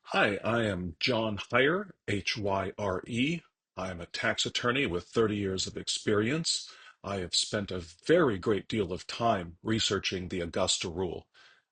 Hi, I am John Hyre, Hyre. I am a tax attorney with 30 years of experience. I have spent a very great deal of time researching the Augusta Rule.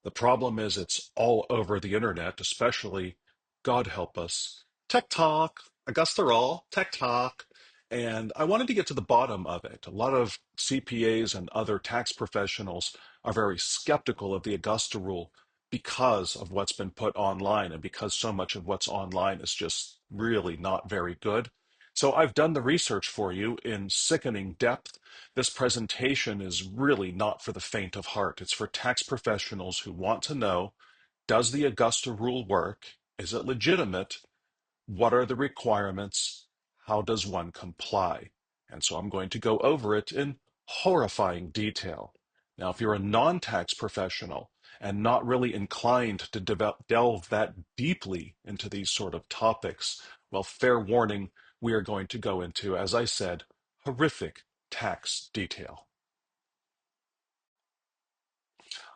The problem is it's all over the internet, especially, God help us, Tech Talk, Augusta Rule, Tech Talk. And I wanted to get to the bottom of it. A lot of CPAs and other tax professionals are very skeptical of the Augusta Rule because of what's been put online and because so much of what's online is just really not very good. So I've done the research for you in sickening depth. This presentation is really not for the faint of heart. It's for tax professionals who want to know, does the Augusta Rule work? Is it legitimate? What are the requirements? How does one comply? And so I'm going to go over it in horrifying detail. Now, if you're a non-tax professional and not really inclined to delve that deeply into these sort of topics, well, fair warning, we are going to go into, as I said, horrific tax detail.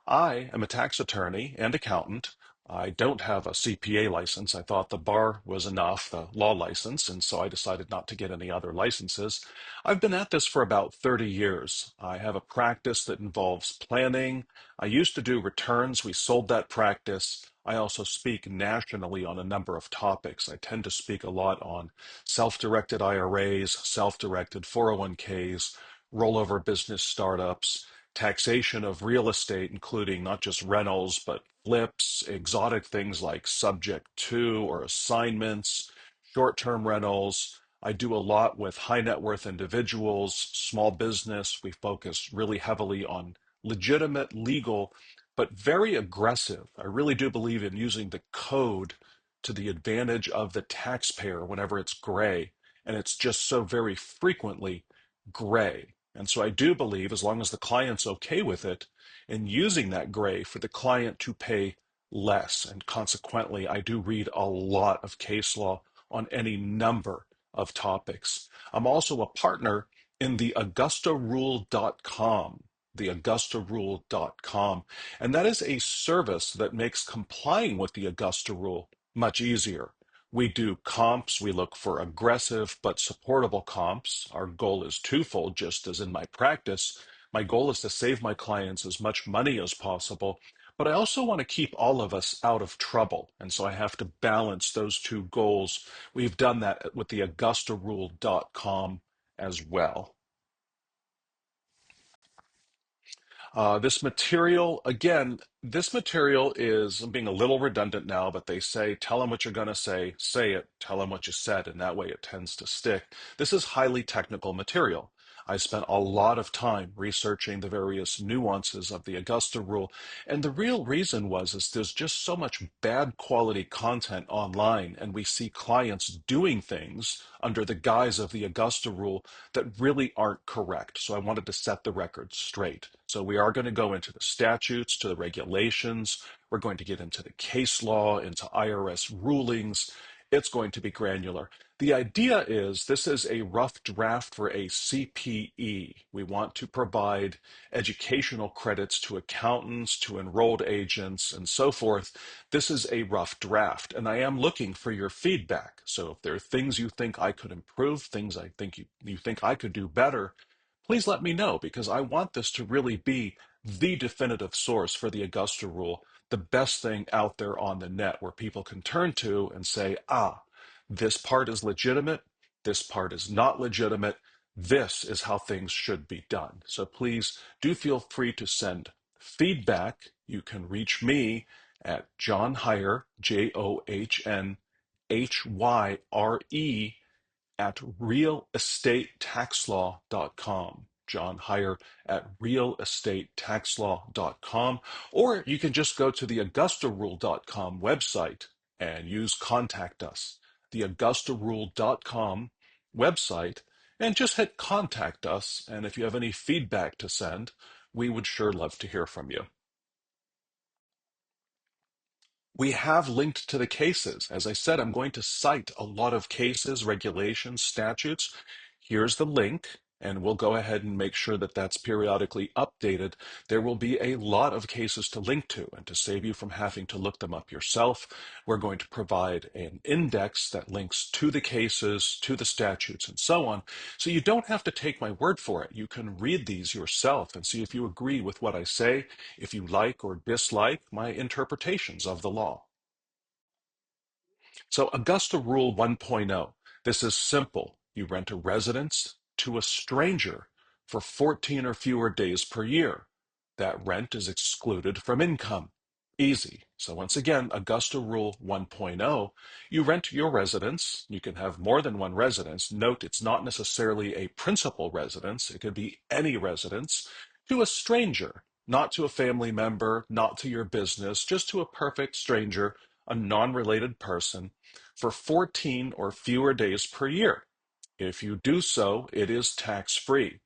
I am a tax attorney and accountant. I don't have a CPA license. I thought the bar was enough, the law license, and so I decided not to get any other licenses. I've been at this for about 30 years. I have a practice that involves planning. I used to do returns. We sold that practice. I also speak nationally on a number of topics. I tend to speak a lot on self-directed IRAs, self-directed 401ks, rollover business startups, taxation of real estate, including not just rentals, but flips, exotic things like subject to or assignments, short-term rentals. I do a lot with high net worth individuals, small business. We focus really heavily on legitimate, legal, but very aggressive. I really do believe in using the code to the advantage of the taxpayer whenever it's gray. And it's just so very frequently gray. And so I do believe, as long as the client's okay with it, in using that gray for the client to pay less. And consequently, I do read a lot of case law on any number of topics. I'm also a partner in the AugustaRule.com, theAugustaRule.com. And that is a service that makes complying with the Augusta Rule much easier. We do comps. We look for aggressive but supportable comps. Our goal is twofold, just as in my practice. My goal is to save my clients as much money as possible, but I also want to keep all of us out of trouble. And so I have to balance those two goals. We've done that with the AugustaRule.com as well. This material, again, this material is, I'm being a little redundant now, but they say, tell them what you're going to say it, tell them what you said, and that way it tends to stick. This is highly technical material. I spent a lot of time researching the various nuances of the Augusta Rule, and the real reason is there's just so much bad quality content online, and we see clients doing things under the guise of the Augusta Rule that really aren't correct. So I wanted to set the record straight. So we are going to go into the statutes, to the regulations. We're going to get into the case law, into IRS rulings. It's going to be granular. The idea is this is a rough draft for a CPE. We want to provide educational credits to accountants, to enrolled agents, and so forth. This is a rough draft, and I am looking for your feedback. So if there are things you think I could improve, things I think you think I could do better, please let me know, because I want this to really be the definitive source for the Augusta Rule, the best thing out there on the net where people can turn to and say, this part is legitimate, this part is not legitimate, this is how things should be done. So please do feel free to send feedback. You can reach me at John Hyre, JohnHyre, at realestatetaxlaw.com. John Hyre at realestatetaxlaw.com. Or you can just go to the AugustaRule.com website and use Contact Us. The AugustaRule.com website, and just hit Contact Us. And if you have any feedback to send, we would sure love to hear from you. We have linked to the cases. As I said, I'm going to cite a lot of cases, regulations, statutes. Here's the link. and we'll go ahead and make sure that that's periodically updated. There will be a lot of cases to link to, and to save you from having to look them up yourself, we're going to provide an index that links to the cases, to the statutes, and so on. So you don't have to take my word for it. You can read these yourself and see if you agree with what I say, if you like or dislike my interpretations of the law. So Augusta Rule 1.0, this is simple. You rent a residence to a stranger for 14 or fewer days per year. That rent is excluded from income. Easy. So once again, Augusta Rule 1.0, you rent your residence. You can have more than one residence. Note, it's not necessarily a principal residence. It could be any residence to a stranger, not to a family member, not to your business, just to a perfect stranger, a non-related person, for 14 or fewer days per year. If you do so, it is tax-free.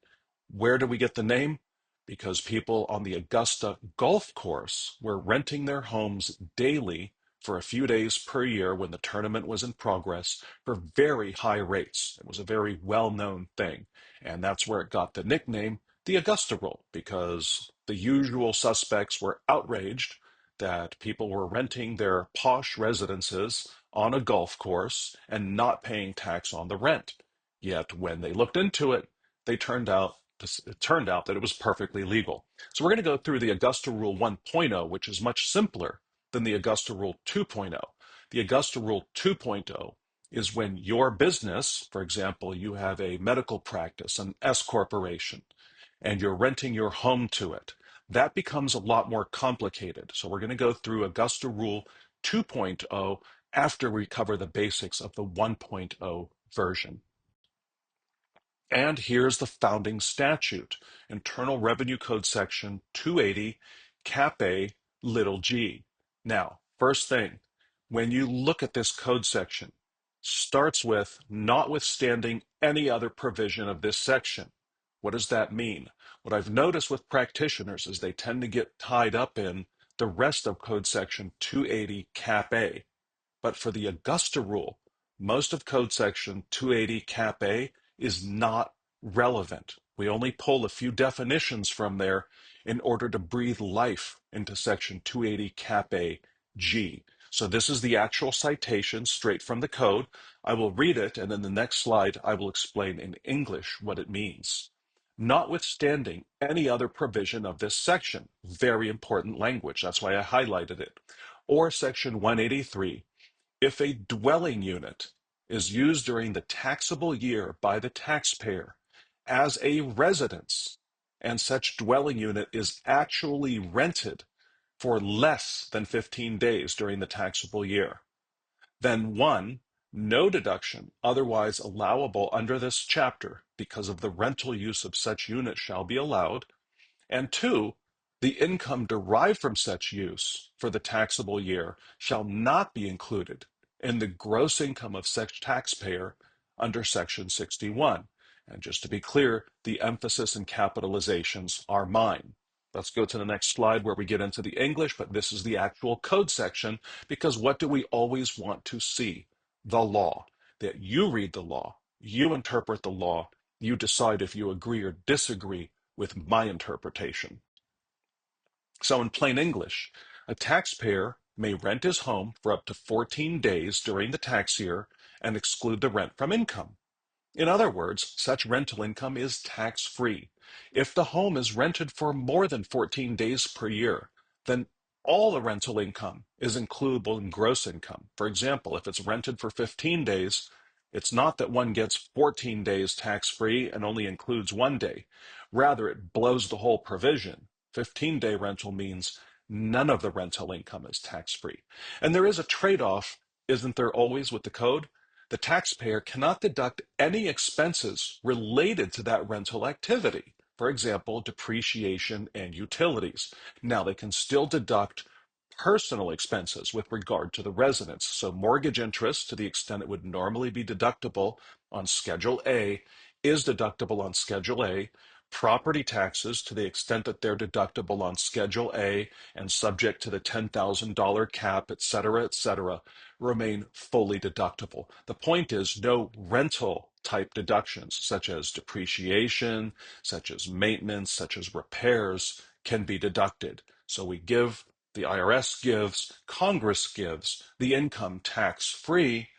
Where do we get the name? Because people on the Augusta golf course were renting their homes daily for a few days per year when the tournament was in progress for very high rates. It was a very well-known thing. And that's where it got the nickname, the Augusta Rule, because the usual suspects were outraged that people were renting their posh residences on a golf course and not paying tax on the rent. Yet when they looked into it, it turned out that it was perfectly legal. So we're going to go through the Augusta Rule 1.0, which is much simpler than the Augusta Rule 2.0. The Augusta Rule 2.0 is when your business, for example, you have a medical practice, an S-corporation, and you're renting your home to it. That becomes a lot more complicated. So we're going to go through Augusta Rule 2.0 after we cover the basics of the 1.0 version. And here's the founding statute, Internal Revenue Code Section 280, Cap A, little g. Now, first thing, when you look at this code section, starts with notwithstanding any other provision of this section. What does that mean? What I've noticed with practitioners is they tend to get tied up in the rest of Code Section 280, Cap A. But for the Augusta Rule, most of Code Section 280 Cap A is not relevant. We only pull a few definitions from there in order to breathe life into Section 280 Cap A G. So this is the actual citation straight from the code. I will read it, and in the next slide, I will explain in English what it means. Notwithstanding any other provision of this section, very important language, that's why I highlighted it, or Section 183, if a dwelling unit is used during the taxable year by the taxpayer as a residence, and such dwelling unit is actually rented for less than 15 days during the taxable year, then one, no deduction otherwise allowable under this chapter because of the rental use of such unit shall be allowed, and two, the income derived from such use for the taxable year shall not be included in the gross income of such taxpayer under Section 61. And just to be clear, the emphasis and capitalizations are mine. Let's go to the next slide where we get into the English, but this is the actual code section, because what do we always want to see? The law. That you read the law, you interpret the law, you decide if you agree or disagree with my interpretation. So in plain English, a taxpayer may rent his home for up to 14 days during the tax year and exclude the rent from income. In other words, such rental income is tax-free. If the home is rented for more than 14 days per year, then all the rental income is includable in gross income. For example, if it's rented for 15 days, it's not that one gets 14 days tax-free and only includes 1 day. Rather, it blows the whole provision. 15-day rental means none of the rental income is tax-free. And there is a trade-off, isn't there always, with the code? The taxpayer cannot deduct any expenses related to that rental activity. For example, depreciation and utilities. Now, they can still deduct personal expenses with regard to the residence. So mortgage interest, to the extent it would normally be deductible on Schedule A, is deductible on Schedule A, Property taxes, to the extent that they're deductible on Schedule A and subject to the $10,000 cap, et cetera, remain fully deductible. The point is, no rental type deductions, such as depreciation, such as maintenance, such as repairs, can be deducted. So we give, the IRS gives, Congress gives the income tax free,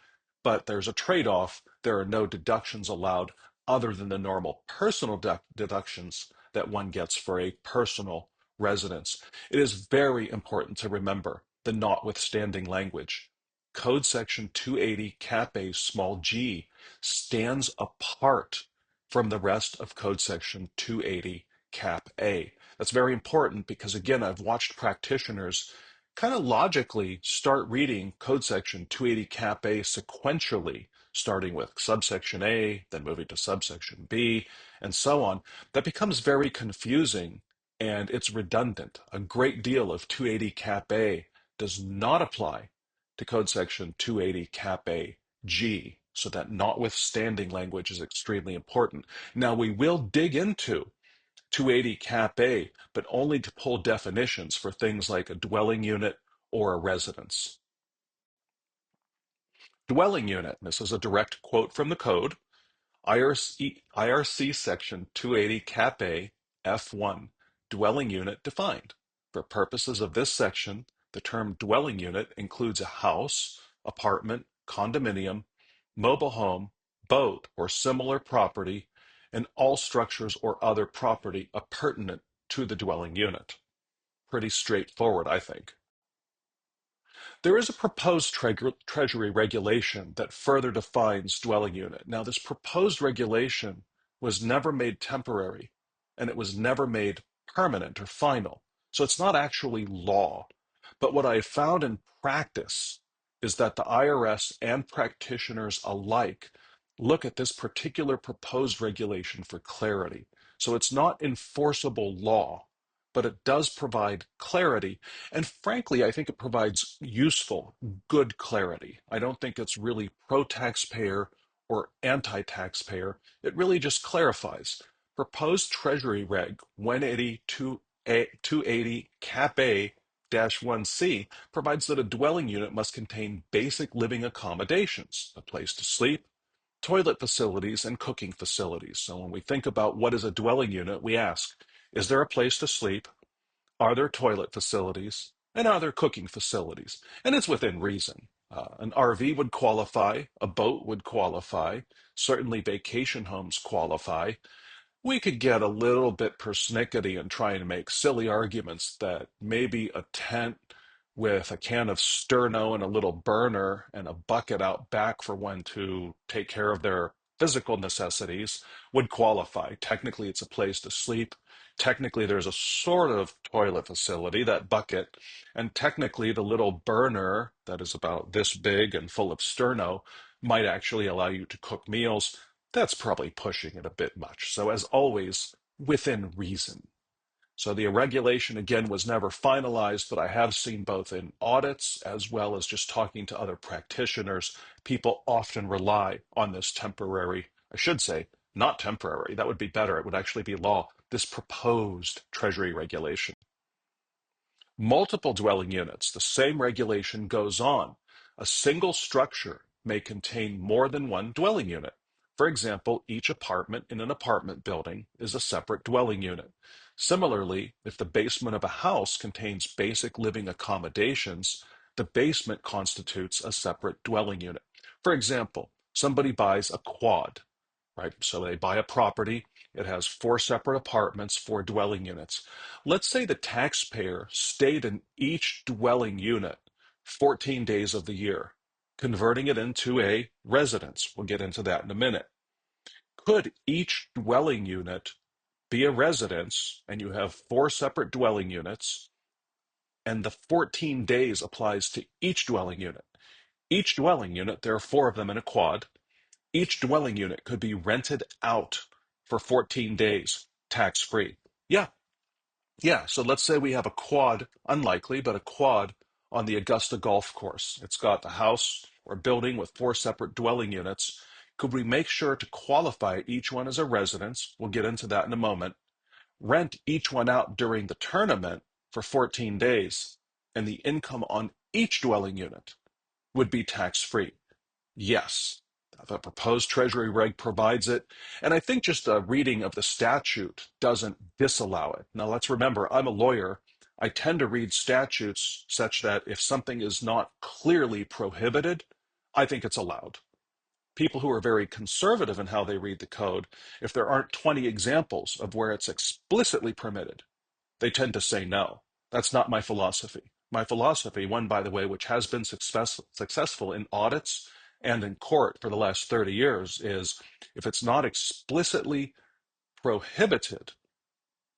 but there's a trade-off. There are no deductions allowed other than the normal personal deductions that one gets for a personal residence. It is very important to remember the notwithstanding language. Code Section 280 Cap A small g stands apart from the rest of Code Section 280 Cap A. That's very important because, again, I've watched practitioners kind of logically start reading Code Section 280 Cap A sequentially, starting with subsection A, then moving to subsection B, and so on. That becomes very confusing and it's redundant. A great deal of 280 Cap A does not apply to Code Section 280 Cap A G. So that notwithstanding language is extremely important. Now we will dig into 280 Cap A, but only to pull definitions for things like a dwelling unit or a residence. Dwelling unit, and this is a direct quote from the code, IRC Section 280 Cap A F1, dwelling unit defined. For purposes of this section, the term dwelling unit includes a house, apartment, condominium, mobile home, boat, or similar property, and all structures or other property appurtenant to the dwelling unit. Pretty straightforward, I think. There is a proposed Treasury regulation that further defines dwelling unit. Now, this proposed regulation was never made temporary, and it was never made permanent or final. So it's not actually law. But what I found in practice is that the IRS and practitioners alike look at this particular proposed regulation for clarity. So it's not enforceable law, but it does provide clarity. And frankly, I think it provides useful, good clarity. I don't think it's really pro-taxpayer or anti-taxpayer. It really just clarifies. Proposed Treasury Reg 280 Cap A 1C provides that a dwelling unit must contain basic living accommodations, a place to sleep, toilet facilities, and cooking facilities. So when we think about what is a dwelling unit, we ask, is there a place to sleep? Are there toilet facilities? And are there cooking facilities? And it's within reason. An RV would qualify, a boat would qualify, certainly vacation homes qualify. We could get a little bit persnickety and try and make silly arguments that maybe a tent with a can of sterno and a little burner and a bucket out back for one to take care of their physical necessities would qualify. Technically, it's a place to sleep. Technically, there's a sort of toilet facility, that bucket, and technically the little burner that is about this big and full of sterno might actually allow you to cook meals. That's probably pushing it a bit much. So as always, within reason. So the regulation, again, was never finalized, but I have seen both in audits as well as just talking to other practitioners, people often rely on this temporary, I should say, not temporary, that would be better, it would actually be law, this proposed Treasury regulation. Multiple dwelling units, the same regulation goes on. A single structure may contain more than one dwelling unit. For example, each apartment in an apartment building is a separate dwelling unit. Similarly, if the basement of a house contains basic living accommodations, the basement constitutes a separate dwelling unit. For example, somebody buys a quad, right? So they buy a property, it has 4 separate apartments, 4 dwelling units. Let's say the taxpayer stayed in each dwelling unit 14 days of the year, converting it into a residence. We'll get into that in a minute. Could each dwelling unit be a residence and you have 4 separate dwelling units and the 14 days applies to each dwelling unit? Each dwelling unit, there are 4 of them in a quad, each dwelling unit could be rented out for 14 days, tax-free. Yeah, yeah. So let's say we have a quad, unlikely, but a quad on the Augusta golf course. It's got the house or building with 4 separate dwelling units. Could we make sure to qualify each one as a residence? We'll get into that in a moment. rent each one out during the tournament for 14 days, and the income on each dwelling unit would be tax-free. Yes, the proposed Treasury reg provides it, and I think just a reading of the statute doesn't disallow it. Now, let's remember, I'm a lawyer. I tend to read statutes such that if something is not clearly prohibited, I think it's allowed. People who are very conservative in how they read the code, if there aren't 20 examples of where it's explicitly permitted, they tend to say no. That's not my philosophy. My philosophy, one, by the way, which has been successful in audits and in court for the last 30 years, is if it's not explicitly prohibited,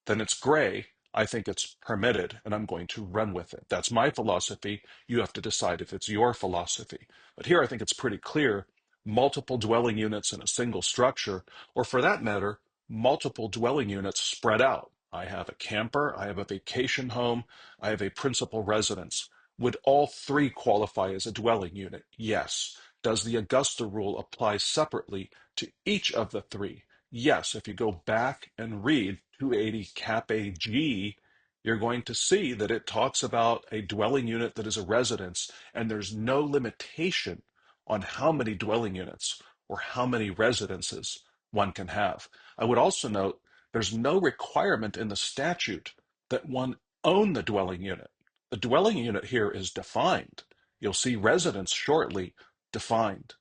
then it's gray. I think it's permitted, and I'm going to run with it. That's my philosophy. You have to decide if it's your philosophy. But here I think it's pretty clear multiple dwelling units in a single structure, or for that matter, multiple dwelling units spread out. I have a camper, I have a vacation home, I have a principal residence. Would all three qualify as a dwelling unit? Yes. Does the Augusta Rule apply separately to each of the three? Yes, if you go back and read 280 Cap AG, you're going to see that it talks about a dwelling unit that is a residence, and there's no limitation on how many dwelling units or how many residences one can have. I would also note there's no requirement in the statute that one own the dwelling unit. The dwelling unit here is defined. You'll see residence shortly defined.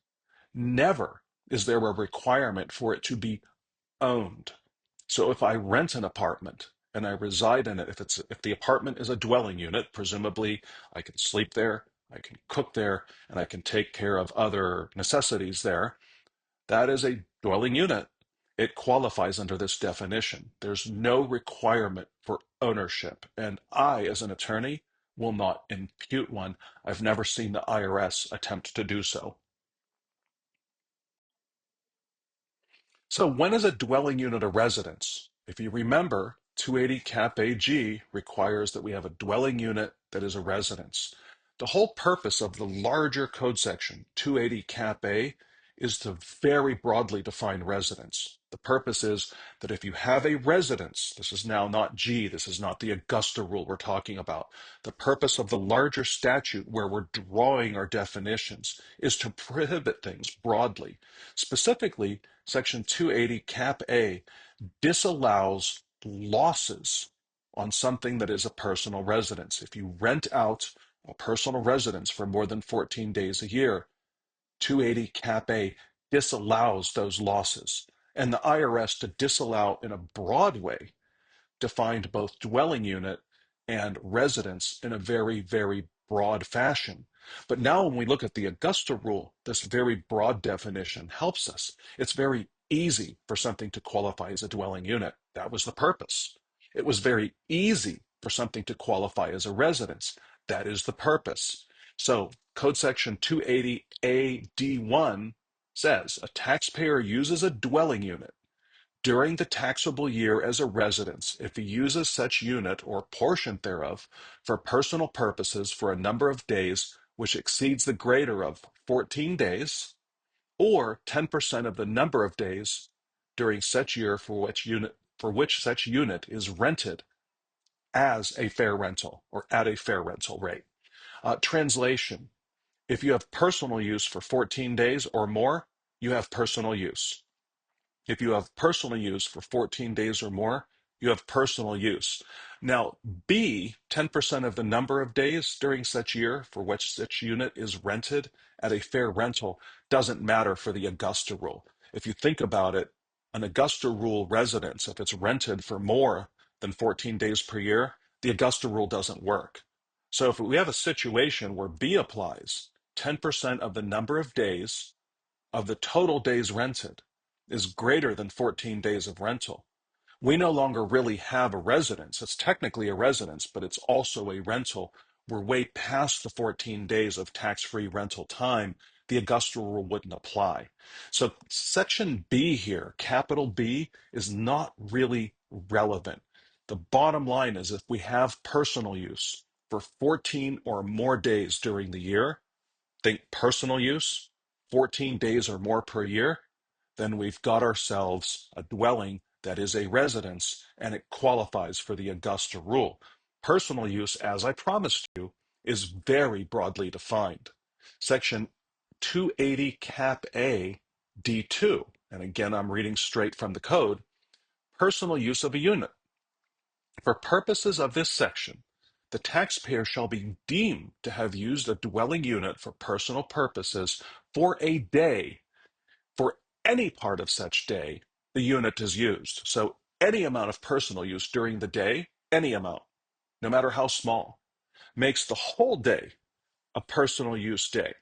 Never is there a requirement for it to be owned. So if I rent an apartment and I reside in it, if the apartment is a dwelling unit, presumably I can sleep there, I can cook there, and I can take care of other necessities there. That is a dwelling unit. It qualifies under this definition. There's no requirement for ownership, and I, as an attorney, will not impute one. I've never seen the IRS attempt to do so. So when is a dwelling unit a residence? If you remember, 280 Cap AG requires that we have a dwelling unit that is a residence. The whole purpose of the larger code section, 280 Cap A, is to very broadly define residence. The purpose is that if you have a residence, this is now not G, this is not the Augusta Rule we're talking about. The purpose of the larger statute where we're drawing our definitions is to prohibit things broadly. Specifically, Section 280 Cap A disallows losses on something that is a personal residence. If you rent out a personal residence for more than 14 days a year, 280 Cap A disallows those losses. And the IRS, to disallow in a broad way, defined both dwelling unit and residence in a very, very broad fashion. But now when we look at the Augusta Rule, this very broad definition helps us. It's very easy for something to qualify as a dwelling unit. That was the purpose. It was very easy for something to qualify as a residence. That is the purpose. So Code Section 280A-D1 says a taxpayer uses a dwelling unit during the taxable year as a residence if he uses such unit or portion thereof for personal purposes for a number of days which exceeds the greater of 14 days or 10% of the number of days during such year for which such unit is rented as a fair rental or at a fair rental rate. Translation: if you have personal use for 14 days or more, you have personal use. If you have personal use for 14 days or more, you have personal use. Now, B, 10% of the number of days during such year for which such unit is rented at a fair rental doesn't matter for the Augusta Rule. If you think about it, an Augusta Rule residence, if it's rented for more than 14 days per year, the Augusta Rule doesn't work. So if we have a situation where B applies, 10% of the number of days of the total days rented is greater than 14 days of rental, we no longer really have a residence. It's technically a residence, but it's also a rental. We're way past the 14 days of tax-free rental time. The Augusta Rule wouldn't apply. So Section B here, capital B, is not really relevant. The bottom line is if we have personal use for 14 or more days during the year, think personal use, 14 days or more per year, then we've got ourselves a dwelling that is a residence, and it qualifies for the Augusta Rule. Personal use, as I promised you, is very broadly defined. Section 280 Cap A D2, and again I'm reading straight from the code, personal use of a unit. For purposes of this section, the taxpayer shall be deemed to have used a dwelling unit for personal purposes for a day. For any part of such day, the unit is used. So any amount of personal use during the day, any amount, no matter how small, makes the whole day a personal use day.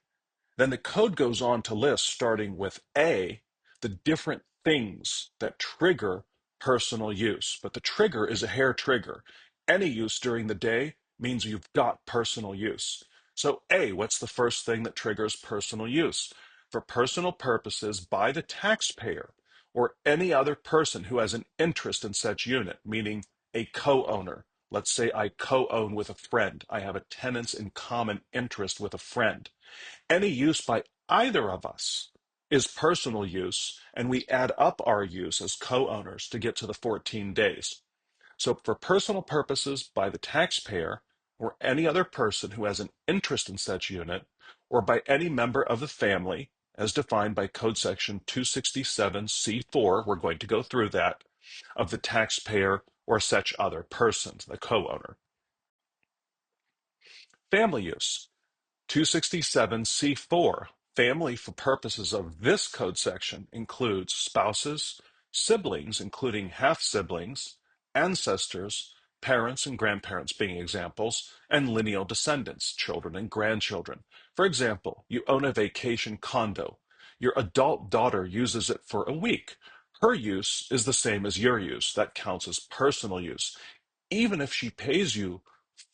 Then the code goes on to list, starting with A, the different things that trigger personal use. But the trigger is a hair trigger. Any use during the day means you've got personal use. So A, what's the first thing that triggers personal use? For personal purposes by the taxpayer or any other person who has an interest in such unit, meaning a co-owner. Let's say I co-own with a friend. I have a tenants in common interest with a friend. Any use by either of us is personal use, and we add up our use as co-owners to get to the 14 days. So for personal purposes by the taxpayer or any other person who has an interest in such unit, or by any member of the family, as defined by Code Section 267C4, we're going to go through that, of the taxpayer or such other person, the co-owner. Family use. 267C4, family for purposes of this code section includes spouses, siblings, including half-siblings, ancestors, parents and grandparents being examples, and lineal descendants, children and grandchildren. For example, you own a vacation condo. Your adult daughter uses it for a week. Her use is the same as your use. That counts as personal use even if she pays you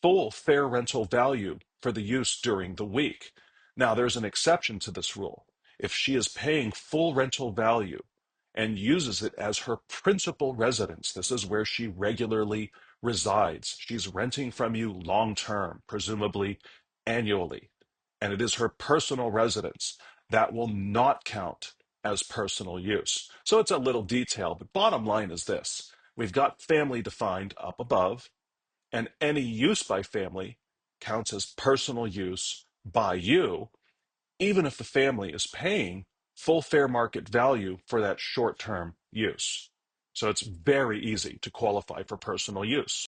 full fair rental value for the use during the week. Now, there's an exception to this rule. If she is paying full rental value and uses it as her principal residence, this is where she regularly resides. She's renting from you long term, presumably annually, and it is her personal residence. That will not count as personal use. So it's a little detail, but bottom line is this. We've got family defined up above, and any use by family counts as personal use by you, even if the family is paying full fair market value for that short-term use. So it's very easy to qualify for personal use.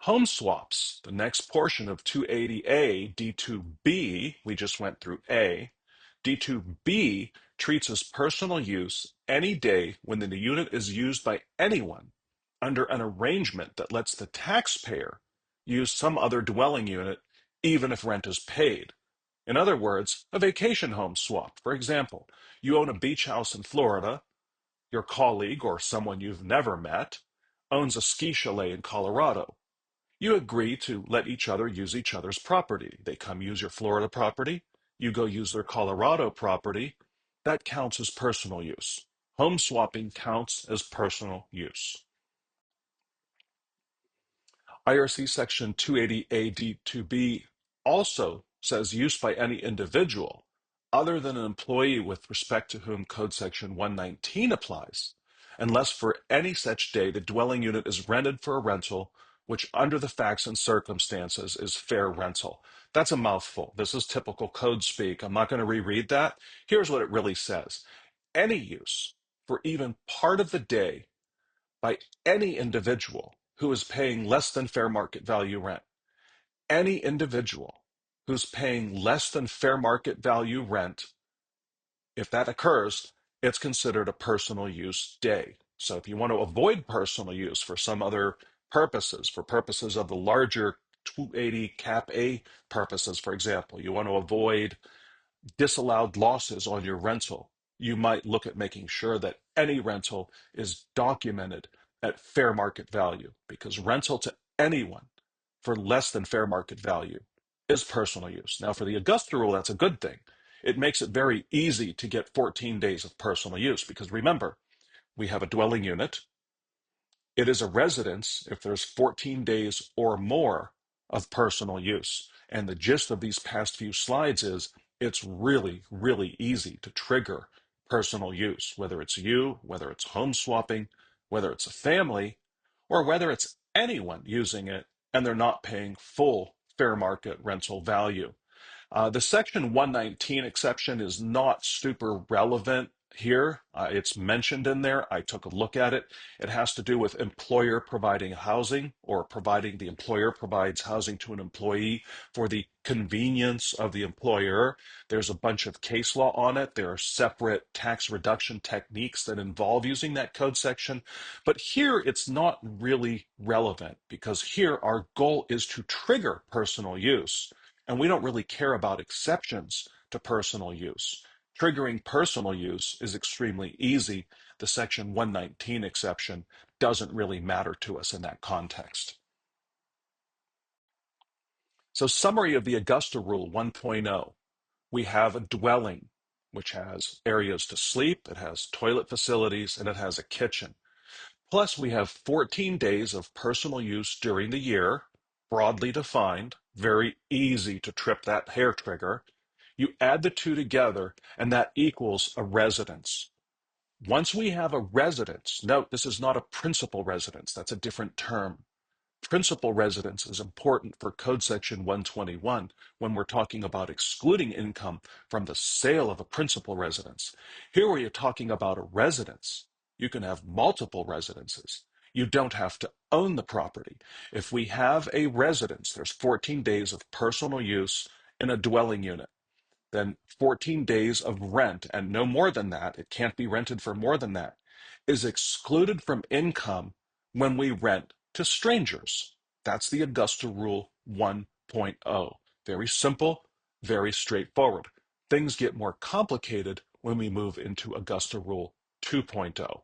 Home swaps, the next portion of 280A D2B, we just went through A. D2B treats as personal use any day when the unit is used by anyone under an arrangement that lets the taxpayer use some other dwelling unit even if rent is paid. In other words, a vacation home swap. For example, you own a beach house in Florida, your colleague or someone you've never met owns a ski chalet in Colorado. You agree to let each other use each other's property. They come use your Florida property. You go use their Colorado property. That counts as personal use. Home swapping counts as personal use. IRC Section 280AD2B also says use by any individual other than an employee with respect to whom Code Section 119 applies, unless for any such day the dwelling unit is rented for a rental which under the facts and circumstances is fair rental. That's a mouthful. This is typical code speak. I'm not going to reread that. Here's what it really says. Any use for even part of the day by any individual who is paying less than fair market value rent. Any individual who's paying less than fair market value rent, if that occurs, it's considered a personal use day. So if you want to avoid personal use for some other purposes, for purposes of the larger 280 Cap A purposes, for example, you want to avoid disallowed losses on your rental, you might look at making sure that any rental is documented at fair market value, because rental to anyone for less than fair market value is personal use. Now, for the Augusta Rule, that's a good thing. It makes it very easy to get 14 days of personal use, because remember, we have a dwelling unit. It is a residence if there's 14 days or more of personal use. And the gist of these past few slides is it's really, really easy to trigger personal use, whether it's you, whether it's home swapping, whether it's a family, or whether it's anyone using it and they're not paying full fair market rental value. The Section 119 exception is not super relevant here. It's mentioned in there. I took a look at it. It has to do with employer providing housing or providing the employer provides housing to an employee for the convenience of the employer. There's a bunch of case law on it. There are separate tax reduction techniques that involve using that code section. But here it's not really relevant because here our goal is to trigger personal use. And we don't really care about exceptions to personal use. Triggering personal use is extremely easy. The Section 119 exception doesn't really matter to us in that context. So, summary of the Augusta Rule 1.0. We have a dwelling, which has areas to sleep, it has toilet facilities, and it has a kitchen. Plus, we have 14 days of personal use during the year, broadly defined, very easy to trip that hair trigger. You add the two together, and that equals a residence. Once we have a residence, note this is not a principal residence, that's a different term. Principal residence is important for Code Section 121 when we're talking about excluding income from the sale of a principal residence. Here we are talking about a residence. You can have multiple residences. You don't have to own the property. If we have a residence, there's 14 days of personal use in a dwelling unit. Then 14 days of rent, and no more than that, it can't be rented for more than that, is excluded from income when we rent to strangers. That's the Augusta Rule 1.0. Very simple, very straightforward. Things get more complicated when we move into Augusta Rule 2.0.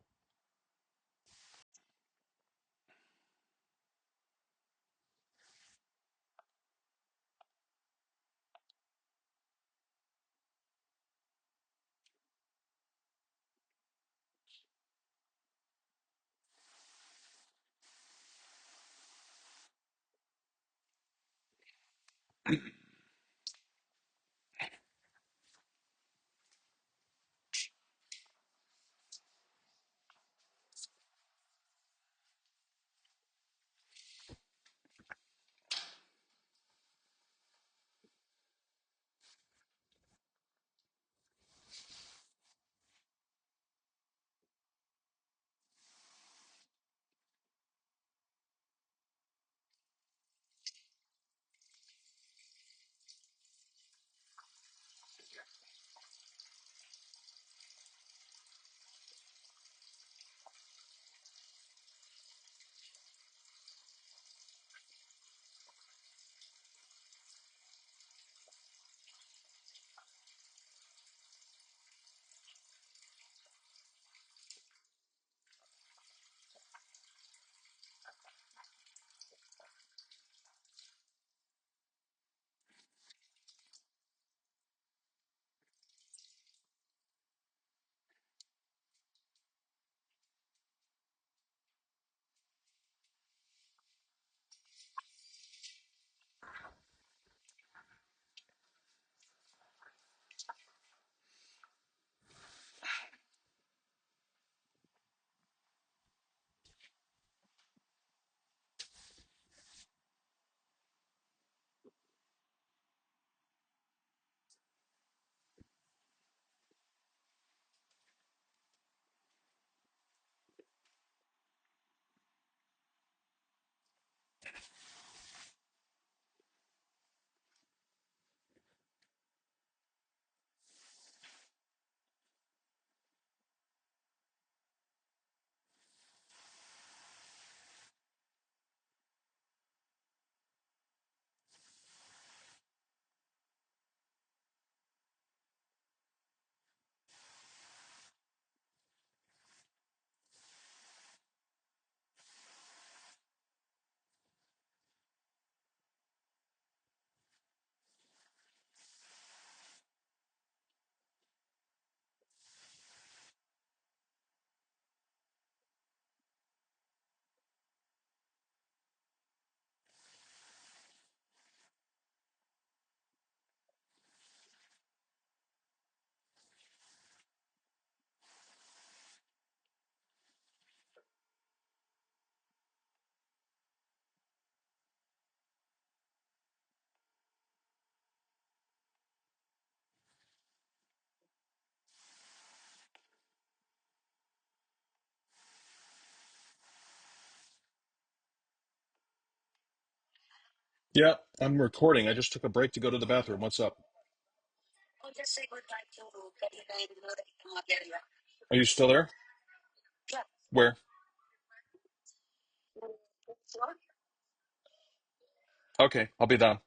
Yeah, I'm recording. I just took a break to go to the bathroom. What's up? Are you still there? Where? Okay, I'll be down.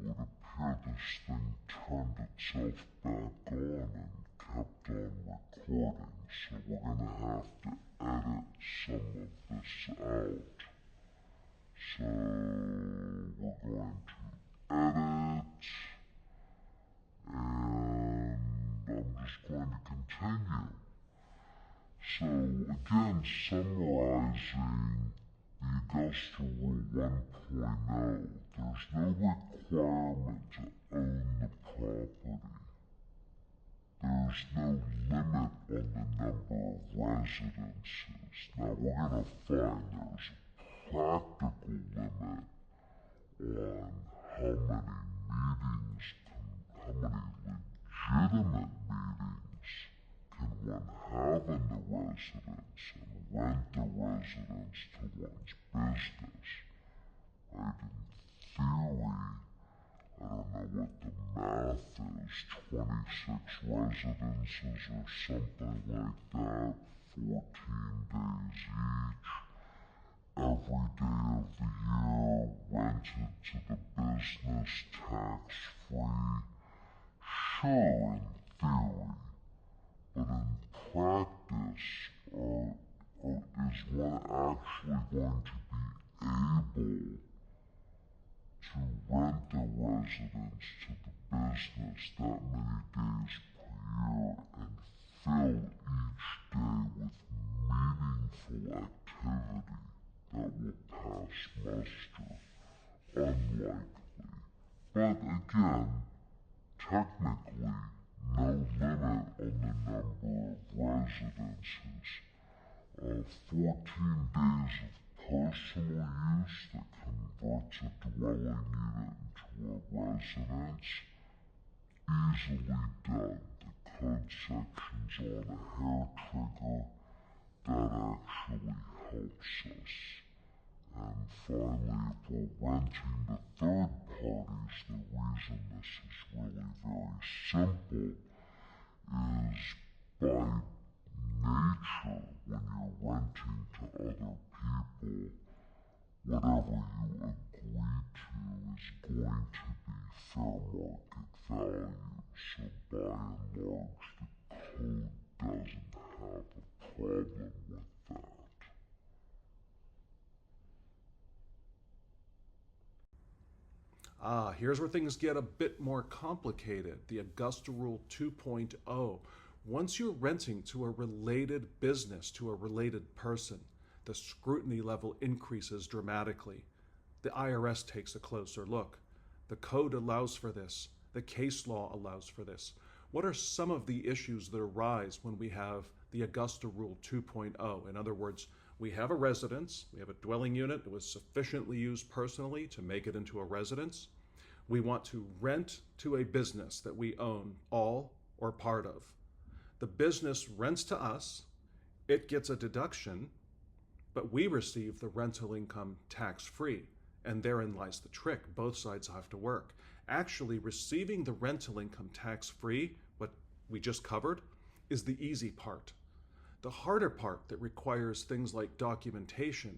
would appear this thing turned itself back on and kept on recording, so we're going to have to edit some of this out. So we're going to edit, and I'm just going to continue. So again, summarizing the Augusta Rule 1.0, there's no requirement to own the property. There's no limit on the number of residences. Now we're going to find there's a practical limit on how many legitimate meetings can one have in the residence and rent the residence to one's business. Right? In theory, I don't know what the math is, 26 residences or something like that, 14 days each, every day of the year, rented to the business tax-free. Sure, in theory, but in practice, is one actually going to be able to rent the residence to the business that many days per year and fill each day with meaningful activity that will pass muster? Unlikely. But again, technically, no limit on the number of residences. 14 days of personal use that converts a dwelling unit into a residence, easily done. The code section's on a hair trigger, that actually helps us. And finally, if we're renting to third parties, the reason this is really very simple is by nature, when you're renting to other people, whatever you agree to is going to be fair market value. So by and large, the code doesn't have a problem with that. Here's where things get a bit more complicated. The Augusta Rule 2.0. Once you're renting to a related business, to a related person, the scrutiny level increases dramatically. The IRS takes a closer look. The code allows for this. The case law allows for this. What are some of the issues that arise when we have the Augusta Rule 2.0? In other words, we have a residence, we have a dwelling unit that was sufficiently used personally to make it into a residence. We want to rent to a business that we own all or part of. The business rents to us, it gets a deduction, but we receive the rental income tax-free. And therein lies the trick. Both sides have to work. Actually, receiving the rental income tax-free, what we just covered, is the easy part. The harder part that requires things like documentation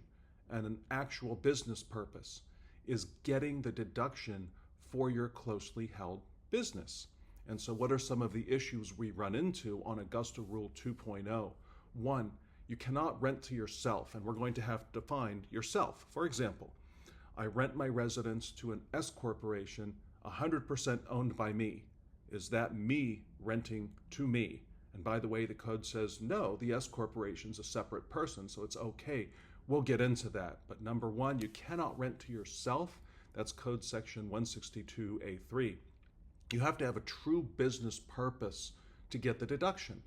and an actual business purpose is getting the deduction for your closely held business. And so what are some of the issues we run into on Augusta Rule 2.0? One, you cannot rent to yourself, and we're going to have to define yourself. For example, I rent my residence to an S-corporation 100% owned by me. Is that me renting to me? And by the way, the code says, no, the S-corporation's a separate person, so it's okay. We'll get into that. But number one, you cannot rent to yourself. That's code section 162A3. You have to have a true business purpose to get the deduction.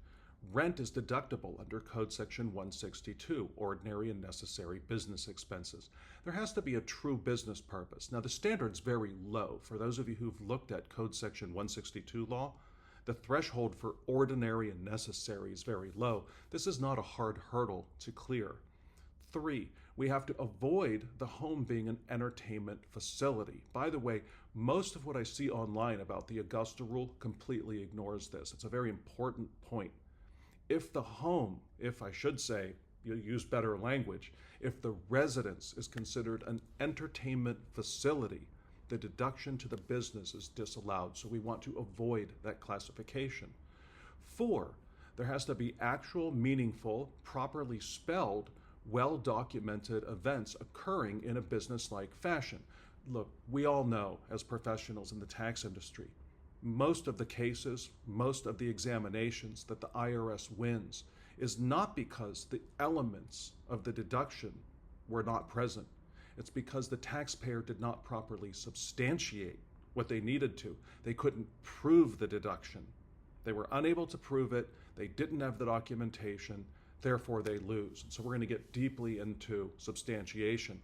Rent is deductible under code section 162, ordinary and necessary business expenses. There has to be a true business purpose. Now the standard's very low. For those of you who've looked at code section 162 law, the threshold for ordinary and necessary is very low. This is not a hard hurdle to clear. 3, we have to avoid the home being an entertainment facility. By the way, most of what I see online about the Augusta Rule completely ignores this. It's a very important point. If the home, if I should say, you use better language, if the residence is considered an entertainment facility, the deduction to the business is disallowed, so we want to avoid that classification. 4, there has to be actual, meaningful, properly spelled, well-documented events occurring in a business-like fashion. Look, we all know as professionals in the tax industry, most of the cases, most of the examinations that the IRS wins is not because the elements of the deduction were not present. It's because the taxpayer did not properly substantiate what they needed to. They couldn't prove the deduction. They were unable to prove it. They didn't have the documentation. Therefore, they lose. So we're going to get deeply into substantiation.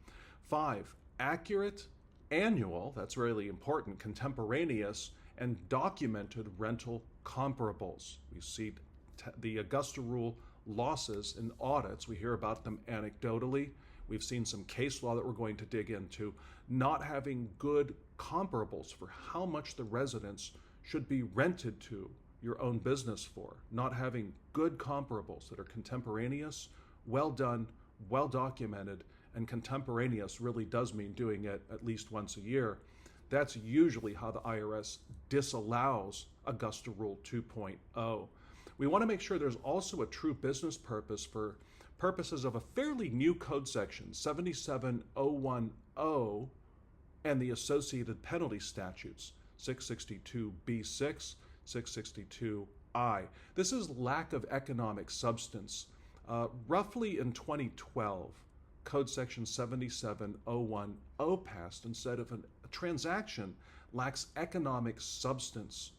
5, accurate, annual, that's really important, contemporaneous, and documented rental comparables. We see the Augusta Rule losses in audits. We hear about them anecdotally. We've seen some case law that we're going to dig into, not having good comparables for how much the residence should be rented to your own business for, not having good comparables that are contemporaneous, well done, well documented, and contemporaneous really does mean doing it at least once a year. That's usually how the IRS disallows Augusta Rule 2.0. We want to make sure there's also a true business purpose for purposes of a fairly new code section, 77010, and the associated penalty statutes, 662B6, 662I. This is lack of economic substance. Roughly in 2012, Code Section 77010 passed and said if a transaction lacks economic substance,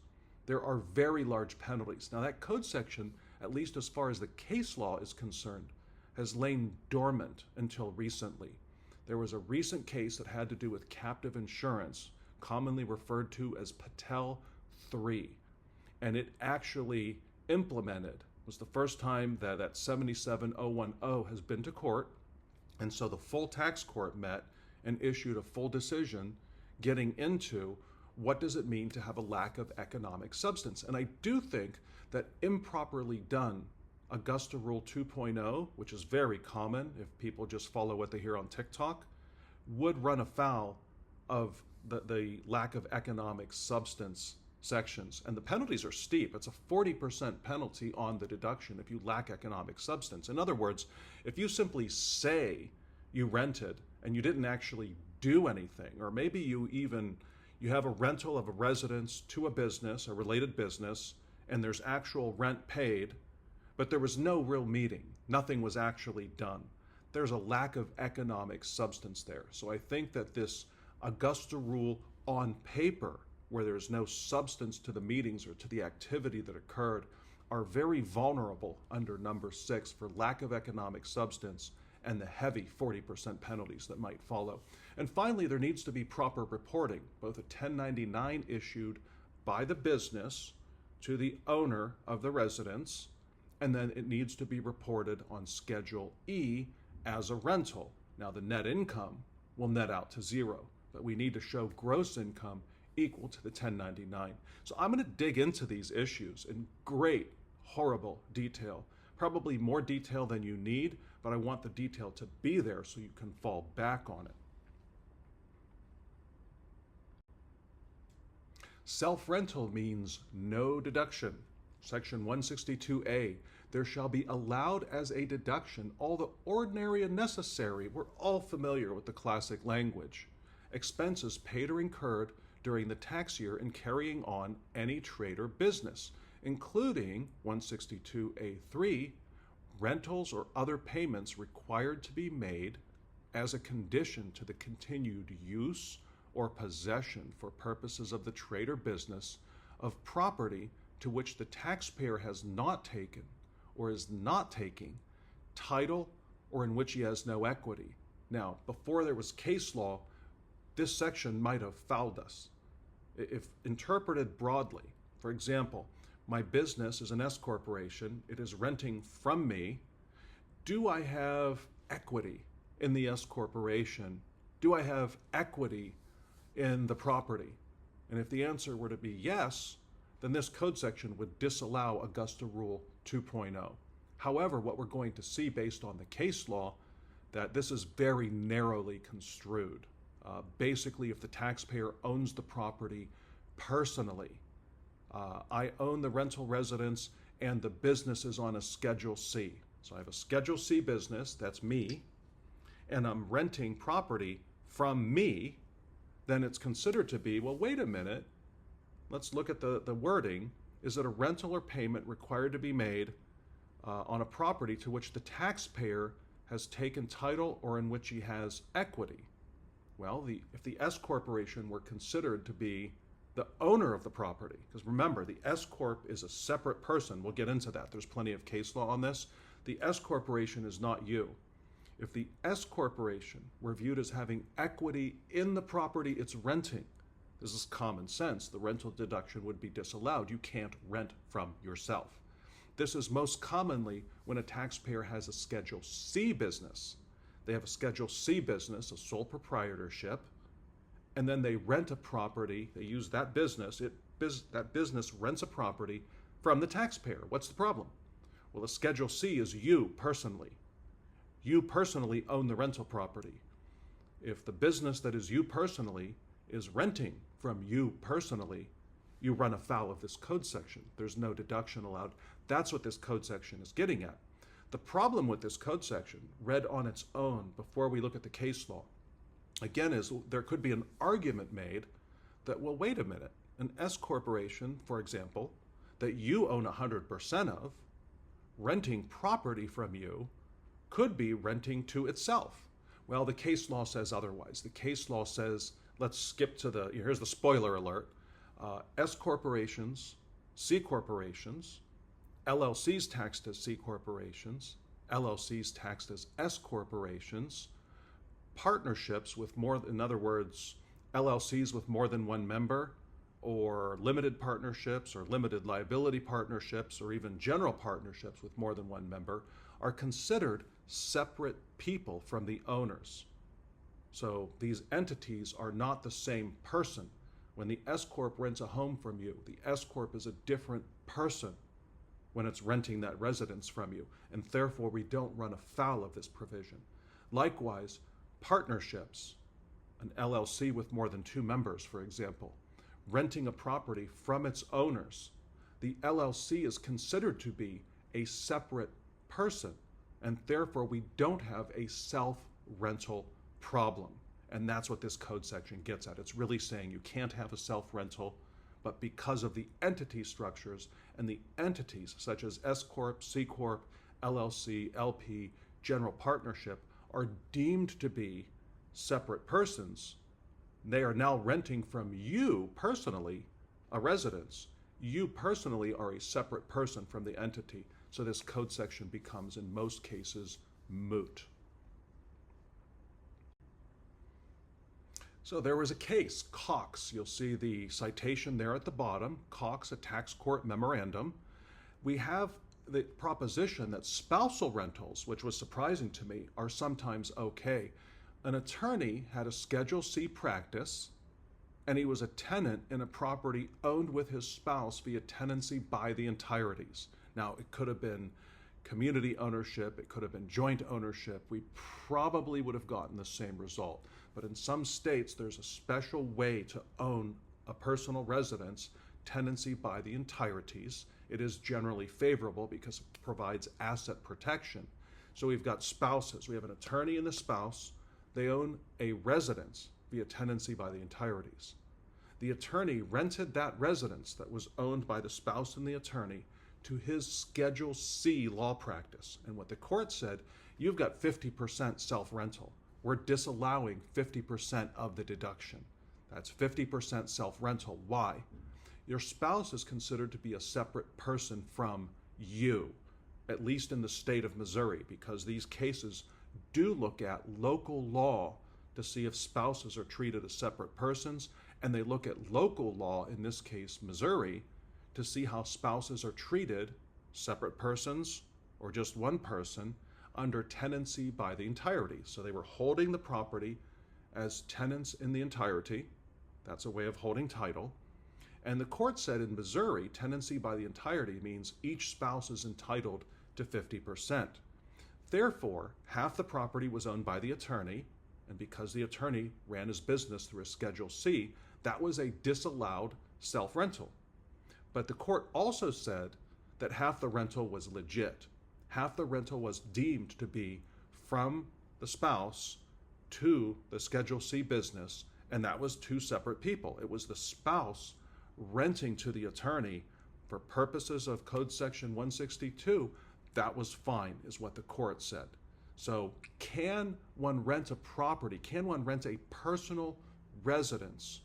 there are very large penalties. Now that code section, at least as far as the case law is concerned, has lain dormant until recently. There was a recent case that had to do with captive insurance, commonly referred to as Patel 3, and it actually implemented. It was the first time that 77010 has been to court, and so the full tax court met and issued a full decision getting into what does it mean to have a lack of economic substance. And I do think that improperly done Augusta Rule 2.0, which is very common if people just follow what they hear on TikTok, would run afoul of the lack of economic substance sections. And the penalties are steep. It's a 40% penalty on the deduction if you lack economic substance. In other words, if you simply say you rented and you didn't actually do anything, or maybe you have a rental of a residence to a business, a related business, and there's actual rent paid, but there was no real meeting. Nothing was actually done. There's a lack of economic substance there. So I think that this Augusta Rule on paper, where there's no substance to the meetings or to the activity that occurred, are very vulnerable under number 6 for lack of economic substance and the heavy 40% penalties that might follow. And finally, there needs to be proper reporting, both a 1099 issued by the business to the owner of the residence, and then it needs to be reported on Schedule E as a rental. Now, the net income will net out to 0, but we need to show gross income equal to the 1099. So I'm going to dig into these issues in great, horrible detail. Probably more detail than you need, but I want the detail to be there so you can fall back on it. Self-rental means no deduction. Section 162A, there shall be allowed as a deduction all the ordinary and necessary, we're all familiar with the classic language, expenses paid or incurred during the tax year in carrying on any trade or business, including 162A3, rentals or other payments required to be made as a condition to the continued use or possession for purposes of the trade or business of property to which the taxpayer has not taken or is not taking title or in which he has no equity. Now, before there was case law, this section might have fouled us. If interpreted broadly, for example, my business is an S-corporation, it is renting from me. Do I have equity in the S-corporation? Do I have equity in the property? And if the answer were to be yes, then this code section would disallow Augusta Rule 2.0. However, what we're going to see based on the case law, that this is very narrowly construed. Basically, if the taxpayer owns the property personally, I own the rental residence and the business is on a Schedule C. So I have a Schedule C business, that's me, and I'm renting property from me, then it's considered to be, well, wait a minute, let's look at the wording. Is it a rental or payment required to be made on a property to which the taxpayer has taken title or in which he has equity? Well, if the S corporation were considered to be the owner of the property, because remember, the S Corp is a separate person. We'll get into that. There's plenty of case law on this. The S corporation is not you. If the S corporation were viewed as having equity in the property it's renting, this is common sense, the rental deduction would be disallowed. You can't rent from yourself. This is most commonly when a taxpayer has a Schedule C business. They have a Schedule C business, a sole proprietorship, and then they rent a property, they use that business, that business rents a property from the taxpayer. What's the problem? Well, a Schedule C is you personally. You personally own the rental property. If the business that is you personally is renting from you personally, you run afoul of this code section. There's no deduction allowed. That's what this code section is getting at. The problem with this code section, read on its own before we look at the case law, again, is there could be an argument made that, well, wait a minute, an S corporation, for example, that you own 100% of, renting property from you, could be renting to itself. Well, the case law says otherwise. The case law says, let's skip to here's the spoiler alert. S corporations, C corporations, LLCs taxed as C corporations, LLCs taxed as S corporations, partnerships with more, in other words, LLCs with more than one member, or limited partnerships, or limited liability partnerships, or even general partnerships with more than one member, are considered separate people from the owners. So these entities are not the same person. When the S-Corp rents a home from you, the S-Corp is a different person when it's renting that residence from you, and therefore we don't run afoul of this provision. Likewise, partnerships, an LLC with more than 2 members, for example, renting a property from its owners, the LLC is considered to be a separate person, and therefore we don't have a self-rental problem. And that's what this code section gets at. It's really saying you can't have a self-rental, but because of the entity structures and the entities such as S-Corp, C-Corp, LLC, LP, general partnership are deemed to be separate persons, they are now renting from you personally a residence. You personally are a separate person from the entity. So this code section becomes, in most cases, moot. So there was a case, Cox. You'll see the citation there at the bottom, Cox, a tax court memorandum. We have the proposition that spousal rentals, which was surprising to me, are sometimes okay. An attorney had a Schedule C practice, and he was a tenant in a property owned with his spouse via tenancy by the entireties. Now, it could have been community ownership, it could have been joint ownership. We probably would have gotten the same result. But in some states, there's a special way to own a personal residence, tenancy by the entireties. It is generally favorable because it provides asset protection. So we've got spouses. We have an attorney and the spouse. They own a residence via tenancy by the entireties. The attorney rented that residence that was owned by the spouse and the attorney to his Schedule C law practice. And what the court said, you've got 50% self-rental. We're disallowing 50% of the deduction. That's 50% self-rental. Why? Your spouse is considered to be a separate person from you, at least in the state of Missouri, because these cases do look at local law to see if spouses are treated as separate persons, and they look at local law, in this case Missouri, to see how spouses are treated, separate persons or just one person, under tenancy by the entirety. So they were holding the property as tenants in the entirety. That's a way of holding title. And the court said in Missouri, tenancy by the entirety means each spouse is entitled to 50%. Therefore, half the property was owned by the attorney And because the attorney ran his business through a Schedule C, that was a disallowed self-rental. But the court also said that half the rental was legit. Half the rental was deemed to be from the spouse to the Schedule C business, and that was two separate people. It was the spouse renting to the attorney for purposes of Code Section 162. That was fine, is what the court said. So can one rent a property? Can one rent a personal residence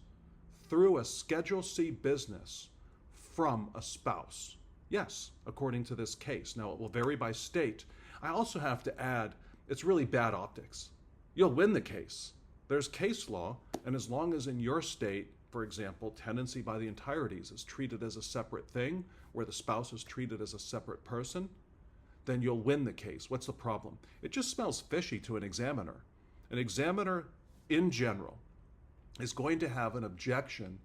through a Schedule C business from a spouse? Yes, according to this case. Now, it will vary by state. I also have to add, it's really bad optics. You'll win the case. There's case law, and as long as in your state, for example, tenancy by the entireties is treated as a separate thing, where the spouse is treated as a separate person, then you'll win the case. What's the problem? It just smells fishy to an examiner. An examiner, in general, is going to have an objection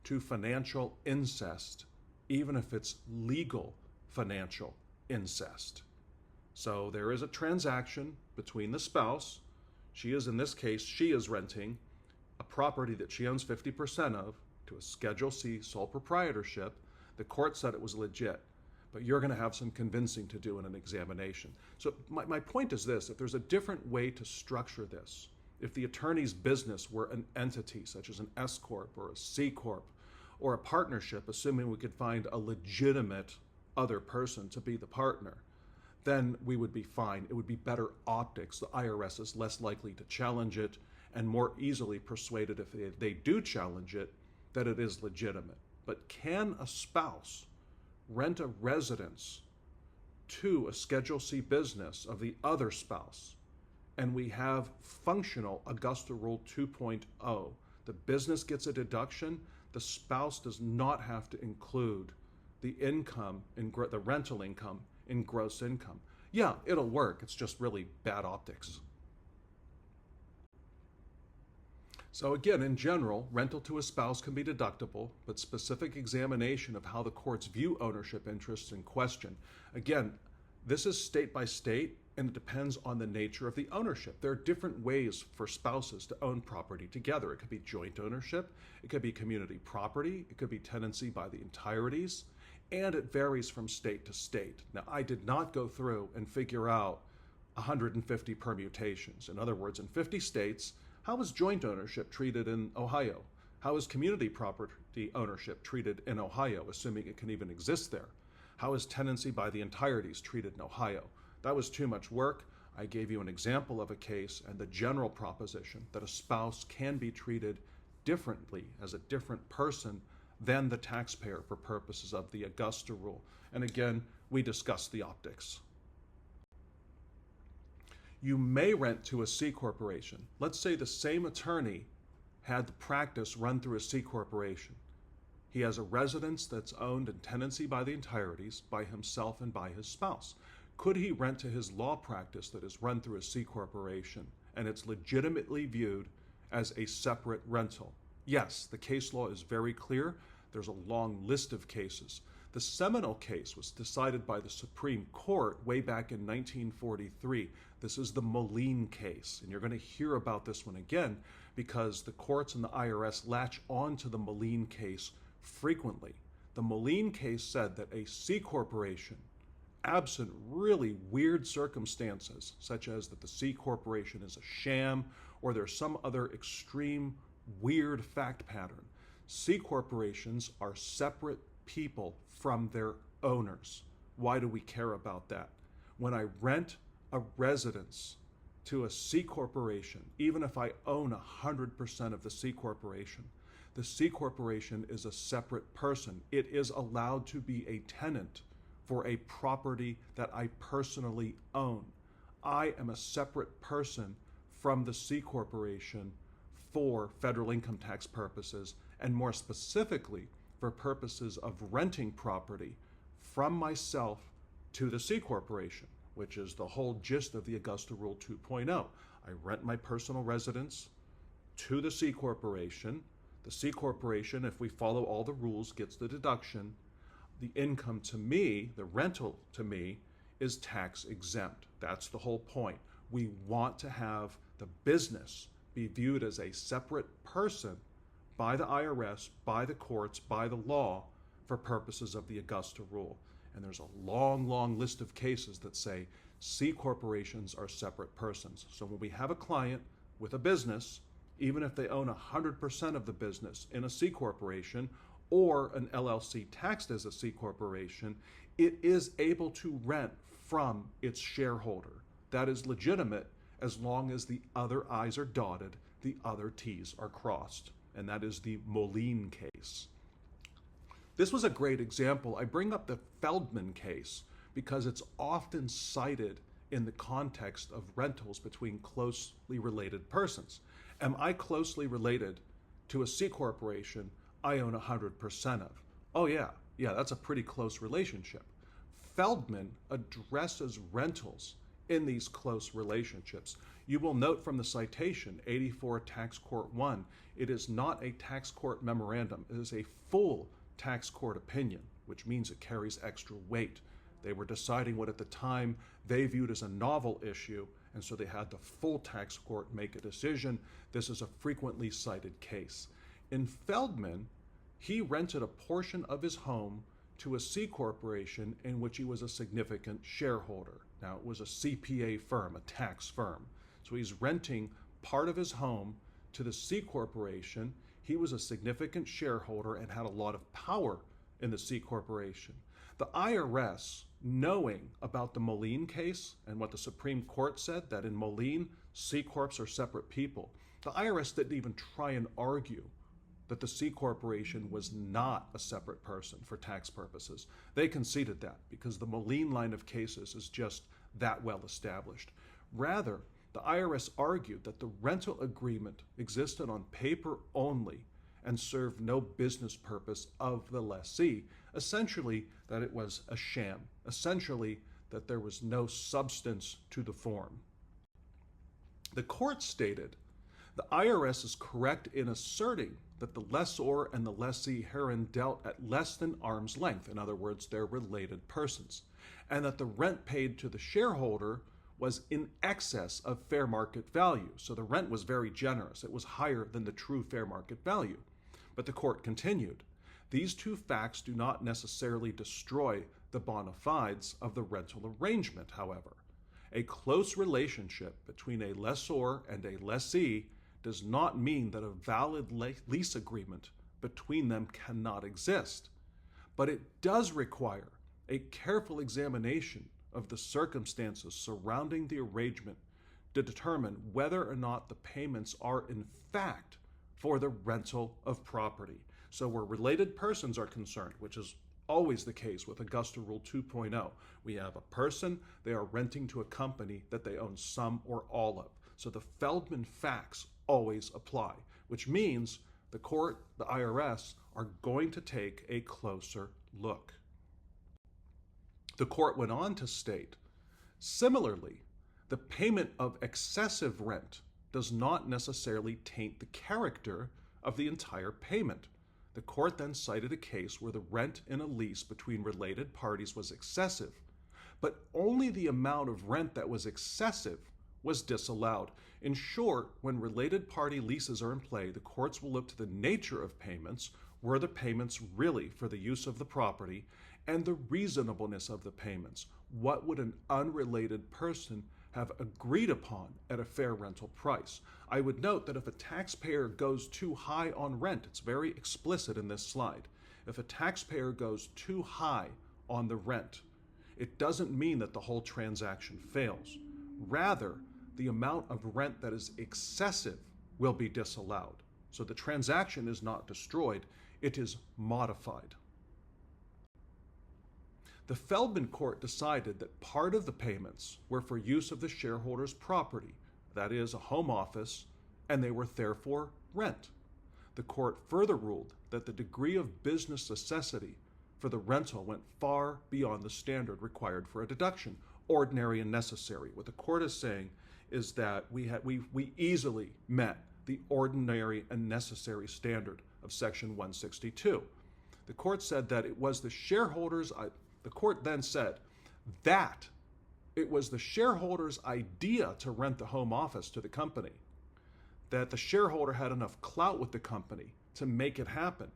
to financial incest, even if it's legal financial incest. So there is a transaction between the spouse. She is, in this case, she is renting a property that she owns 50% of to a Schedule C sole proprietorship. The court said it was legit, but you're going to have some convincing to do in an examination. So my point is this: if there's a different way to structure this, if the attorney's business were an entity such as an S-Corp or a C-Corp or a partnership, assuming we could find a legitimate other person to be the partner, then we would be fine. It would be better optics. The IRS is less likely to challenge it and more easily persuaded, if they do challenge it, that it is legitimate. But can a spouse rent a residence to a Schedule C business of the other spouse, and we have functional Augusta Rule 2.0? The business gets a deduction. The spouse does not have to include the income, the rental income, in gross income. Yeah, it'll work. It's just really bad optics. So again, in general, rental to a spouse can be deductible, but specific examination of how the courts view ownership interests in question. Again, this is state by state, and it depends on the nature of the ownership. There are different ways for spouses to own property together. It could be joint ownership, it could be community property, it could be tenancy by the entireties, and it varies from state to state. Now, I did not go through and figure out 150 permutations. In other words, in 50 states, how is joint ownership treated in Ohio? How is community property ownership treated in Ohio, assuming it can even exist there? How is tenancy by the entireties treated in Ohio? That was too much work. I gave you an example of a case and the general proposition that a spouse can be treated differently as a different person than the taxpayer for purposes of the Augusta Rule. And again, we discussed the optics. You may rent to a C corporation. Let's say the same attorney had the practice run through a C corporation. He has a residence that's owned in tenancy by the entireties, by himself and by his spouse. Could he rent to his law practice that is run through a C corporation and it's legitimately viewed as a separate rental? Yes, the case law is very clear. There's a long list of cases. The seminal case was decided by the Supreme Court way back in 1943. This is the Moline case, and you're going to hear about this one again because the courts and the IRS latch on to the Moline case frequently. The Moline case said that a C corporation, absent really weird circumstances, such as that the C corporation is a sham or there's some other extreme weird fact pattern, C corporations are separate people from their owners. Why do we care about that? When I rent a residence to a C corporation, even if I own 100% of the C corporation is a separate person. It is allowed to be a tenant for a property that I personally own. I am a separate person from the C corporation for federal income tax purposes, and more specifically for purposes of renting property from myself to the C corporation, which is the whole gist of the Augusta Rule 2.0. I rent my personal residence to the C corporation. The C corporation, if we follow all the rules, gets the deduction. The income to me, the rental to me, is tax exempt. That's the whole point. We want to have the business be viewed as a separate person by the IRS, by the courts, by the law for purposes of the Augusta Rule. And there's a long, long list of cases that say C corporations are separate persons. So when we have a client with a business, even if they own 100% of the business in a C corporation or an LLC taxed as a C corporation, it is able to rent from its shareholder. That is legitimate as long as the other I's are dotted, the other T's are crossed. And that is the Moline case. This was a great example. I bring up the Feldman case because it's often cited in the context of rentals between closely related persons. Am I closely related to a C corporation I own 100% of? Oh yeah, that's a pretty close relationship. Feldman addresses rentals in these close relationships. You will note from the citation, 84 Tax Court 1, it is not a tax court memorandum. It is a full tax court opinion, which means it carries extra weight. They were deciding what at the time they viewed as a novel issue, and so they had the full tax court make a decision. This is a frequently cited case. In Feldman, he rented a portion of his home to a C corporation in which he was a significant shareholder. Now, it was a CPA firm, a tax firm. So he's renting part of his home to the C corporation. He was a significant shareholder and had a lot of power in the C corporation. The IRS, knowing about the Moline case and what the Supreme Court said, that in Moline, C corps are separate people, the IRS didn't even try and argue that the C corporation was not a separate person for tax purposes. They conceded that because the Moline line of cases is just that well established. Rather, the IRS argued that the rental agreement existed on paper only and served no business purpose of the lessee, essentially that it was a sham, essentially that there was no substance to the form. The court stated, the IRS is correct in asserting that the lessor and the lessee herein dealt at less than arm's length, in other words, they're related persons, and that the rent paid to the shareholder was in excess of fair market value. So the rent was very generous. It was higher than the true fair market value. But the court continued, these two facts do not necessarily destroy the bona fides of the rental arrangement, however. A close relationship between a lessor and a lessee does not mean that a valid lease agreement between them cannot exist. But it does require a careful examination of the circumstances surrounding the arrangement to determine whether or not the payments are in fact for the rental of property. So where related persons are concerned, which is always the case with Augusta Rule 2.0, we have a person, they are renting to a company that they own some or all of. So the Feldman facts always apply, which means the court, the IRS, are going to take a closer look. The court went on to state, similarly, the payment of excessive rent does not necessarily taint the character of the entire payment. The court then cited a case where the rent in a lease between related parties was excessive, but only the amount of rent that was excessive was disallowed. In short, when related party leases are in play, the courts will look to the nature of payments, were the payments really for the use of the property, and the reasonableness of the payments. What would an unrelated person have agreed upon at a fair rental price? I would note that if a taxpayer goes too high on rent, it's very explicit in this slide. If a taxpayer goes too high on the rent, it doesn't mean that the whole transaction fails. Rather, the amount of rent that is excessive will be disallowed. So the transaction is not destroyed, it is modified. The Feldman court decided that part of the payments were for use of the shareholder's property, that is, a home office, and they were therefore rent. The court further ruled that the degree of business necessity for the rental went far beyond the standard required for a deduction, ordinary and necessary. What the court is saying is that we easily met the ordinary and necessary standard of Section 162. The court said that it was the shareholders. The court then said that it was the shareholders' idea to rent the home office to the company. that the shareholder had enough clout with the company to make it happen.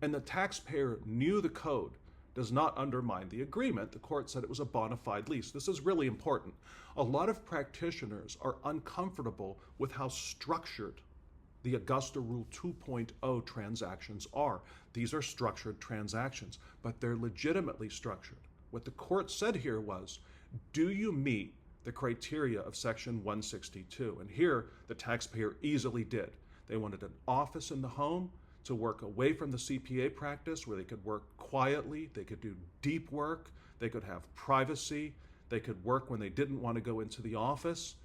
And the taxpayer knew the code does not undermine the agreement. The court said it was a bona fide lease. This is really important. A lot of practitioners are uncomfortable with how structured the Augusta Rule 2.0 transactions are. These are structured transactions, but they're legitimately structured. What the court said here was, do you meet the criteria of Section 162? And here, the taxpayer easily did. They wanted an office in the home to work away from the CPA practice where they could work quietly, they could do deep work, they could have privacy, they could work when they didn't want to go into the office.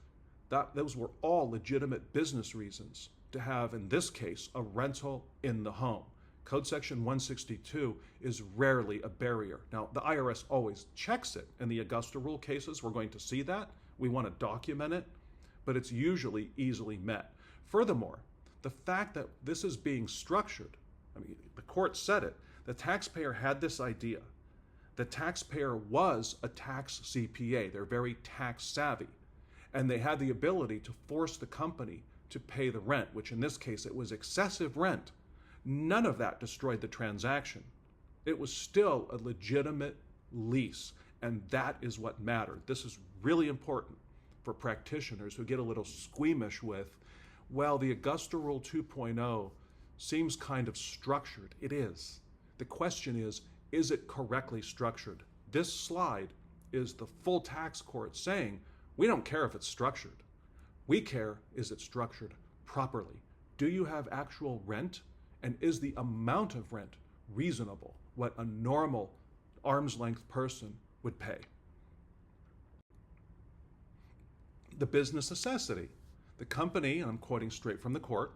Those were all legitimate business reasons to have, in this case, a rental in the home. Code Section 162 is rarely a barrier. Now, the IRS always checks it. In the Augusta Rule cases, we're going to see that. We want to document it, but it's usually easily met. Furthermore, the fact that this is being structured, I mean, the court said it, the taxpayer had this idea. The taxpayer was a tax CPA. They're very tax savvy, and they had the ability to force the company to pay the rent, which in this case, it was excessive rent. None of that destroyed the transaction. It was still a legitimate lease, and that is what mattered. This is really important for practitioners who get a little squeamish with, well, the Augusta Rule 2.0 seems kind of structured. It is. The question is it correctly structured? This slide is the full tax court saying, we don't care if it's structured. We care, is it structured properly? Do you have actual rent? And is the amount of rent reasonable, what a normal arm's length person would pay? The business necessity. The company, and I'm quoting straight from the court,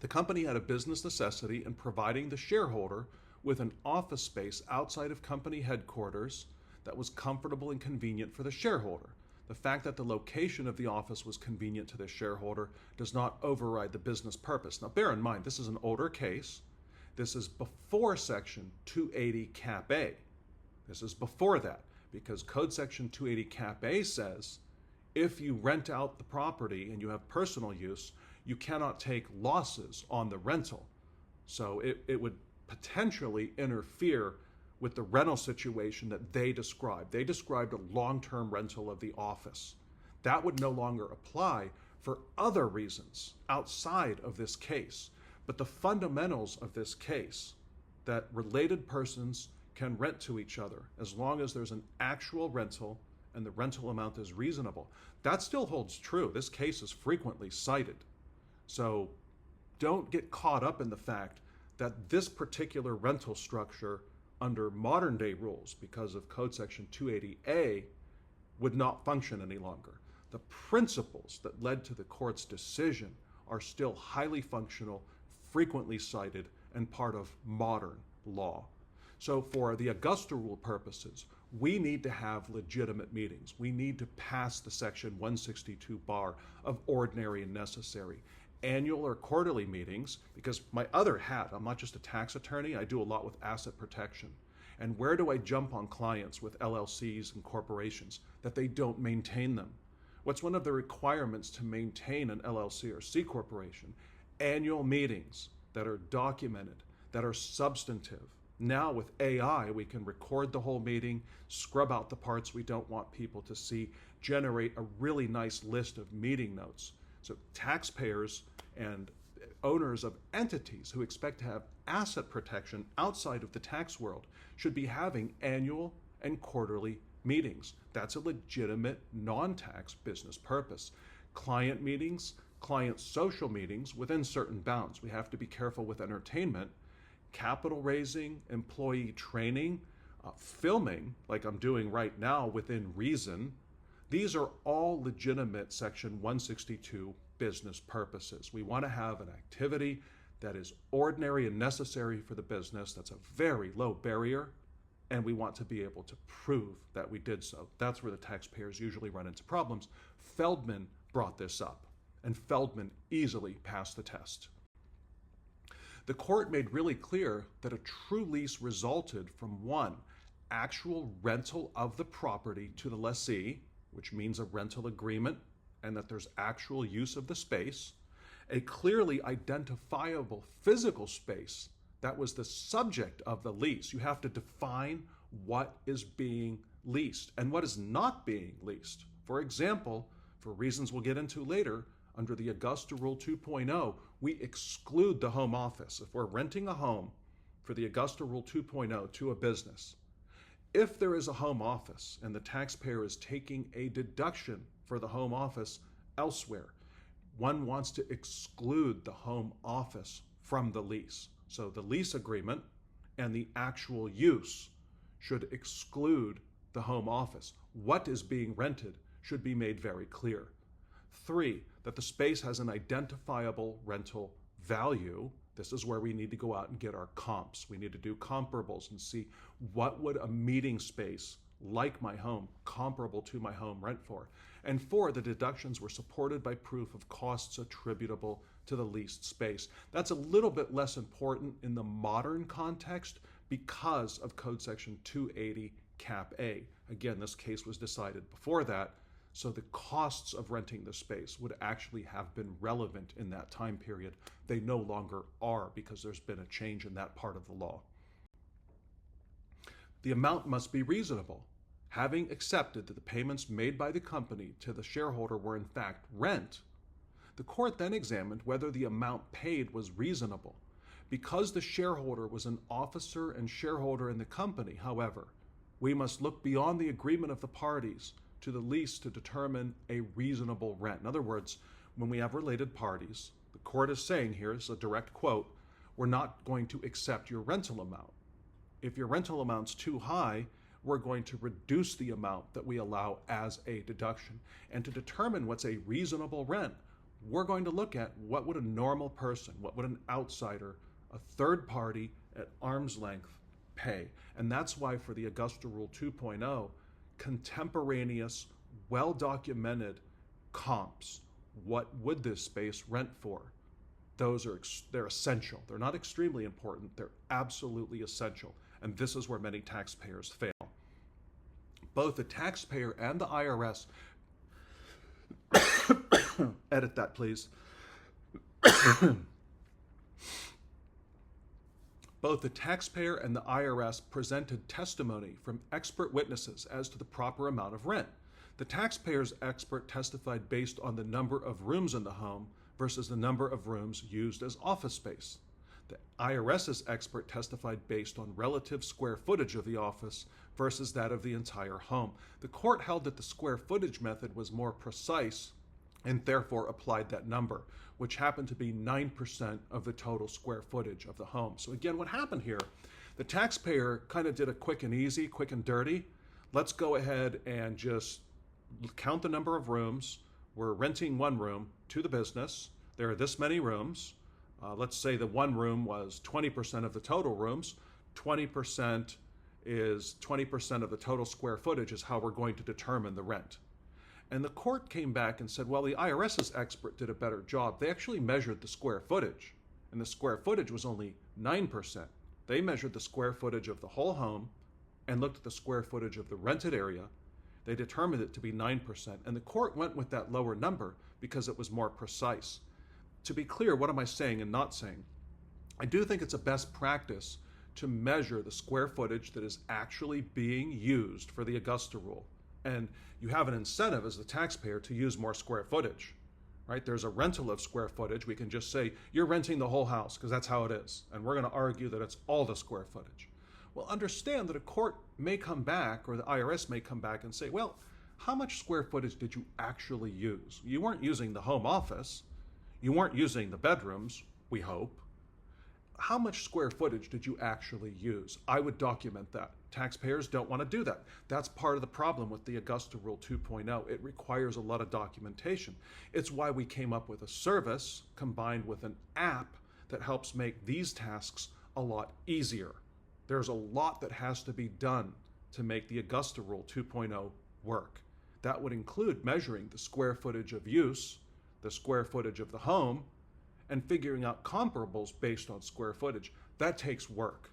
the company had a business necessity in providing the shareholder with an office space outside of company headquarters that was comfortable and convenient for the shareholder. The fact that the location of the office was convenient to the shareholder does not override the business purpose. Now, bear in mind, this is an older case. This is before Section 280 Cap A. This is before that, because Code Section 280 Cap A says if you rent out the property and you have personal use, you cannot take losses on the rental. So it would potentially interfere with the rental situation that they described. They described a long-term rental of the office. That would no longer apply for other reasons outside of this case. But the fundamentals of this case, that related persons can rent to each other as long as there's an actual rental and the rental amount is reasonable, that still holds true. This case is frequently cited. So don't get caught up in the fact that this particular rental structure under modern day rules, because of Code Section 280A, would not function any longer. The principles that led to the court's decision are still highly functional, frequently cited, and part of modern law. So for the Augusta Rule purposes, we need to have legitimate meetings. We need to pass the Section 162 bar of ordinary and necessary. Annual or quarterly meetings, because my other hat, I'm not just a tax attorney, I do a lot with asset protection. And where do I jump on clients with LLCs and corporations? That they don't maintain them. What's one of the requirements to maintain an LLC or C corporation? Annual meetings that are documented, that are substantive. Now with AI, we can record the whole meeting, scrub out the parts we don't want people to see, generate a really nice list of meeting notes. So taxpayers and owners of entities who expect to have asset protection outside of the tax world should be having annual and quarterly meetings. That's a legitimate non-tax business purpose. Client meetings, client social meetings within certain bounds. We have to be careful with entertainment, capital raising, employee training, filming, like I'm doing right now within reason. These are all legitimate Section 162 business purposes. We want to have an activity that is ordinary and necessary for the business. That's a very low barrier, and we want to be able to prove that we did so. That's where the taxpayers usually run into problems. Feldman brought this up, and Feldman easily passed the test. The court made really clear that a true lease resulted from one, actual rental of the property to the lessee, which means a rental agreement and that there's actual use of the space, a clearly identifiable physical space that was the subject of the lease. You have to define what is being leased and what is not being leased. For example, for reasons we'll get into later, under the Augusta Rule 2.0, we exclude the home office. If we're renting a home for the Augusta Rule 2.0 to a business, if there is a home office and the taxpayer is taking a deduction for the home office elsewhere, one wants to exclude the home office from the lease. So the lease agreement and the actual use should exclude the home office. What is being rented should be made very clear. 3, that the space has an identifiable rental value. This is where we need to go out and get our comps. We need to do comparables and see what would a meeting space like my home, comparable to my home, rent for. And 4, the deductions were supported by proof of costs attributable to the leased space. That's a little bit less important in the modern context because of Code Section 280 Cap A. Again, this case was decided before that, so the costs of renting the space would actually have been relevant in that time period. They no longer are because there's been a change in that part of the law. The amount must be reasonable. Having accepted that the payments made by the company to the shareholder were in fact rent, the court then examined whether the amount paid was reasonable. Because the shareholder was an officer and shareholder in the company, however, we must look beyond the agreement of the parties to the lease to determine a reasonable rent. In other words, when we have related parties, the court is saying, here is a direct quote, we're not going to accept your rental amount. If your rental amount's too high, we're going to reduce the amount that we allow as a deduction. And to determine what's a reasonable rent, we're going to look at what would a normal person, what would an outsider, a third party at arm's length pay. And that's why for the Augusta Rule 2.0, contemporaneous, well-documented comps, what would this space rent for? They're essential. They're not extremely important. They're absolutely essential. And this is where many taxpayers fail. Both the taxpayer and the IRS, edit that please. Both the taxpayer and the IRS presented testimony from expert witnesses as to the proper amount of rent. The taxpayer's expert testified based on the number of rooms in the home versus the number of rooms used as office space. The IRS's expert testified based on relative square footage of the office versus that of the entire home. The court held that the square footage method was more precise and therefore applied that number, which happened to be 9% of the total square footage of the home. So again, what happened here, the taxpayer kind of did a quick and easy, quick and dirty. Let's go ahead and just count the number of rooms. We're renting one room to the business. There are this many rooms. Let's say the one room was 20% of the total rooms. 20% is 20% of the total square footage is how we're going to determine the rent. And the court came back and said, well, the IRS's expert did a better job. They actually measured the square footage, and the square footage was only 9%. They measured the square footage of the whole home and looked at the square footage of the rented area. They determined it to be 9%, and the court went with that lower number because it was more precise. To be clear, what am I saying and not saying? I do think it's a best practice to measure the square footage that is actually being used for the Augusta Rule. And you have an incentive as the taxpayer to use more square footage, right? There's a rental of square footage. We can just say, you're renting the whole house because that's how it is. And we're going to argue that it's all the square footage. Well, understand that a court may come back, or the IRS may come back and say, well, how much square footage did you actually use? You weren't using the home office. You weren't using the bedrooms, we hope. How much square footage did you actually use? I would document that. Taxpayers don't want to do that. That's part of the problem with the Augusta Rule 2.0. It requires a lot of documentation. It's why we came up with a service combined with an app that helps make these tasks a lot easier. There's a lot that has to be done to make the Augusta Rule 2.0 work. That would include measuring the square footage of use, the square footage of the home, and figuring out comparables based on square footage. That takes work.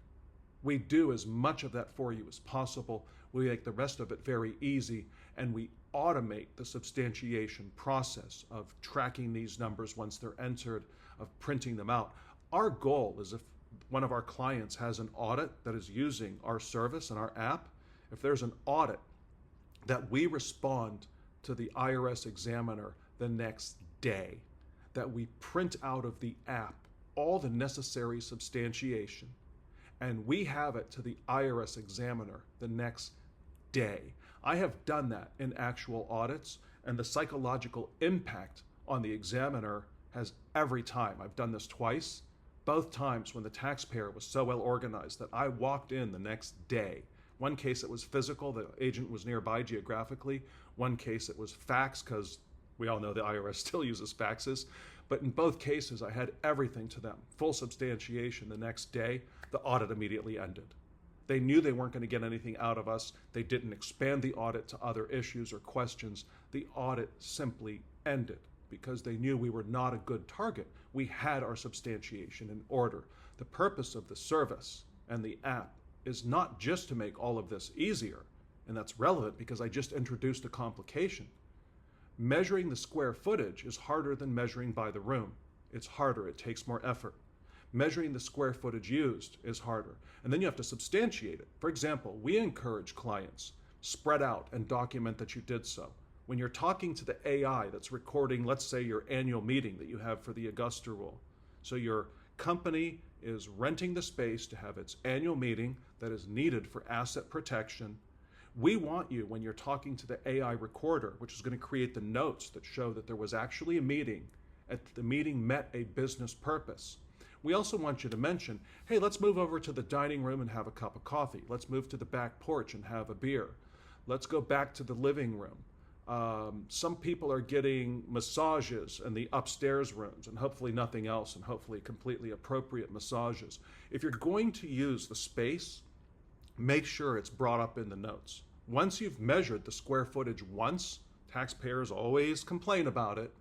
We do as much of that for you as possible. We make the rest of it very easy, and we automate the substantiation process of tracking these numbers once they're entered, of printing them out. Our goal is if one of our clients has an audit that is using our service and our app, if there's an audit, that we respond to the IRS examiner the next day, that we print out of the app all the necessary substantiation, and we have it to the IRS examiner the next day. I have done that in actual audits, and the psychological impact on the examiner has every time. I've done this twice, both times when the taxpayer was so well organized that I walked in the next day. One case it was physical, the agent was nearby geographically. One case it was fax, because we all know the IRS still uses faxes. But in both cases, I had everything to them, full substantiation the next day. The audit immediately ended. They knew they weren't going to get anything out of us. They didn't expand the audit to other issues or questions. The audit simply ended because they knew we were not a good target. We had our substantiation in order. The purpose of the service and the app is not just to make all of this easier, and that's relevant because I just introduced a complication. Measuring the square footage is harder than measuring by the room. It's harder, it takes more effort. Measuring the square footage used is harder, and then you have to substantiate it. For example, we encourage clients, spread out and document that you did so. When you're talking to the AI that's recording, let's say, your annual meeting that you have for the Augusta Rule. So your company is renting the space to have its annual meeting that is needed for asset protection. We want you, when you're talking to the AI recorder, which is going to create the notes that show that there was actually a meeting, and the meeting met a business purpose. We also want you to mention, hey, let's move over to the dining room and have a cup of coffee. Let's move to the back porch and have a beer. Let's go back to the living room. Some people are getting massages in the upstairs rooms, and hopefully nothing else, and hopefully completely appropriate massages. If you're going to use the space, make sure it's brought up in the notes. Once you've measured the square footage once, taxpayers always complain about it.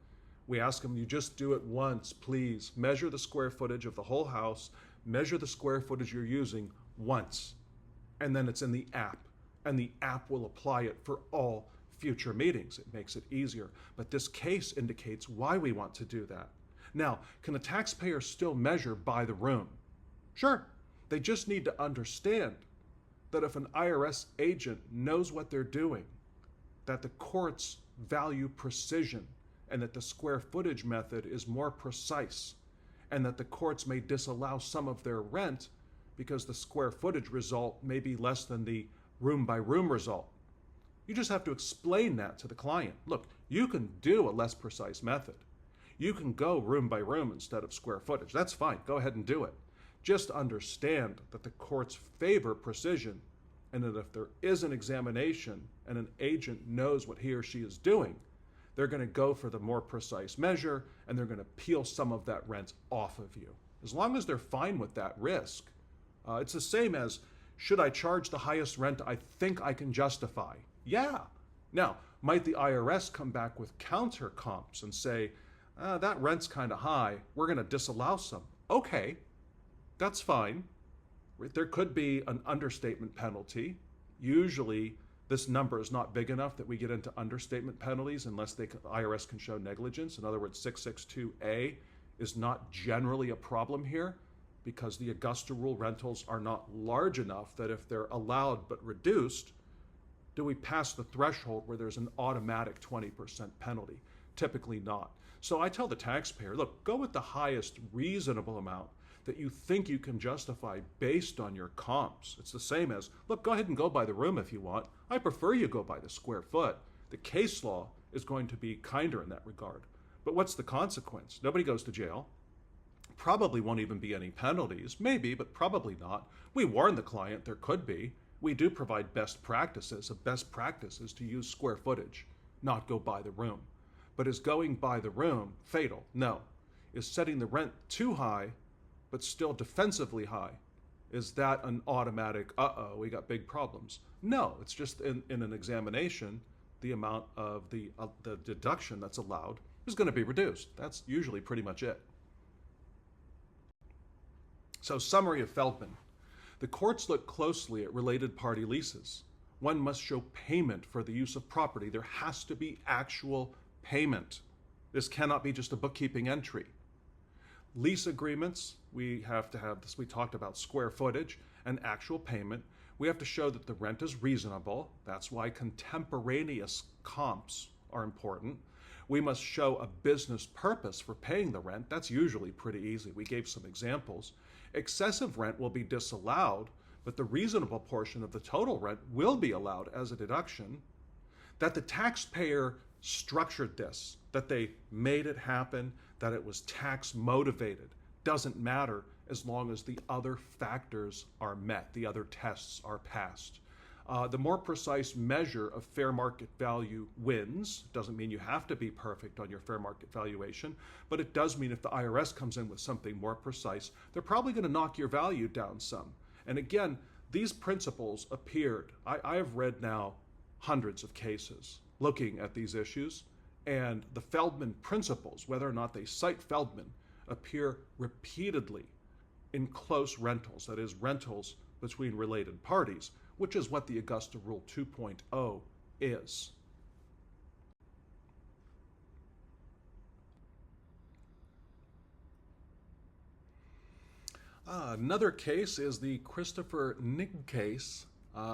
We ask them, you just do it once, please. Measure the square footage of the whole house, measure the square footage you're using once, and then it's in the app, and the app will apply it for all future meetings. It makes it easier. But this case indicates why we want to do that. Now, can the taxpayer still measure by the room? Sure. They just need to understand that if an IRS agent knows what they're doing, that the courts value precision, and that the square footage method is more precise, and that the courts may disallow some of their rent because the square footage result may be less than the room by room result. You just have to explain that to the client. Look, you can do a less precise method. You can go room by room instead of square footage. That's fine. Go ahead and do it. Just understand that the courts favor precision, and that if there is an examination and an agent knows what he or she is doing, they're going to go for the more precise measure, and they're going to peel some of that rent off of you. As long as they're fine with that risk, it's the same as, should I charge the highest rent I think I can justify? Yeah. Now, might the IRS come back with counter comps and say, that rent's kind of high, we're going to disallow some? Okay, that's fine. There could be an understatement penalty. Usually, this number is not big enough that we get into understatement penalties unless the IRS can show negligence. In other words, 662A is not generally a problem here because the Augusta Rule rentals are not large enough that if they're allowed but reduced, do we pass the threshold where there's an automatic 20% penalty? Typically not. So I tell the taxpayer, look, go with the highest reasonable amount that you think you can justify based on your comps. It's the same as, look, go ahead and go by the room if you want. I prefer you go by the square foot. The case law is going to be kinder in that regard. But what's the consequence? Nobody goes to jail. Probably won't even be any penalties. Maybe, but probably not. We warn the client there could be. We do provide best practices. A best practice is to use square footage, not go by the room. But is going by the room fatal? No. Is setting the rent too high but still defensively high? Is that an automatic, we got big problems? No, it's just in an examination, the amount of the deduction that's allowed is going to be reduced. That's usually pretty much it. So, summary of Feldman. The courts look closely at related party leases. One must show payment for the use of property. There has to be actual payment. This cannot be just a bookkeeping entry. Lease agreements, we have to have this. We talked about square footage and actual payment. We have to show that the rent is reasonable. That's why contemporaneous comps are important. We must show a business purpose for paying the rent. That's usually pretty easy. We gave some examples. Excessive rent will be disallowed, but the reasonable portion of the total rent will be allowed as a deduction. That the taxpayer structured this, that they made it happen, that it was tax motivated, doesn't matter as long as the other factors are met, the other tests are passed. The more precise measure of fair market value wins. Doesn't mean you have to be perfect on your fair market valuation, but it does mean if the IRS comes in with something more precise, they're probably going to knock your value down some. And again, these principles appeared. I have read now hundreds of cases looking at these issues, and the Feldman principles, whether or not they cite Feldman, appear repeatedly in close rentals, that is, rentals between related parties, which is what the Augusta Rule 2.0 is. Another case is the Christopher Nigg case,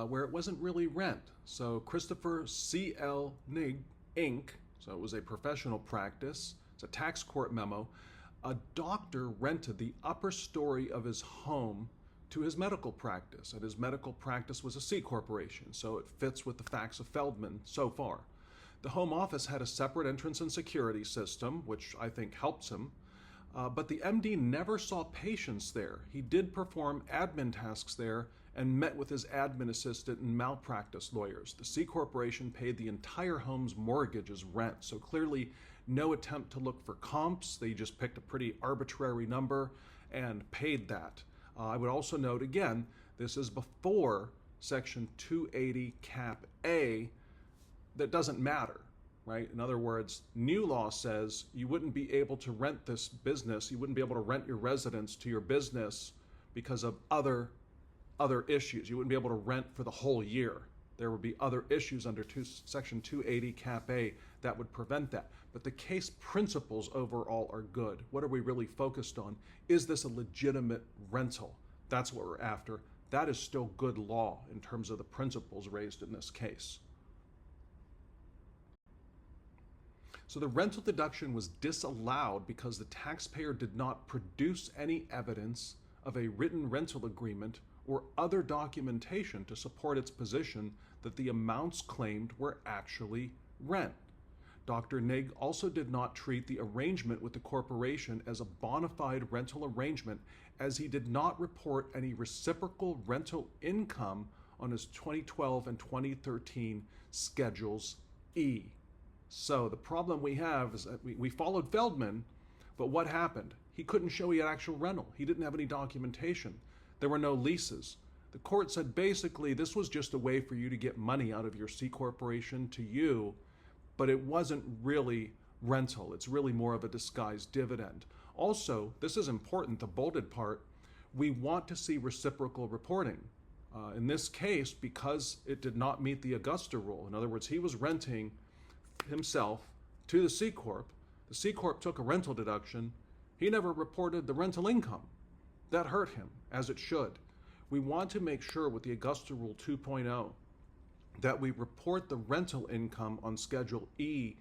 where it wasn't really rent. So Christopher C.L. Nigg, Inc., so it was a professional practice, it's a tax court memo. A doctor rented the upper story of his home to his medical practice, and his medical practice was a C corporation, so it fits with the facts of Feldman so far. The home office had a separate entrance and security system, which I think helps him, but the MD never saw patients there. He did perform admin tasks there and met with his admin assistant and malpractice lawyers. The C corporation paid the entire home's mortgage as rent, so clearly no attempt to look for comps. They just picked a pretty arbitrary number and paid that. I would also note again, this is before Section 280 Cap A. That doesn't matter, right? In other words, new law says you wouldn't be able to rent this business, you wouldn't be able to rent your residence to your business because of other issues. You wouldn't be able to rent for the whole year. There would be other issues under Section 280 Cap A that would prevent that. But the case principles overall are good. What are we really focused on? Is this a legitimate rental? That's what we're after. That is still good law in terms of the principles raised in this case. So the rental deduction was disallowed because the taxpayer did not produce any evidence of a written rental agreement or other documentation to support its position that the amounts claimed were actually rent. Dr. Nigg also did not treat the arrangement with the corporation as a bona fide rental arrangement, as he did not report any reciprocal rental income on his 2012 and 2013 Schedules E. So the problem we have is that we followed Feldman, but what happened? He couldn't show he had actual rental. He didn't have any documentation. There were no leases. The court said basically this was just a way for you to get money out of your C corporation to you, but it wasn't really rental. It's really more of a disguised dividend. Also, this is important, the bolded part, we want to see reciprocal reporting. In this case, because it did not meet the Augusta Rule, in other words, he was renting himself to the C Corp. The C Corp took a rental deduction. He never reported the rental income. That hurt him, as it should. We want to make sure with the Augusta Rule 2.0 that we report the rental income on Schedule E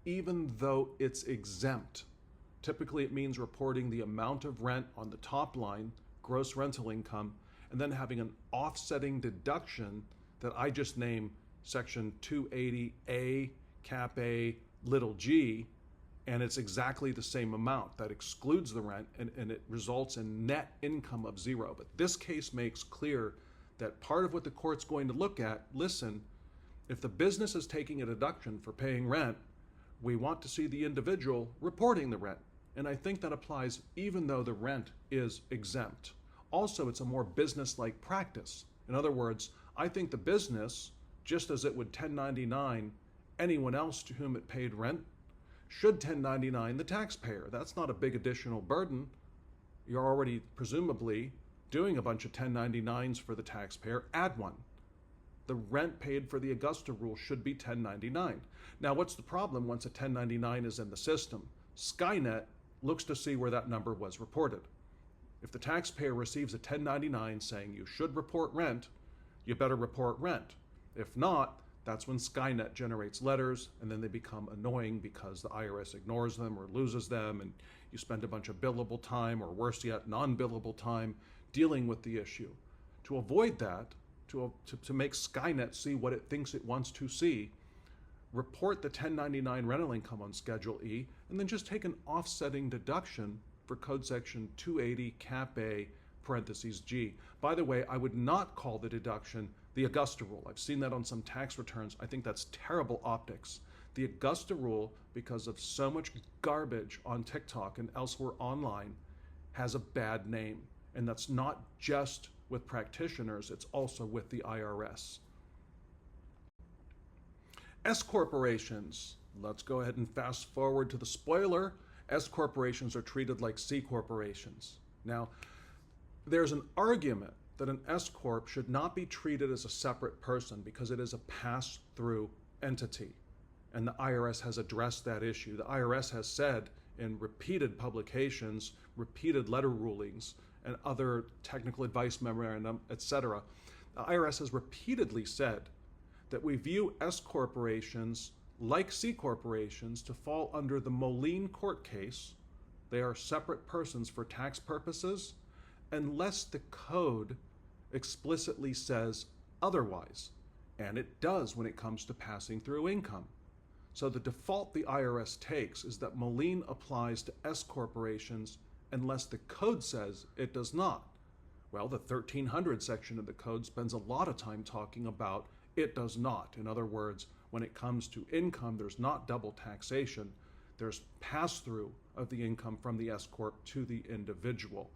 even though it's exempt. Typically it means reporting the amount of rent on the top line, gross rental income, and then having an offsetting deduction that I just named Section 280A, Cap A, little g, and it's exactly the same amount. That excludes the rent, and it results in net income of zero. But this case makes clear that part of what the court's going to look at, listen, if the business is taking a deduction for paying rent, we want to see the individual reporting the rent. And I think that applies even though the rent is exempt. Also, it's a more business-like practice. In other words, I think the business, just as it would 1099 anyone else to whom it paid rent, should 1099 the taxpayer. That's not a big additional burden. You're already presumably doing a bunch of 1099s for the taxpayer. Add one. the rent paid for the Augusta Rule should be 1099. Now, what's the problem once a 1099 is in the system? Skynet looks to see where that number was reported. If the taxpayer receives a 1099 saying you should report rent, you better report rent. If not, that's when Skynet generates letters, and then they become annoying because the IRS ignores them or loses them, and you spend a bunch of billable time, or worse yet, non-billable time, dealing with the issue. To avoid that, to make Skynet see what it thinks it wants to see, report the 1099 rental income on Schedule E, and then just take an offsetting deduction for Code Section 280, Cap A, parentheses G. By the way, I would not call the deduction the Augusta Rule. I've seen that on some tax returns. I think that's terrible optics. The Augusta Rule, because of so much garbage on TikTok and elsewhere online, has a bad name. And that's not just with practitioners, it's also with the IRS. S-corporations. Let's go ahead and fast forward to the spoiler. S-corporations are treated like C-corporations. Now, there's an argument that an S-Corp should not be treated as a separate person because it is a pass-through entity. And the IRS has addressed that issue. The IRS has said in repeated publications, repeated letter rulings, and other technical advice memorandum, etc., the IRS has repeatedly said that we view S-corporations like C-corporations to fall under the Moline court case. They are separate persons for tax purposes unless the code explicitly says otherwise. And it does when it comes to passing through income. So the default the IRS takes is that Moline applies to S-corporations unless the code says it does not. Well, the 1300 section of the code spends a lot of time talking about it does not. In other words, when it comes to income, there's not double taxation. There's pass-through of the income from the S-Corp to the individual.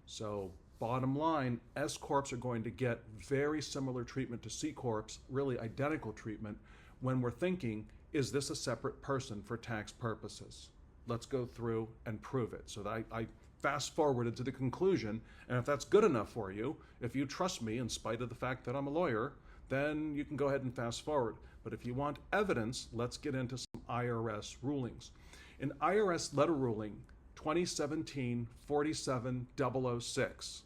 So bottom line, S-Corps are going to get very similar treatment to C-Corps, really identical treatment, when we're thinking, is this a separate person for tax purposes? Let's go through and prove it. So that I fast forwarded to the conclusion, and if that's good enough for you, if you trust me in spite of the fact that I'm a lawyer, then you can go ahead and fast forward. But if you want evidence, let's get into some IRS rulings. In IRS letter ruling 2017-47006,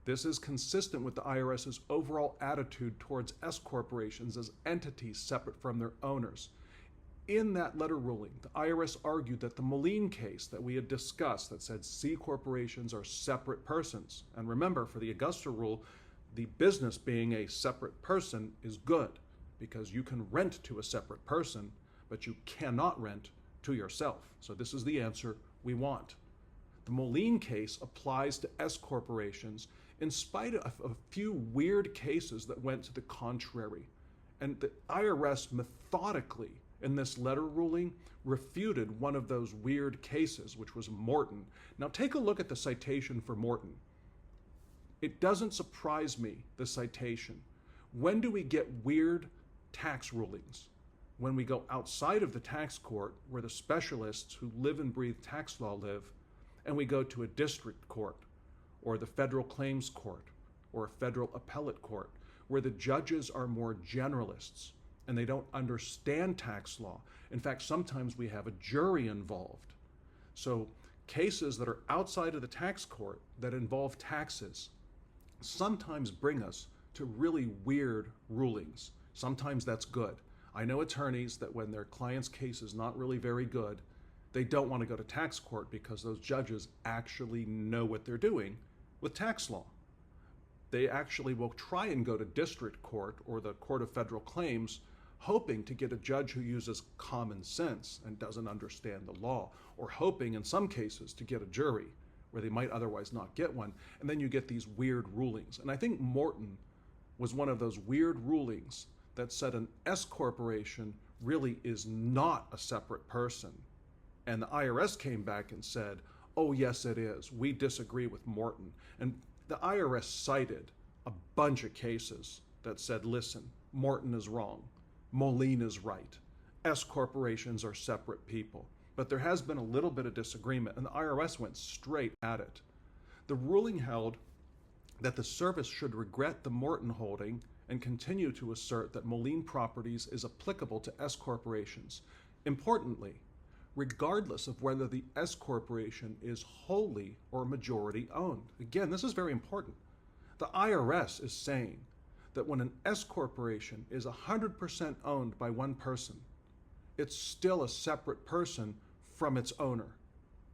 this is consistent with the IRS's overall attitude towards S-corporations as entities separate from their owners. In that letter ruling, the IRS argued that the Moline case that we had discussed that said C corporations are separate persons. And remember, for the Augusta Rule, the business being a separate person is good because you can rent to a separate person, but you cannot rent to yourself. So this is the answer we want. The Moline case applies to S corporations in spite of a few weird cases that went to the contrary. And the IRS methodically, in this letter ruling, refuted one of those weird cases, which was Morton. Now take a look at the citation for Morton. It doesn't surprise me, the citation. When do we get weird tax rulings? When we go outside of the tax court, where the specialists who live and breathe tax law live, and we go to a district court, or the federal claims court, or a federal appellate court, where the judges are more generalists, and they don't understand tax law. In fact, sometimes we have a jury involved. So cases that are outside of the tax court that involve taxes sometimes bring us to really weird rulings. Sometimes that's good. I know attorneys that when their client's case is not really very good, they don't want to go to tax court because those judges actually know what they're doing with tax law. They actually will try and go to district court or the Court of Federal Claims hoping to get a judge who uses common sense and doesn't understand the law, or hoping in some cases to get a jury where they might otherwise not get one, and then you get these weird rulings. And I think Morton was one of those weird rulings that said an S corporation really is not a separate person. And the IRS came back and said, oh yes it is, we disagree with Morton. And the IRS cited a bunch of cases that said, listen, Morton is wrong, Moline is right, S corporations are separate people. But there has been a little bit of disagreement, and the IRS went straight at it. The ruling held that the service should regret the Morton holding and continue to assert that Moline Properties is applicable to S corporations. Importantly, regardless of whether the S corporation is wholly or majority owned. Again, this is very important. The IRS is saying that when an S corporation is 100% owned by one person, it's still a separate person from its owner.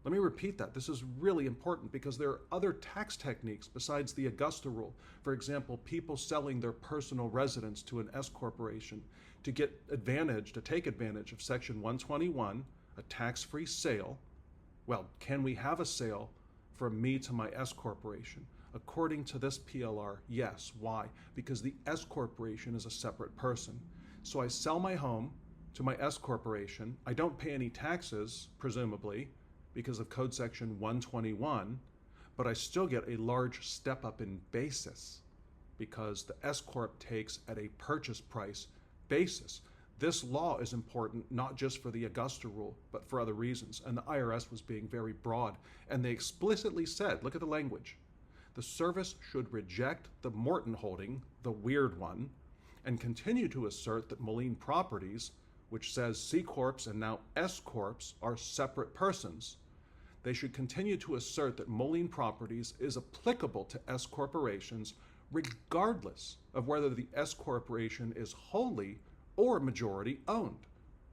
Let me repeat that. This is really important because there are other tax techniques besides the Augusta Rule. For example, people selling their personal residence to an S corporation to take advantage of Section 121, a tax-free sale. Well, can we have a sale from me to my S corporation? According to this PLR, yes. Why? Because the S corporation is a separate person. So I sell my home to my S corporation. I don't pay any taxes, presumably, because of Code Section 121, but I still get a large step up in basis because the S-Corp takes at a purchase price basis. This law is important not just for the Augusta Rule, but for other reasons. And the IRS was being very broad. And they explicitly said, look at the language, the service should reject the Morton holding, the weird one, and continue to assert that Moline Properties, which says C Corps and now S Corps are separate persons. They should continue to assert that Moline Properties is applicable to S corporations regardless of whether the S corporation is wholly or majority owned.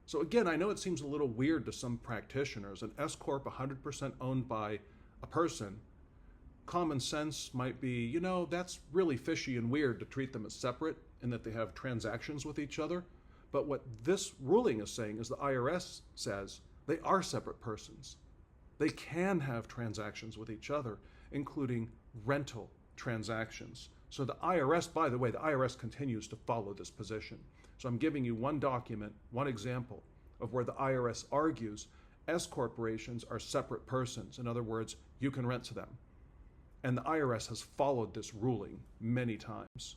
So again, I know it seems a little weird to some practitioners, an S Corp 100% owned by a person. Common sense might be, that's really fishy and weird to treat them as separate and that they have transactions with each other. But what this ruling is saying is the IRS says they are separate persons. They can have transactions with each other, including rental transactions. So the IRS, by the way, the IRS continues to follow this position. So I'm giving you one document, one example of where the IRS argues S corporations are separate persons. In other words, you can rent to them. And the IRS has followed this ruling many times.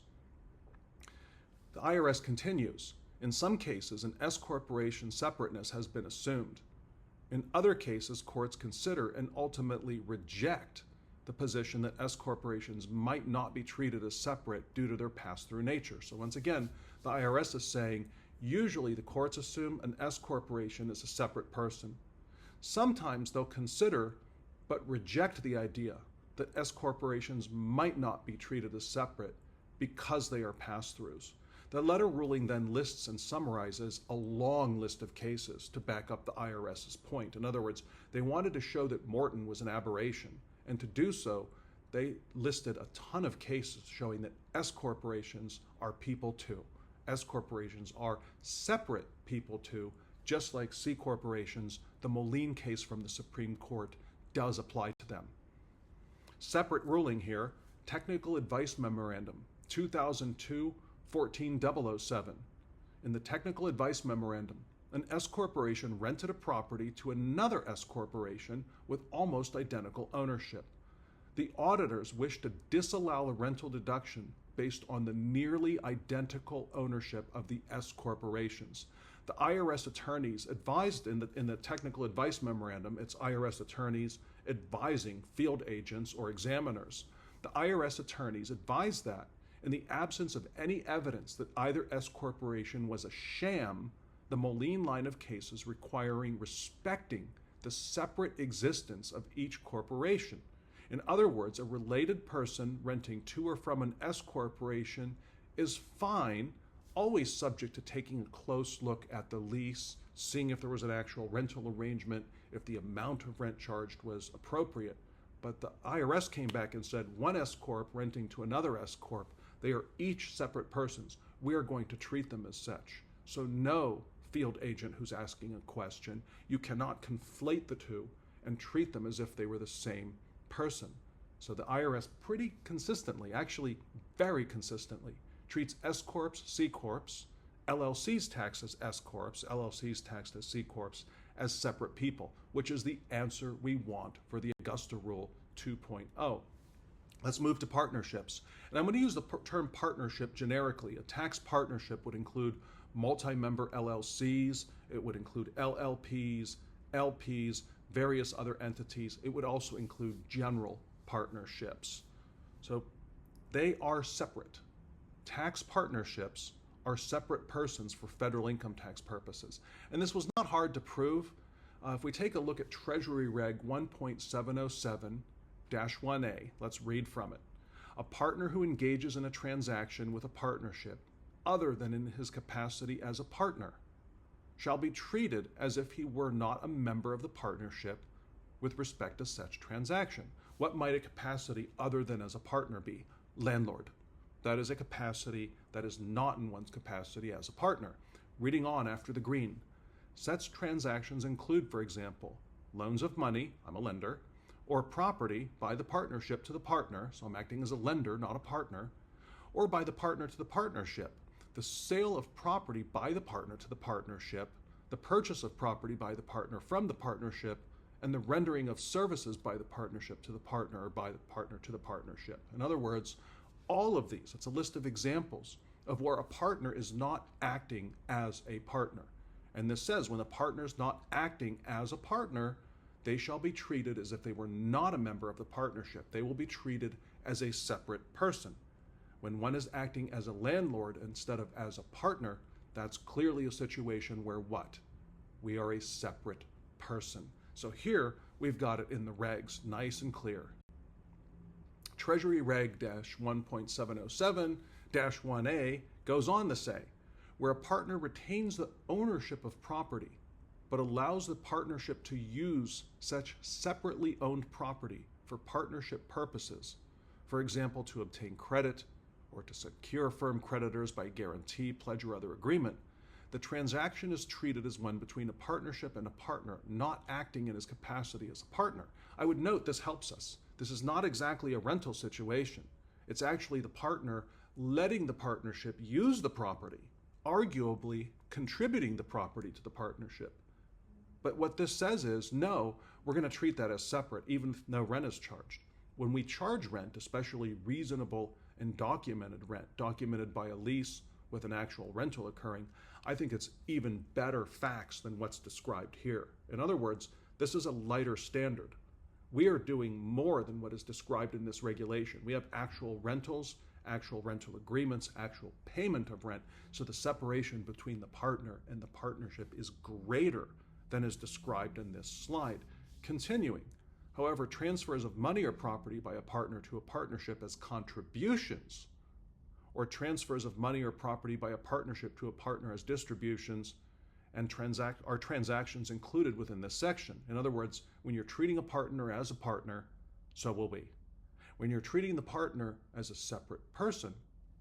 The IRS continues. In some cases, an S corporation separateness has been assumed. In other cases, courts consider and ultimately reject the position that S corporations might not be treated as separate due to their pass-through nature. So once again, the IRS is saying usually the courts assume an S corporation is a separate person. Sometimes they'll consider but reject the idea that S corporations might not be treated as separate because they are pass-throughs. The letter ruling then lists and summarizes a long list of cases to back up the IRS's point. In other words, they wanted to show that Morton was an aberration, and to do so, they listed a ton of cases showing that S corporations are people too. S corporations are separate people too, just like C corporations. The Moline case from the Supreme Court does apply to them. Separate ruling here, Technical Advice Memorandum, 2002-14007. In the Technical Advice Memorandum, an S corporation rented a property to another S corporation with almost identical ownership. The auditors wished to disallow a rental deduction based on the nearly identical ownership of the S corporations. The IRS attorneys advised in the Technical Advice Memorandum, it's IRS attorneys advising field agents or examiners. The IRS attorneys advised that in the absence of any evidence that either S corporation was a sham, the Moline line of cases requiring respecting the separate existence of each corporation. In other words, a related person renting to or from an S corporation is fine, always subject to taking a close look at the lease, seeing if there was an actual rental arrangement, if the amount of rent charged was appropriate. But the IRS came back and said, one S corp renting to another S corp, they are each separate persons. We are going to treat them as such. So no field agent who's asking a question, you cannot conflate the two and treat them as if they were the same person. So the IRS pretty consistently, actually very consistently, treats S corps, C corps, LLCs taxed as S corps, LLCs taxed as C corps as separate people, which is the answer we want for the Augusta Rule 2.0. Let's move to partnerships. And I'm going to use the term partnership generically. A tax partnership would include multi-member LLCs, it would include LLPs, LPs, various other entities. It would also include general partnerships. So they are separate. tax partnerships are separate persons for federal income tax purposes. And this was not hard to prove. If we take a look at Treasury Reg 1.707-1A, let's read from it. A partner who engages in a transaction with a partnership other than in his capacity as a partner shall be treated as if he were not a member of the partnership with respect to such transaction. What might a capacity other than as a partner be? Landlord. That is a capacity that is not in one's capacity as a partner. Reading on after the green. Such transactions include, for example, loans of money, I'm a lender, or property by the partnership to the partner, so I'm acting as a lender, not a partner, or by the partner to the partnership. The sale of property by the partner to the partnership, the purchase of property by the partner from the partnership, and the rendering of services by the partnership to the partner or by the partner to the partnership. In other words, all of these, it's a list of examples of where a partner is not acting as a partner. And this says when a partner is not acting as a partner, they shall be treated as if they were not a member of the partnership. They will be treated as a separate person. When one is acting as a landlord instead of as a partner, that's clearly a situation where what? We are a separate person. So here we've got it in the regs, nice and clear. Treasury Reg 1.707-1A goes on to say, where a partner retains the ownership of property, but allows the partnership to use such separately owned property for partnership purposes, for example, to obtain credit or to secure firm creditors by guarantee, pledge, or other agreement, the transaction is treated as one between a partnership and a partner, not acting in his capacity as a partner. I would note this helps us. This is not exactly a rental situation. It's actually the partner letting the partnership use the property, arguably contributing the property to the partnership. But what this says is, no, we're going to treat that as separate, even if no rent is charged. When we charge rent, especially reasonable and documented rent, documented by a lease with an actual rental occurring, I think it's even better facts than what's described here. In other words, this is a lighter standard. We are doing more than what is described in this regulation. We have actual rentals, actual rental agreements, actual payment of rent, so the separation between the partner and the partnership is greater than is described in this slide. Continuing, however, transfers of money or property by a partner to a partnership as contributions, or transfers of money or property by a partnership to a partner as distributions, and are transactions included within this section. In other words, when you're treating a partner as a partner, so will we. When you're treating the partner as a separate person,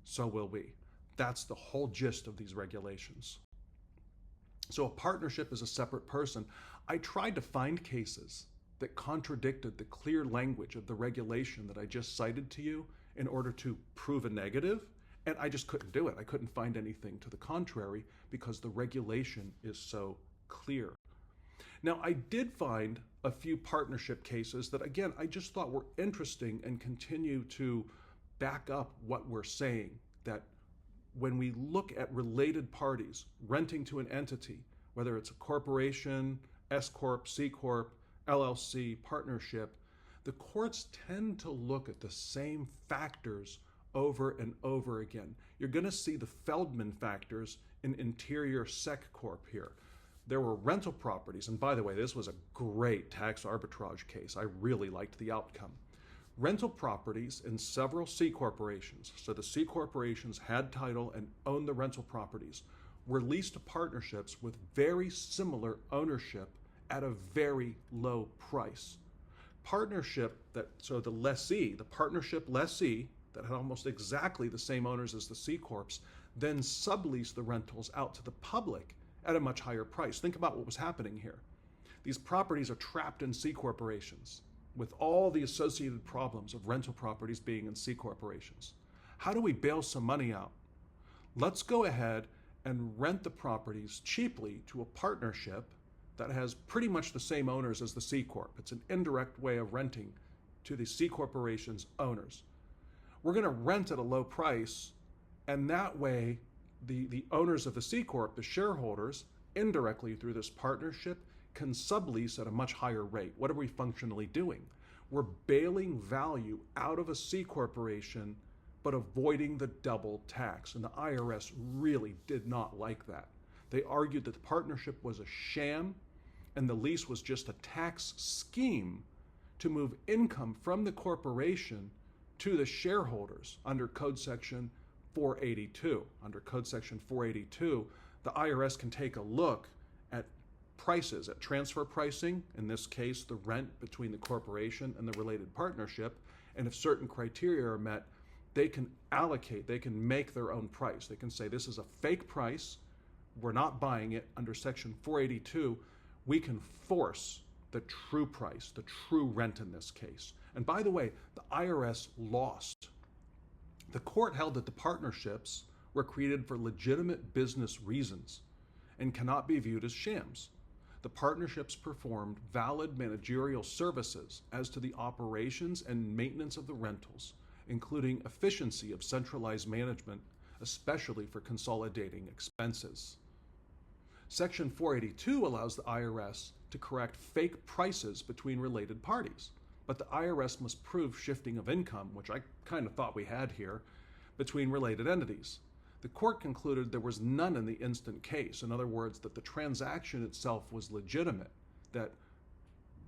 so will we. That's the whole gist of these regulations. So a partnership is a separate person. I tried to find cases that contradicted the clear language of the regulation that I just cited to you in order to prove a negative, and I just couldn't do it. I couldn't find anything to the contrary because the regulation is so clear. Now, I did find a few partnership cases that, again, I just thought were interesting and continue to back up what we're saying, that when we look at related parties renting to an entity, whether it's a corporation, S-Corp, C-Corp, LLC, partnership, the courts tend to look at the same factors over and over again. You're going to see the Feldman factors in Interior Sec Corp here. There were rental properties, and by the way, this was a great tax arbitrage case. I really liked the outcome. Rental properties in several C corporations, so the C corporations had title and owned the rental properties, were leased to partnerships with very similar ownership at a very low price. So the lessee, the partnership lessee, that had almost exactly the same owners as the C Corps, then subleased the rentals out to the public at a much higher price. Think about what was happening here. These properties are trapped in C corporations with all the associated problems of rental properties being in C corporations. How do we bail some money out? Let's go ahead and rent the properties cheaply to a partnership that has pretty much the same owners as the C Corp. It's an indirect way of renting to the C corporation's owners. We're going to rent at a low price, and that way the owners of the C Corp, the shareholders, indirectly through this partnership, can sublease at a much higher rate. What are we functionally doing? We're bailing value out of a C corporation but avoiding the double tax. And the IRS really did not like that. They argued that the partnership was a sham and the lease was just a tax scheme to move income from the corporation to the shareholders under Code Section 482. Under Code Section 482, the IRS can take a look at prices, at transfer pricing, in this case, the rent between the corporation and the related partnership, and if certain criteria are met, they can allocate, they can make their own price. They can say, this is a fake price, we're not buying it. Under Section 482, we can force the true price, the true rent in this case. And by the way, the IRS lost. The court held that the partnerships were created for legitimate business reasons and cannot be viewed as shams. The partnerships performed valid managerial services as to the operations and maintenance of the rentals, including efficiency of centralized management, especially for consolidating expenses. Section 482 allows the IRS to correct fake prices between related parties, but the IRS must prove shifting of income, which I kind of thought we had here, between related entities. The court concluded there was none in the instant case. In other words, that the transaction itself was legitimate, that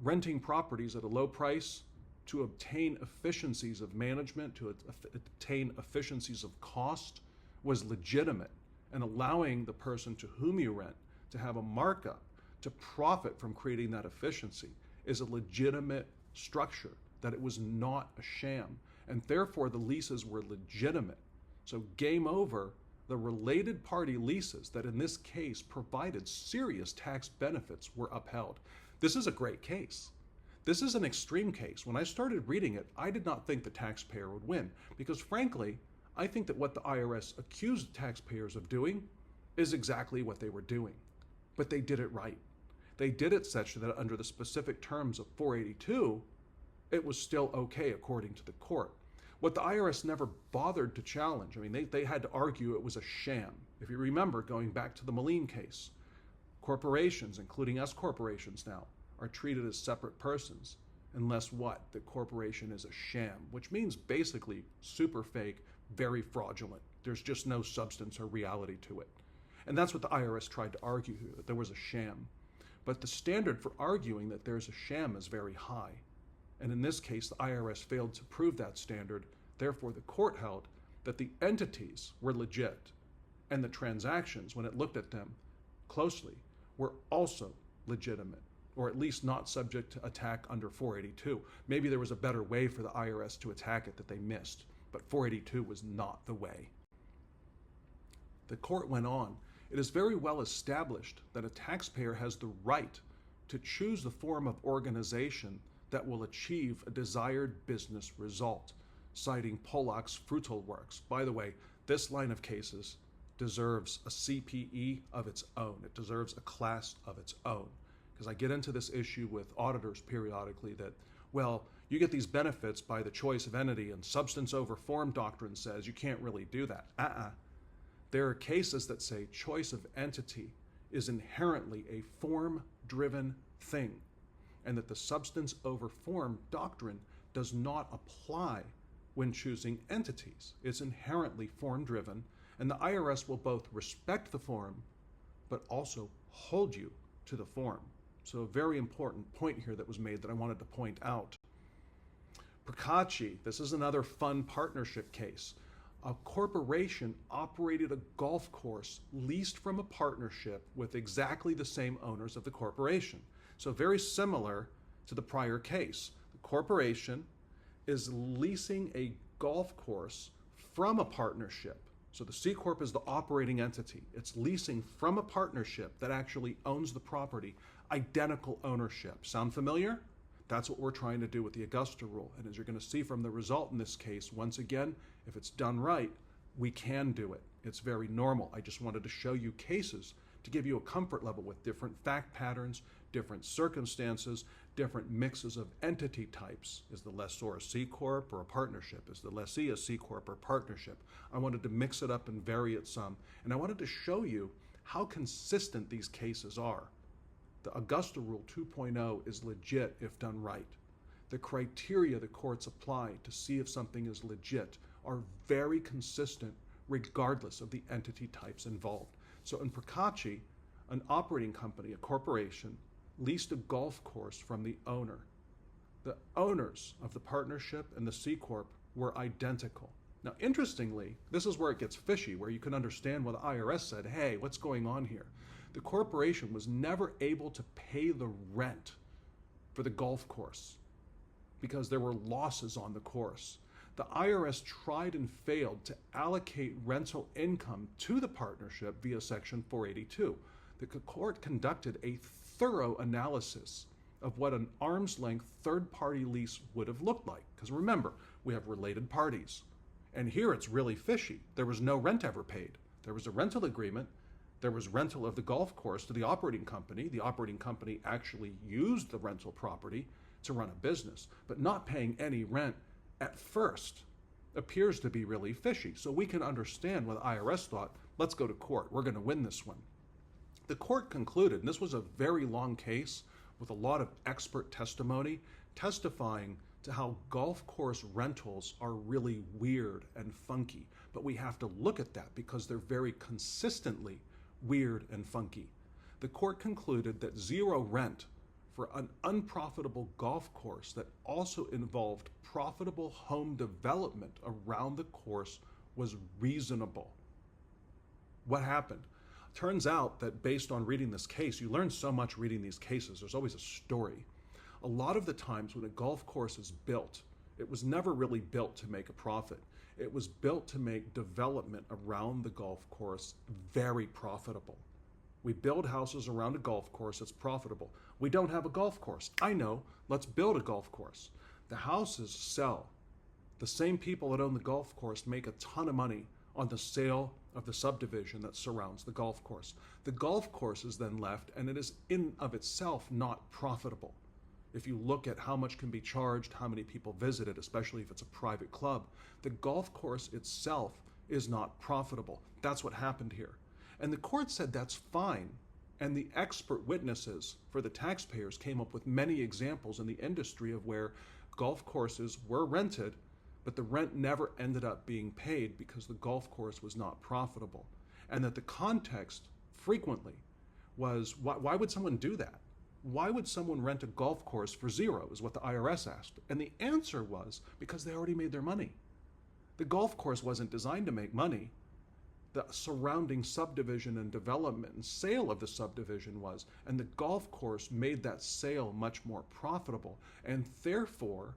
renting properties at a low price to obtain efficiencies of management, to obtain efficiencies of cost, was legitimate, and allowing the person to whom you rent to have a markup to profit from creating that efficiency is a legitimate structure, that it was not a sham, and therefore the leases were legitimate. So game over. The related party leases that in this case provided serious tax benefits were upheld. This is a great case. This is an extreme case. When I started reading it, I did not think the taxpayer would win because frankly, I think that what the IRS accused taxpayers of doing is exactly what they were doing. But they did it right. They did it such that under the specific terms of 482, it was still okay according to the court. What the IRS never bothered to challenge, I mean, they had to argue it was a sham. If you remember, going back to the Moline case, corporations, including S-corporations now, are treated as separate persons unless what? The corporation is a sham, which means basically super fake, very fraudulent. There's just no substance or reality to it. And that's what the IRS tried to argue here, that there was a sham. But the standard for arguing that there's a sham is very high. And in this case, the IRS failed to prove that standard. Therefore, the court held that the entities were legit and the transactions, when it looked at them closely, were also legitimate, or at least not subject to attack under 482. Maybe there was a better way for the IRS to attack it that they missed, but 482 was not the way. The court went on. It is very well established that a taxpayer has the right to choose the form of organization that will achieve a desired business result, citing Pollack's Frutal Works. By the way, this line of cases deserves a CPE of its own. It deserves a class of its own. Because I get into this issue with auditors periodically that, well, you get these benefits by the choice of entity and substance over form doctrine says you can't really do that. There are cases that say choice of entity is inherently a form-driven thing, and that the substance over form doctrine does not apply when choosing entities. It's inherently form-driven, and the IRS will both respect the form, but also hold you to the form. So a very important point here that was made that I wanted to point out. Procacci, this is another fun partnership case. A corporation operated a golf course leased from a partnership with exactly the same owners of the corporation. So very similar to the prior case. The corporation is leasing a golf course from a partnership. So the C-Corp is the operating entity. It's leasing from a partnership that actually owns the property, identical ownership. Sound familiar? That's what we're trying to do with the Augusta Rule. And as you're going to see from the result in this case, once again, if it's done right, we can do it. It's very normal. I just wanted to show you cases to give you a comfort level with different fact patterns, different circumstances, different mixes of entity types. Is the lessor a C-Corp or a partnership? Is the lessee a C-Corp or partnership? I wanted to mix it up and vary it some. And I wanted to show you how consistent these cases are. The Augusta Rule 2.0 is legit if done right. The criteria the courts apply to see if something is legit are very consistent regardless of the entity types involved. So in Procacci, an operating company, a corporation, leased a golf course from the owner. The owners of the partnership and the C-Corp were identical. Now, interestingly, this is where it gets fishy, where you can understand why the IRS said, hey, what's going on here? The corporation was never able to pay the rent for the golf course because there were losses on the course. The IRS tried and failed to allocate rental income to the partnership via Section 482. The court conducted a thorough analysis of what an arm's length third-party lease would have looked like. Because remember, we have related parties. And here it's really fishy. There was no rent ever paid. There was a rental agreement. There was rental of the golf course to the operating company. The operating company actually used the rental property to run a business, but not paying any rent at first appears to be really fishy. So we can understand why the IRS thought, let's go to court. We're going to win this one. The court concluded, and this was a very long case with a lot of expert testimony, testifying to how golf course rentals are really weird and funky. But we have to look at that because they're very consistently weird and funky. The court concluded that zero rent for an unprofitable golf course that also involved profitable home development around the course was reasonable. What happened? Turns out that based on reading this case, you learn so much reading these cases. There's always a story. A lot of the times when a golf course is built, it was never really built to make a profit. It was built to make development around the golf course very profitable. We build houses around a golf course that's profitable. We don't have a golf course. I know, let's build a golf course. The houses sell. The same people that own the golf course make a ton of money on the sale of the subdivision that surrounds the golf course. The golf course is then left, and it is in of itself not profitable. If you look at how much can be charged, how many people visit it, especially if it's a private club, the golf course itself is not profitable. That's what happened here. And the court said that's fine. And the expert witnesses for the taxpayers came up with many examples in the industry of where golf courses were rented, but the rent never ended up being paid because the golf course was not profitable. And that the context frequently was, why would someone do that? Why would someone rent a golf course for zero, is what the IRS asked. And the answer was because they already made their money. The golf course wasn't designed to make money. The surrounding subdivision and development and sale of the subdivision was, and the golf course made that sale much more profitable. And therefore,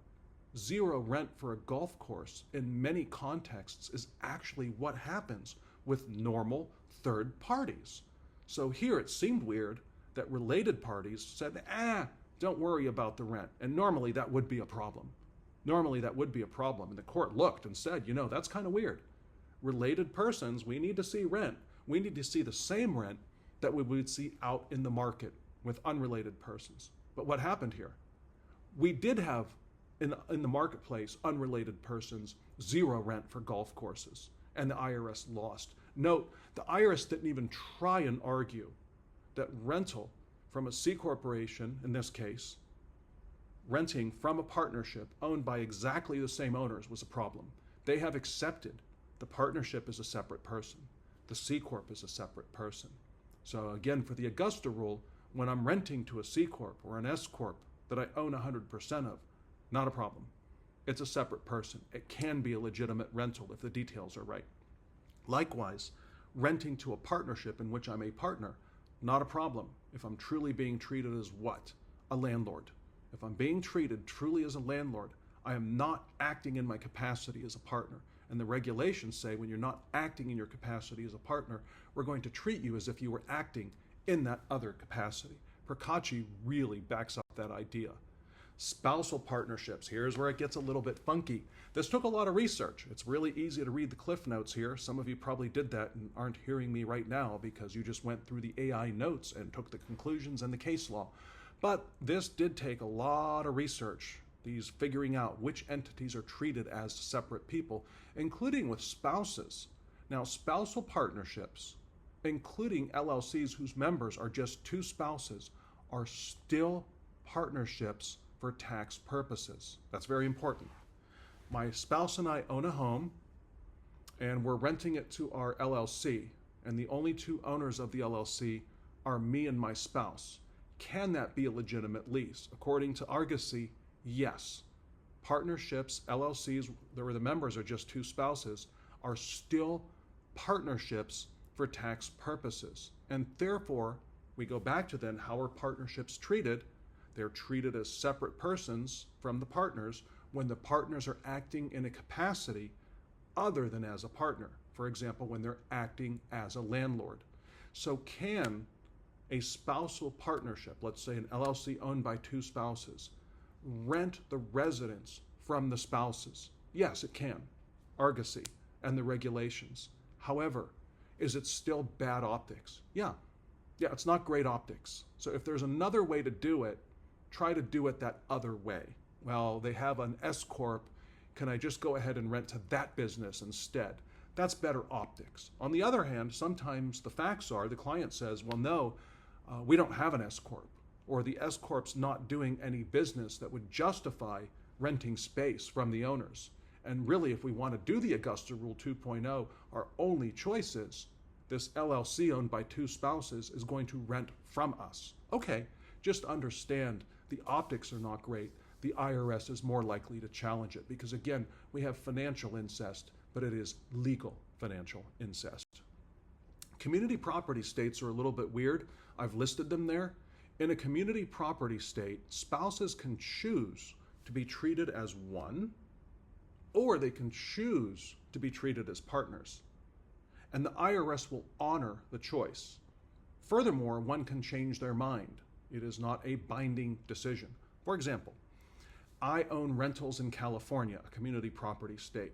zero rent for a golf course in many contexts is actually what happens with normal third parties. So here it seemed weird that related parties said, don't worry about the rent. And normally that would be a problem. Normally that would be a problem. And the court looked and said, that's kind of weird. Related persons, we need to see rent. We need to see the same rent that we would see out in the market with unrelated persons. But what happened here? We did have in the marketplace unrelated persons zero rent for golf courses, and the IRS lost. Note, the IRS didn't even try and argue that rental from a C corporation, in this case, renting from a partnership owned by exactly the same owners was a problem. They have accepted the partnership is a separate person. The C Corp is a separate person. So again, for the Augusta Rule, when I'm renting to a C Corp or an S-Corp that I own 100% of, not a problem. It's a separate person. It can be a legitimate rental if the details are right. Likewise, renting to a partnership in which I'm a partner, not a problem if I'm truly being treated as what? A landlord. If I'm being treated truly as a landlord, I am not acting in my capacity as a partner. And the regulations say when you're not acting in your capacity as a partner, we're going to treat you as if you were acting in that other capacity. Procacci really backs up that idea. Spousal partnerships, here's where it gets a little bit funky. This took a lot of research. It's really easy to read the cliff notes here. Some of you probably did that and aren't hearing me right now because you just went through the AI notes and took the conclusions and the case law. But this did take a lot of research, these figuring out which entities are treated as separate people, including with spouses. Now, spousal partnerships, including LLCs whose members are just two spouses, are still partnerships for tax purposes. That's very important. My spouse and I own a home. and we're renting it to our LLC, and the only two owners of the LLC are me and my spouse. Can that be a legitimate lease? According to Argosy, yes. Partnerships, LLCs, where the members are just two spouses, are still partnerships for tax purposes. And therefore, we go back to then, how are partnerships treated? They're treated as separate persons from the partners when the partners are acting in a capacity other than as a partner. For example, when they're acting as a landlord. So can a spousal partnership, let's say an LLC owned by two spouses, rent the residence from the spouses? Yes, it can. Argosy and the regulations. However, is it still bad optics? Yeah, it's not great optics. So if there's another way to do it, try to do it that other way. Well, they have an S-Corp. Can I just go ahead and rent to that business instead? That's better optics. On the other hand, sometimes the facts are, the client says, well, no, we don't have an S-Corp, or the S-Corp's not doing any business that would justify renting space from the owners. And really, if we want to do the Augusta Rule 2.0, our only choice is this LLC owned by two spouses is going to rent from us. Okay, just understand the optics are not great. The IRS is more likely to challenge it because, again, we have financial incest, but it is legal financial incest. Community property states are a little bit weird. I've listed them there. In a community property state, spouses can choose to be treated as one, or they can choose to be treated as partners. And the IRS will honor the choice. Furthermore, one can change their mind. It is not a binding decision. For example, I own rentals in California, a community property state.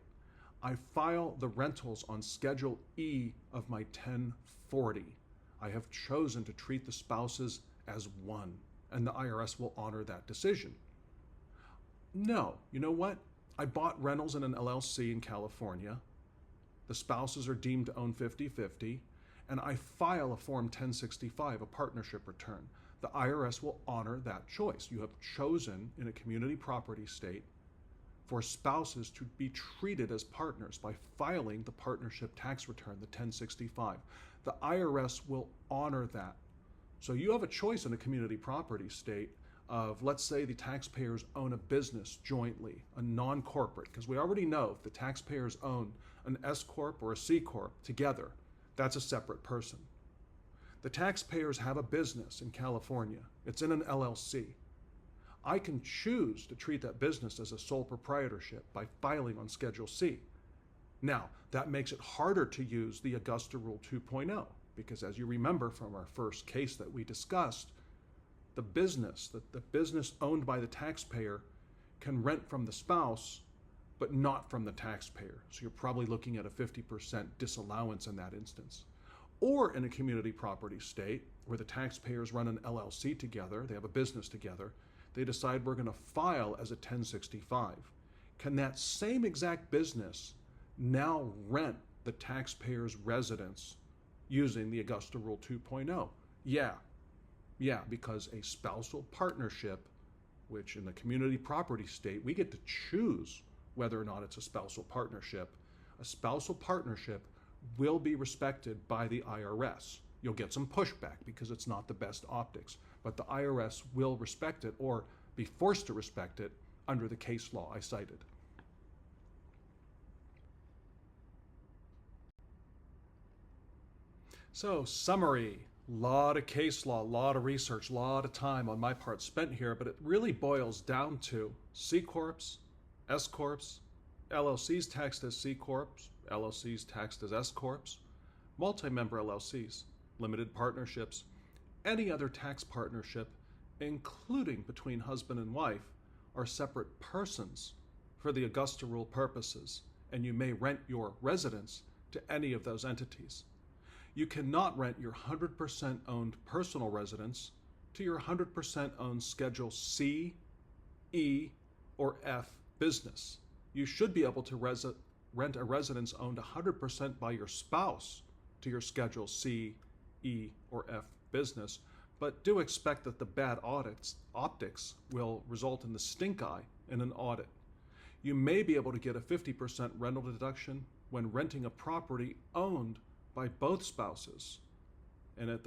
I file the rentals on Schedule E of my 1040. I have chosen to treat the spouses as one, and the IRS will honor that decision. No, you know what? I bought rentals in an LLC in California. The spouses are deemed to own 50-50, and I file a Form 1065, a partnership return. The IRS will honor that choice. You have chosen in a community property state for spouses to be treated as partners by filing the partnership tax return, the 1065. The IRS will honor that. So you have a choice in a community property state of, let's say the taxpayers own a business jointly, a non-corporate, because we already know if the taxpayers own an S-Corp or a C-Corp together, that's a separate person. The taxpayers have a business in California. It's in an LLC. I can choose to treat that business as a sole proprietorship by filing on Schedule C. Now, that makes it harder to use the Augusta Rule 2.0 because, as you remember from our first case that we discussed, the business owned by the taxpayer can rent from the spouse, but not from the taxpayer. So you're probably looking at a 50% disallowance in that instance. Or in a community property state where the taxpayers run an LLC together, they have a business together, they decide we're going to file as a 1065. Can that same exact business now rent the taxpayer's residence using the Augusta Rule 2.0? Yeah, because a spousal partnership, which in the community property state, we get to choose whether or not it's a spousal partnership. A spousal partnership will be respected by the IRS. You'll get some pushback because it's not the best optics, but the IRS will respect it or be forced to respect it under the case law I cited. So, summary. Lot of case law, lot of research, lot of time on my part spent here, but it really boils down to C-Corps, S-Corps, LLCs taxed as C-Corps, LLCs taxed as S-Corps, multi-member LLCs, limited partnerships, any other tax partnership, including between husband and wife, are separate persons for the Augusta Rule purposes, and you may rent your residence to any of those entities. You cannot rent your 100% owned personal residence to your 100% owned Schedule C, E, or F business. You should be able to rent a residence owned 100% by your spouse to your Schedule C, E, or F business, but do expect that the bad optics will result in the stink eye in an audit. You may be able to get a 50% rental deduction when renting a property owned by both spouses. And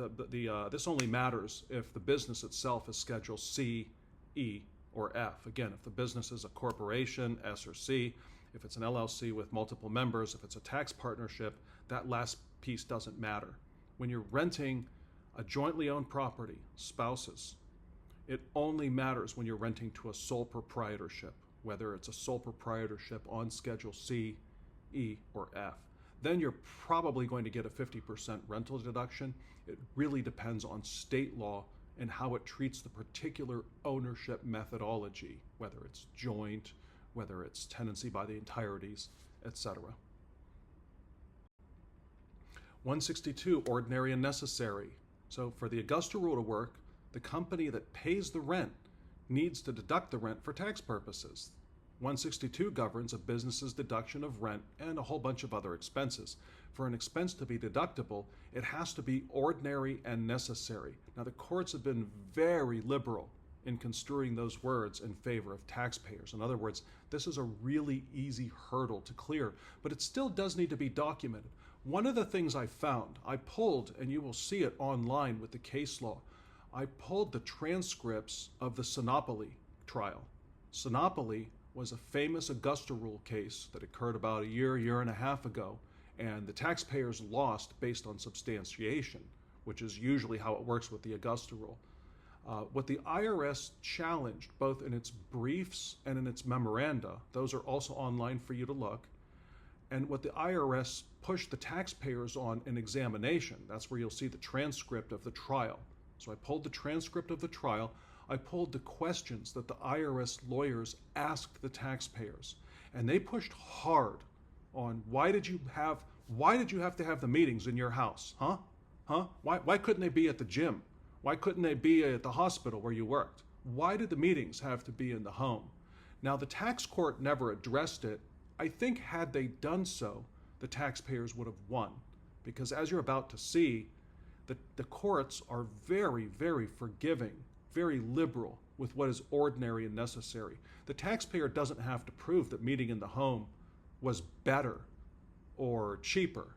this only matters if the business itself is Schedule C, E, or F. Again, if the business is a corporation, S or C, if it's an LLC with multiple members, if it's a tax partnership, that last piece doesn't matter. When you're renting a jointly owned property, spouses, it only matters when you're renting to a sole proprietorship, whether it's a sole proprietorship on Schedule C, E, or F. Then you're probably going to get a 50% rental deduction. It really depends on state law and how it treats the particular ownership methodology, whether it's joint, whether it's tenancy by the entireties, etc. 162, ordinary and necessary. So for the Augusta Rule to work, the company that pays the rent needs to deduct the rent for tax purposes. 162 governs a business's deduction of rent and a whole bunch of other expenses. For an expense to be deductible, it has to be ordinary and necessary. Now, the courts have been very liberal in construing those words in favor of taxpayers. In other words, this is a really easy hurdle to clear, but it still does need to be documented. One of the things I found, I pulled, and you will see it online with the case law, I pulled the transcripts of the Sinopoli trial. Sinopoli was a famous Augusta Rule case that occurred about a year and a half ago, and the taxpayers lost based on substantiation, which is usually how it works with the Augusta Rule. What the IRS challenged, both in its briefs and in its memoranda, those are also online for you to look, and what the IRS pushed the taxpayers on in examination, that's where you'll see the transcript of the trial. So I pulled the transcript of the trial. I pulled the questions that the IRS lawyers asked the taxpayers, and they pushed hard on why did you have to have the meetings in your house, huh? Why couldn't they be at the gym? Why couldn't they be at the hospital where you worked? Why did the meetings have to be in the home? Now, the tax court never addressed it. I think had they done so, the taxpayers would have won, because as you're about to see, the courts are very, very forgiving, very liberal with what is ordinary and necessary. The taxpayer doesn't have to prove that meeting in the home was better or cheaper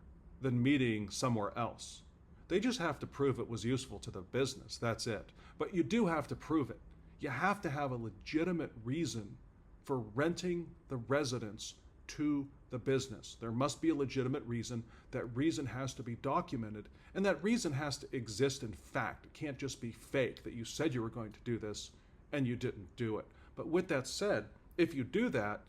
than meeting somewhere else. They just have to prove it was useful to the business, that's it. But you do have to prove it. You have to have a legitimate reason for renting the residence to the business. There must be a legitimate reason. That reason has to be documented, and that reason has to exist in fact. It can't just be fake, that you said you were going to do this and you didn't do it. But with that said, if you do that,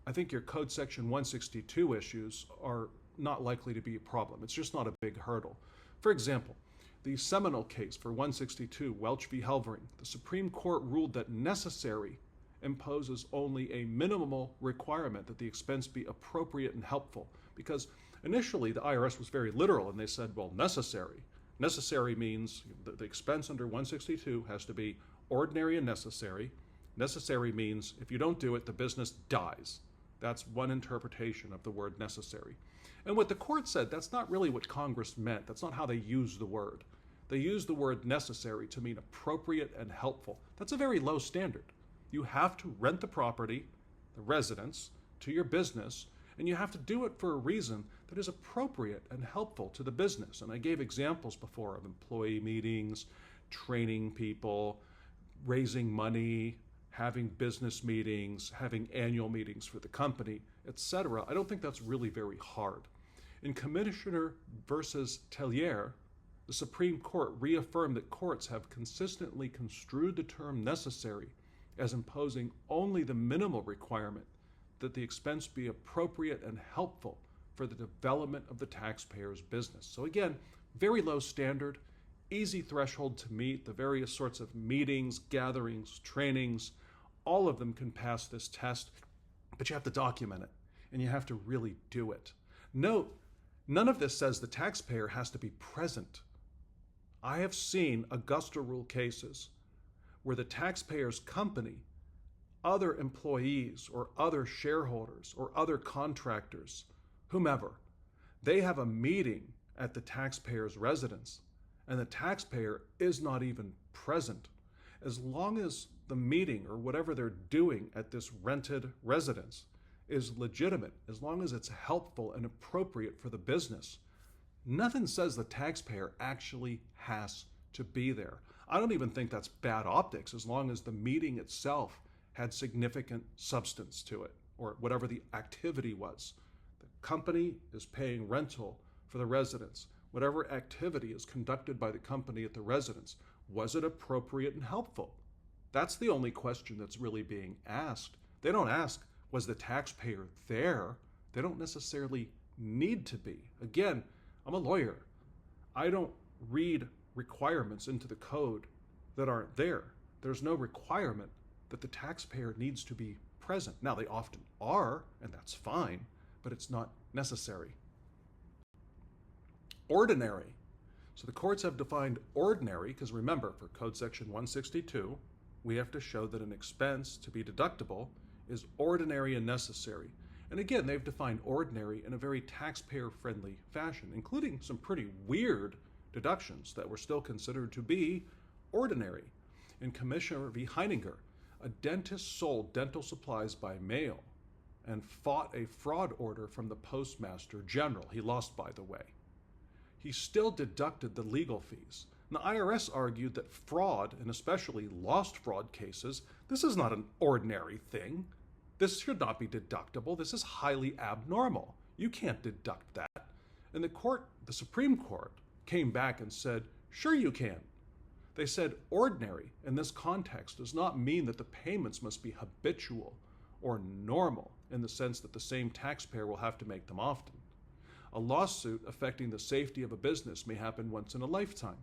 I think your Code Section 162 issues are not likely to be a problem. It's just not a big hurdle. For example, the seminal case for 162, Welch v. Helvering, the Supreme Court ruled that necessary imposes only a minimal requirement that the expense be appropriate and helpful, because initially the IRS was very literal and they said, well, necessary. Necessary means the expense under 162 has to be ordinary and necessary. Necessary means if you don't do it, the business dies. That's one interpretation of the word necessary. And what the court said, that's not really what Congress meant. That's not how they used the word. They used the word necessary to mean appropriate and helpful. That's a very low standard. You have to rent the property, the residence, to your business, and you have to do it for a reason that is appropriate and helpful to the business. And I gave examples before of employee meetings, training people, raising money, having business meetings, having annual meetings for the company, etc. I don't think that's really very hard. In Commissioner versus Tellier, the Supreme Court reaffirmed that courts have consistently construed the term necessary as imposing only the minimal requirement that the expense be appropriate and helpful for the development of the taxpayer's business. So again, very low standard, easy threshold to meet. The various sorts of meetings, gatherings, trainings, all of them can pass this test, but you have to document it, and you have to really do it. Note, none of this says the taxpayer has to be present. I have seen Augusta Rule cases where the taxpayer's company, other employees or other shareholders or other contractors, whomever, they have a meeting at the taxpayer's residence and the taxpayer is not even present. As long as the meeting or whatever they're doing at this rented residence is legitimate as long as it's helpful and appropriate for the business. Nothing says the taxpayer actually has to be there. I don't even think that's bad optics as long as the meeting itself had significant substance to it, or whatever the activity was. The company is paying rental for the residents. Whatever activity is conducted by the company at the residence, was it appropriate and helpful? That's the only question that's really being asked. They don't ask, was the taxpayer there? They don't necessarily need to be. Again, I'm a lawyer. I don't read requirements into the code that aren't there. There's no requirement that the taxpayer needs to be present. Now, they often are, and that's fine, but it's not necessary. Ordinary. So the courts have defined ordinary, because remember, for Code Section 162, we have to show that an expense to be deductible is ordinary and necessary. And again, they've defined ordinary in a very taxpayer-friendly fashion, including some pretty weird deductions that were still considered to be ordinary. In Commissioner v. Heininger, a dentist sold dental supplies by mail and fought a fraud order from the Postmaster General. He lost, by the way. He still deducted the legal fees. And the IRS argued that fraud, and especially lost fraud cases, this is not an ordinary thing. This should not be deductible. This is highly abnormal. You can't deduct that. And the Supreme Court, came back and said, sure you can. They said ordinary in this context does not mean that the payments must be habitual or normal in the sense that the same taxpayer will have to make them often. A lawsuit affecting the safety of a business may happen once in a lifetime.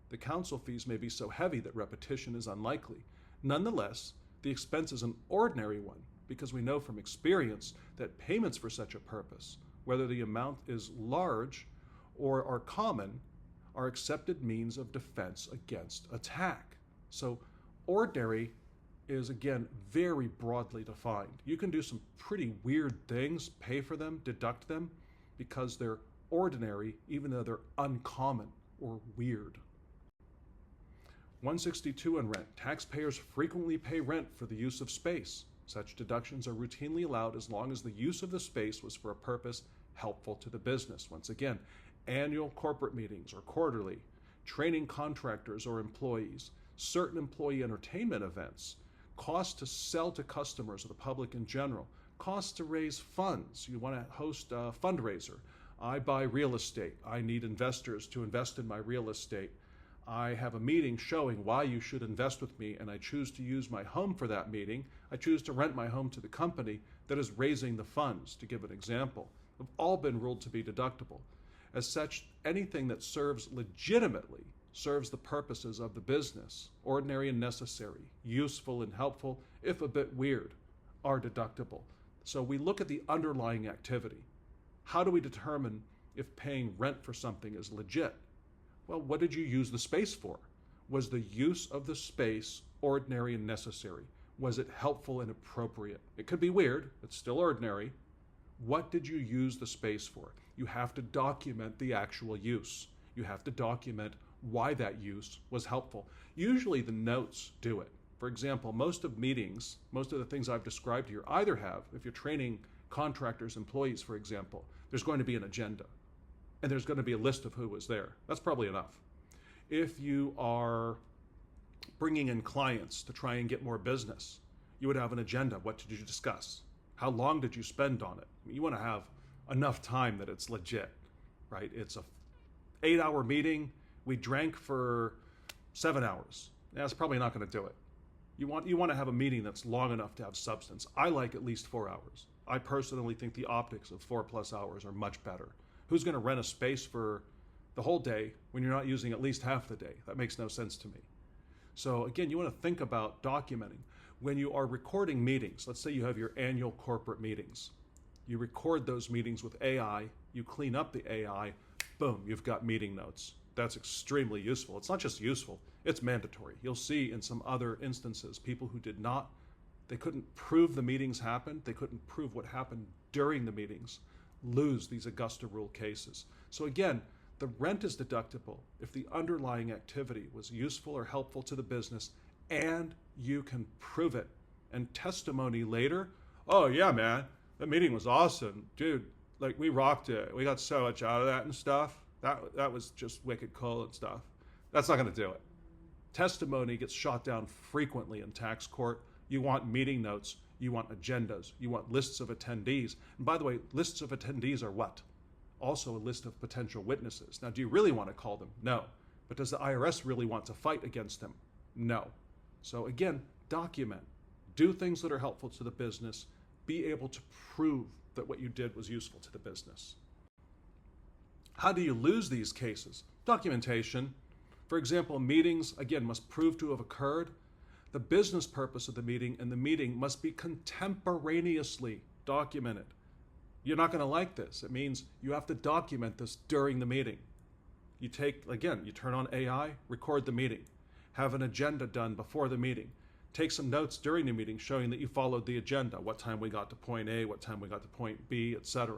The counsel fees may be so heavy that repetition is unlikely. Nonetheless, the expense is an ordinary one because we know from experience that payments for such a purpose, whether the amount is large or are common, are accepted means of defense against attack. So ordinary is, again, very broadly defined. You can do some pretty weird things, pay for them, deduct them, because they're ordinary, even though they're uncommon or weird. 162 on rent. Taxpayers frequently pay rent for the use of space. Such deductions are routinely allowed as long as the use of the space was for a purpose helpful to the business. Once again, annual corporate meetings or quarterly, training contractors or employees, certain employee entertainment events, costs to sell to customers or the public in general, costs to raise funds. You want to host a fundraiser. I buy real estate. I need investors to invest in my real estate. I have a meeting showing why you should invest with me, and I choose to use my home for that meeting. I choose to rent my home to the company that is raising the funds, to give an example, have all been ruled to be deductible. As such, anything that legitimately serves the purposes of the business, ordinary and necessary, useful and helpful, if a bit weird, are deductible. So we look at the underlying activity. How do we determine if paying rent for something is legit? Well, what did you use the space for? Was the use of the space ordinary and necessary? Was it helpful and appropriate? It could be weird, it's still ordinary. What did you use the space for? You have to document the actual use. You have to document why that use was helpful. Usually the notes do it. For example, most of the things I've described here either have, if you're training contractors, employees, for example, there's going to be an agenda. And there's going to be a list of who was there. That's probably enough. If you are bringing in clients to try and get more business, you would have an agenda. What did you discuss? How long did you spend on it? You want to have enough time that it's legit, right? It's a 8-hour meeting. We drank for 7 hours. That's probably not going to do it. You want to have a meeting that's long enough to have substance. I like at least 4 hours. I personally think the optics of 4+ hours are much better. Who's going to rent a space for the whole day when you're not using at least half the day? That makes no sense to me. So again, you want to think about documenting. When you are recording meetings, let's say you have your annual corporate meetings. You record those meetings with AI, you clean up the AI, boom, you've got meeting notes. That's extremely useful. It's not just useful, it's mandatory. You'll see in some other instances, people who they couldn't prove the meetings happened, they couldn't prove what happened during the meetings, lose these Augusta Rule cases. So again, the rent is deductible if the underlying activity was useful or helpful to the business and you can prove it. And testimony later, oh yeah, man, That meeting was awesome, dude. Like, we rocked it. We got so much out of that and stuff. That was just wicked cool and stuff. That's not going to do it. Testimony gets shot down frequently in tax court. You want meeting notes. You want agendas. You want lists of attendees. And by the way, lists of attendees are what? Also a list of potential witnesses. Now, do you really want to call them? No. But does the IRS really want to fight against them? No. So again, document. Do things that are helpful to the business. Be able to prove that what you did was useful to the business. How do you lose these cases? Documentation. For example, meetings, again, must prove to have occurred. The business purpose of the meeting and the meeting must be contemporaneously documented. You're not going to like this. It means you have to document this during the meeting. You turn on AI, record the meeting. Have an agenda done before the meeting. Take some notes during the meeting showing that you followed the agenda, what time we got to point A, what time we got to point B, etc.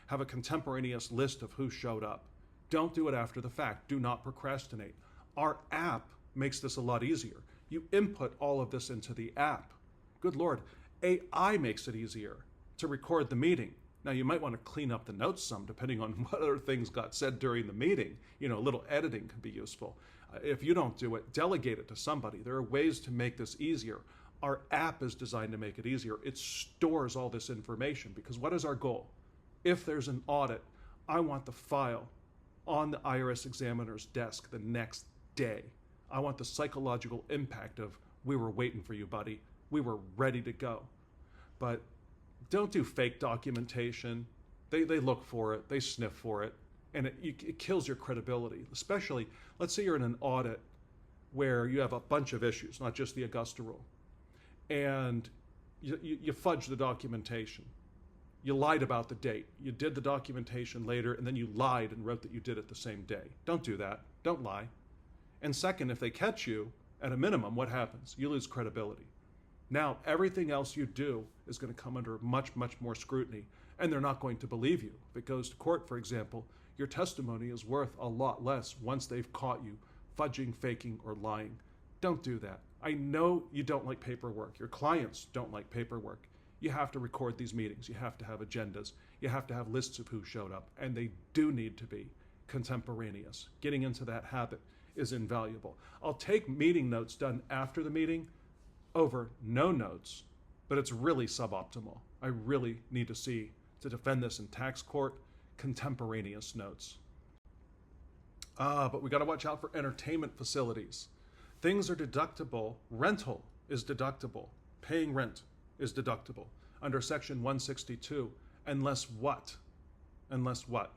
Have a contemporaneous list of who showed up. Don't do it after the fact. Do not procrastinate. Our app makes this a lot easier. You input all of this into the app. Good Lord, AI makes it easier to record the meeting. Now, you might want to clean up the notes some, depending on what other things got said during the meeting. A little editing can be useful. If you don't do it, delegate it to somebody. There are ways to make this easier. Our app is designed to make it easier. It stores all this information because what is our goal? If there's an audit, I want the file on the IRS examiner's desk the next day. I want the psychological impact of, we were waiting for you, buddy. We were ready to go. But don't do fake documentation. They look for it, they sniff for it, and it kills your credibility. Especially, let's say you're in an audit where you have a bunch of issues, not just the Augusta Rule, and you fudge the documentation. You lied about the date. You did the documentation later, and then you lied and wrote that you did it the same day. Don't do that. Don't lie. And second, if they catch you, at a minimum, what happens? You lose credibility. Now, everything else you do is going to come under much, much more scrutiny, and they're not going to believe you. If it goes to court, for example, your testimony is worth a lot less once they've caught you fudging, faking, or lying. Don't do that. I know you don't like paperwork. Your clients don't like paperwork. You have to record these meetings. You have to have agendas. You have to have lists of who showed up, and they do need to be contemporaneous. Getting into that habit is invaluable. I'll take meeting notes done after the meeting over no notes, but it's really suboptimal. I really need to see, to defend this in tax court, contemporaneous notes. But we got to watch out for entertainment facilities. Things are deductible. Rental is deductible. Paying rent is deductible under Section 162, unless what? Unless what?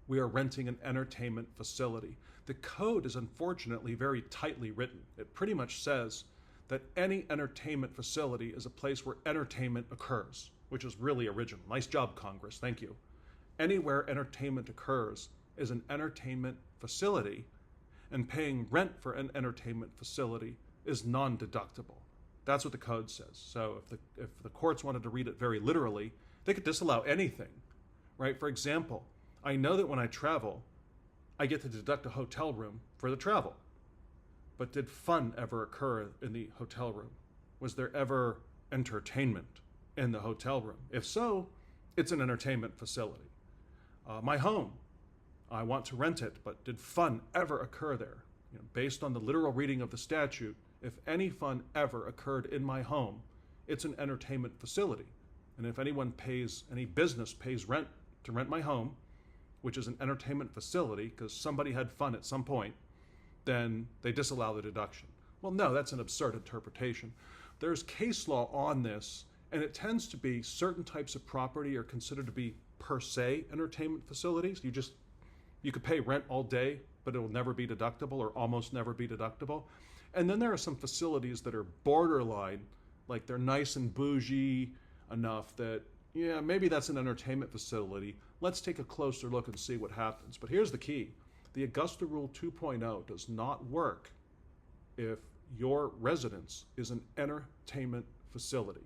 We are renting an entertainment facility. The code is unfortunately very tightly written. It pretty much says that any entertainment facility is a place where entertainment occurs, which is really original. Nice job, Congress. Thank you. Anywhere entertainment occurs is an entertainment facility, and paying rent for an entertainment facility is non-deductible. That's what the code says. So if the courts wanted to read it very literally, they could disallow anything, right? For example, I know that when I travel, I get to deduct a hotel room for the travel. But did fun ever occur in the hotel room? Was there ever entertainment in the hotel room? If so, it's an entertainment facility. My home, I want to rent it, but did fun ever occur there? Based on the literal reading of the statute, if any fun ever occurred in my home, it's an entertainment facility. And if any business pays rent to rent my home, which is an entertainment facility because somebody had fun at some point, then they disallow the deduction. Well, no, that's an absurd interpretation. There's case law on this, and it tends to be certain types of property are considered to be per se entertainment facilities. You could pay rent all day, but it will never be deductible or almost never be deductible. And then there are some facilities that are borderline, like they're nice and bougie enough that, yeah, maybe that's an entertainment facility. Let's take a closer look and see what happens. But here's the key. The Augusta Rule 2.0 does not work if your residence is an entertainment facility.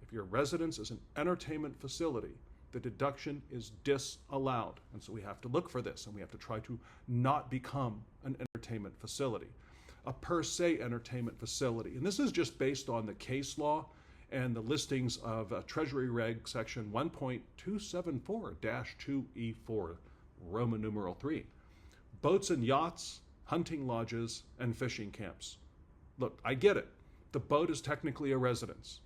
If your residence is an entertainment facility, the deduction is disallowed. And so we have to look for this, and we have to try to not become an entertainment facility. A per se entertainment facility. And this is just based on the case law and the listings of Treasury Reg Section 1.274-2E4, Roman numeral 3. Boats and yachts, hunting lodges, and fishing camps. Look, I get it. The boat is technically a residence.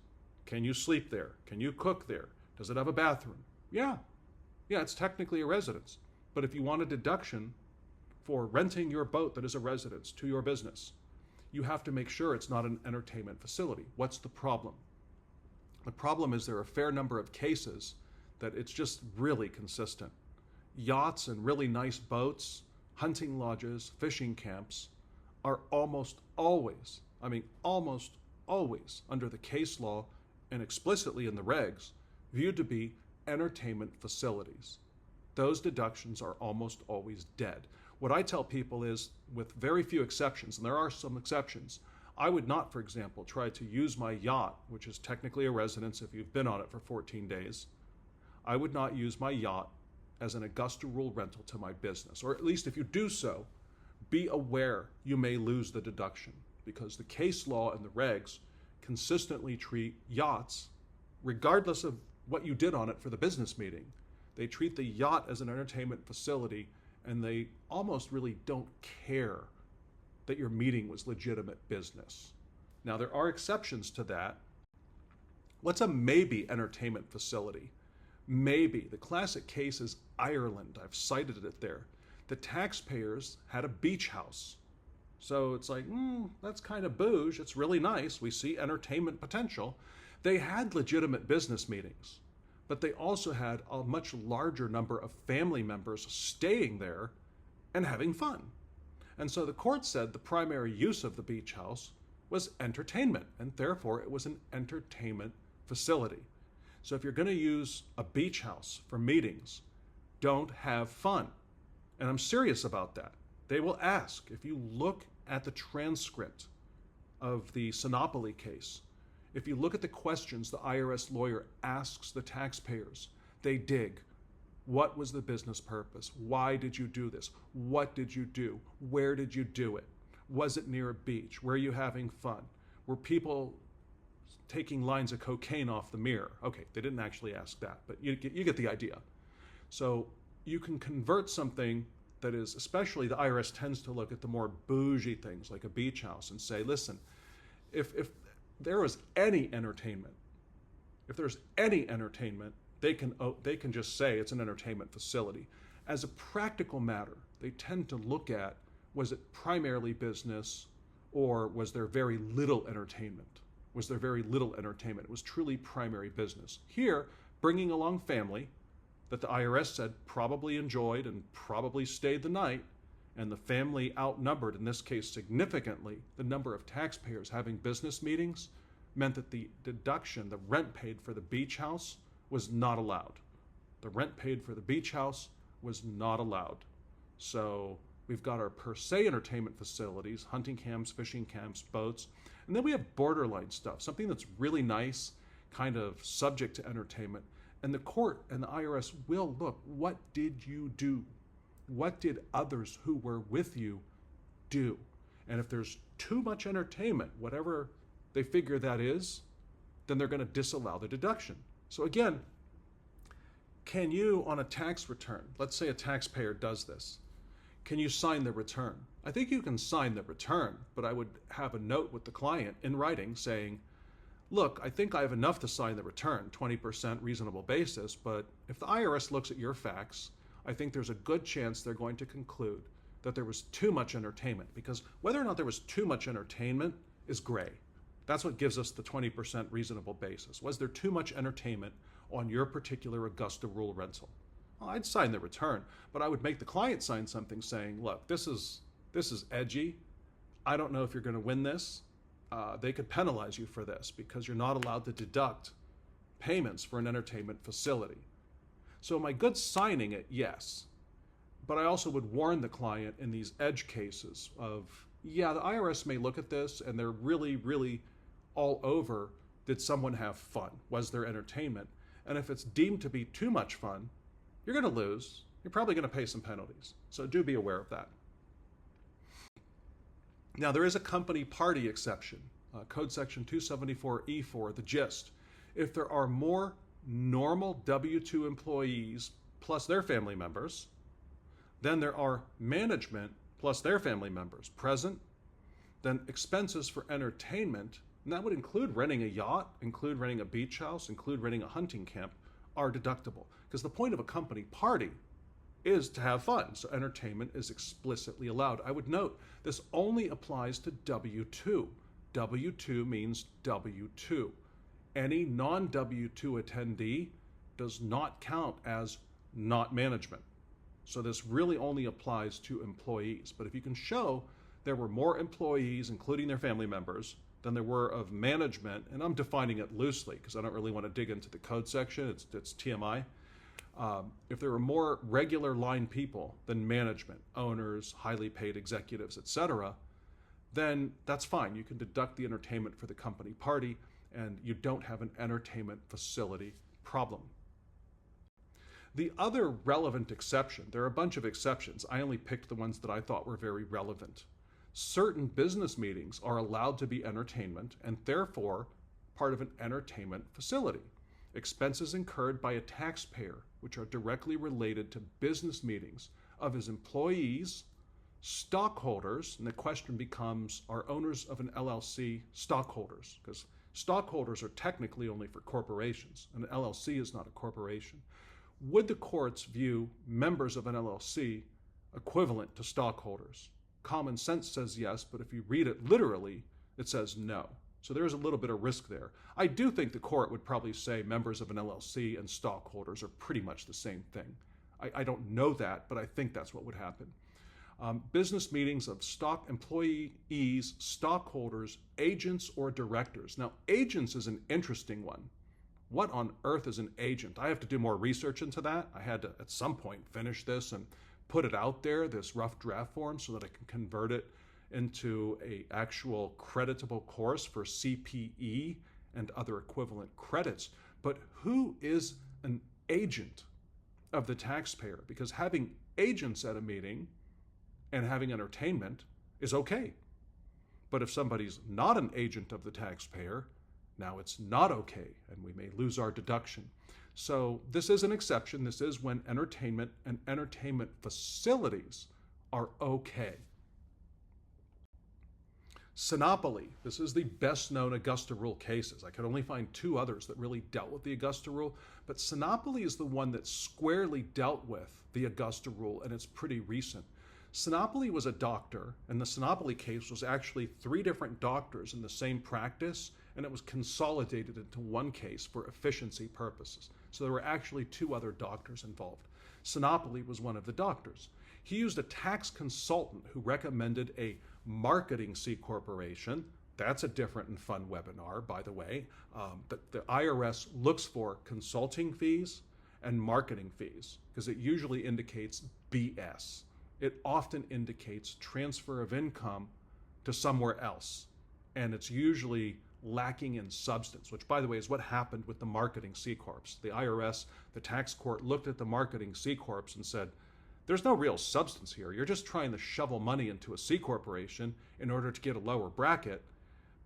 Can you sleep there? Can you cook there? Does it have a bathroom? Yeah, it's technically a residence. But if you want a deduction for renting your boat that is a residence to your business, you have to make sure it's not an entertainment facility. What's the problem? The problem is there are a fair number of cases that it's just really consistent. Yachts and really nice boats, hunting lodges, fishing camps are almost always under the case law and explicitly in the regs, viewed to be entertainment facilities. Those deductions are almost always dead. What I tell people is, with very few exceptions, and there are some exceptions, I would not, for example, try to use my yacht, which is technically a residence if you've been on it for 14 days. I would not use my yacht as an Augusta Rule rental to my business. Or at least if you do so, be aware you may lose the deduction, because the case law and the regs consistently treat yachts, regardless of what you did on it for the business meeting. They treat the yacht as an entertainment facility, and they almost really don't care that your meeting was legitimate business. Now, there are exceptions to that. What's a maybe entertainment facility? Maybe. The classic case is Ireland. I've cited it there. The taxpayers had a beach house. So it's like, that's kind of bouge. It's really nice. We see entertainment potential. They had legitimate business meetings, but they also had a much larger number of family members staying there and having fun. And so the court said the primary use of the beach house was entertainment, and therefore it was an entertainment facility. So if you're going to use a beach house for meetings, don't have fun. And I'm serious about that. They will ask. If you look at the transcript of the Sinopoli case, if you look at the questions the IRS lawyer asks the taxpayers, they dig. What was the business purpose? Why did you do this? What did you do? Where did you do it? Was it near a beach? Were you having fun? Were people taking lines of cocaine off the mirror? Okay, they didn't actually ask that, but you get the idea. So you can convert something that is, especially the IRS tends to look at the more bougie things like a beach house and say, listen, if there was any entertainment, if there's any entertainment, they can just say it's an entertainment facility. As a practical matter, they tend to look at, was it primarily business, or was there very little entertainment? Was there very little entertainment? It was truly primary business. Here, bringing along family that the IRS said probably enjoyed and probably stayed the night, and the family outnumbered, in this case significantly, the number of taxpayers having business meetings, meant that the deduction, the rent paid for the beach house, was not allowed. The rent paid for the beach house was not allowed. So we've got our per se entertainment facilities, hunting camps, fishing camps, boats, and then we have borderline stuff, something that's really nice, kind of subject to entertainment. And the court and the IRS will look, what did you do? What did others who were with you do? And if there's too much entertainment, whatever they figure that is, then they're going to disallow the deduction. So again, can you, on a tax return, let's say a taxpayer does this, can you sign the return? I think you can sign the return, but I would have a note with the client in writing saying, look, I think I have enough to sign the return, 20% reasonable basis, but if the IRS looks at your facts, I think there's a good chance they're going to conclude that there was too much entertainment, because whether or not there was too much entertainment is gray. That's what gives us the 20% reasonable basis. Was there too much entertainment on your particular Augusta Rule rental? Well, I'd sign the return, but I would make the client sign something saying, look, this is edgy. I don't know if you're going to win this. They could penalize you for this because you're not allowed to deduct payments for an entertainment facility. So am I good signing it? Yes. But I also would warn the client in these edge cases of, yeah, the IRS may look at this and they're really, really all over, did someone have fun? Was there entertainment? And if it's deemed to be too much fun, you're going to lose. You're probably going to pay some penalties. So do be aware of that. Now, there is a company party exception, Code Section 274E4, the gist. If there are more normal W-2 employees plus their family members, then there are management plus their family members present, then expenses for entertainment, and that would include renting a yacht, include renting a beach house, include renting a hunting camp, are deductible. Because the point of a company party is to have fun, so entertainment is explicitly allowed. I would note this only applies to W-2. W-2 means W-2. Any non-W-2 attendee does not count as not management. So this really only applies to employees. But if you can show there were more employees, including their family members, than there were of management, and I'm defining it loosely because I don't really want to dig into the code section, it's TMI. If there were more regular line people than management, owners, highly paid executives, etc., then that's fine. You can deduct the entertainment for the company party, and you don't have an entertainment facility problem. The other relevant exception, there are a bunch of exceptions. I only picked the ones that I thought were very relevant. Certain business meetings are allowed to be entertainment and therefore part of an entertainment facility. Expenses incurred by a taxpayer, which are directly related to business meetings of his employees, stockholders, and the question becomes, are owners of an LLC stockholders? Because stockholders are technically only for corporations. An LLC is not a corporation. Would the courts view members of an LLC equivalent to stockholders? Common sense says yes, but if you read it literally, it says no. So there is a little bit of risk there. I do think the court would probably say members of an LLC and stockholders are pretty much the same thing. I don't know that, but I think that's what would happen. Business meetings of stock employees, stockholders, agents, or directors. Now, agents is an interesting one. What on earth is an agent? I have to do more research into that. I had to, at some point, finish this and put it out there, this rough draft form, so that I can convert it into an actual creditable course for CPE and other equivalent credits. But who is an agent of the taxpayer? Because having agents at a meeting and having entertainment is okay. But if somebody's not an agent of the taxpayer, now it's not okay, and we may lose our deduction. So this is an exception. This is when entertainment and entertainment facilities are okay. Sinopoli. This is the best known Augusta Rule cases. I could only find two others that really dealt with the Augusta Rule, but Sinopoli is the one that squarely dealt with the Augusta Rule, and it's pretty recent. Sinopoli was a doctor, and the Sinopoli case was actually 3 different doctors in the same practice, and it was consolidated into one case for efficiency purposes. So there were actually 2 other doctors involved. Sinopoli was one of the doctors. He used a tax consultant who recommended a marketing C corporation. That's a different and fun webinar, by the way. The IRS looks for consulting fees and marketing fees because it usually indicates BS. It often indicates transfer of income to somewhere else, and it's usually lacking in substance, which, by the way, is what happened with the marketing C Corps. The IRS, the tax court, looked at the marketing C Corps and said, there's no real substance here. You're just trying to shovel money into a C corporation in order to get a lower bracket,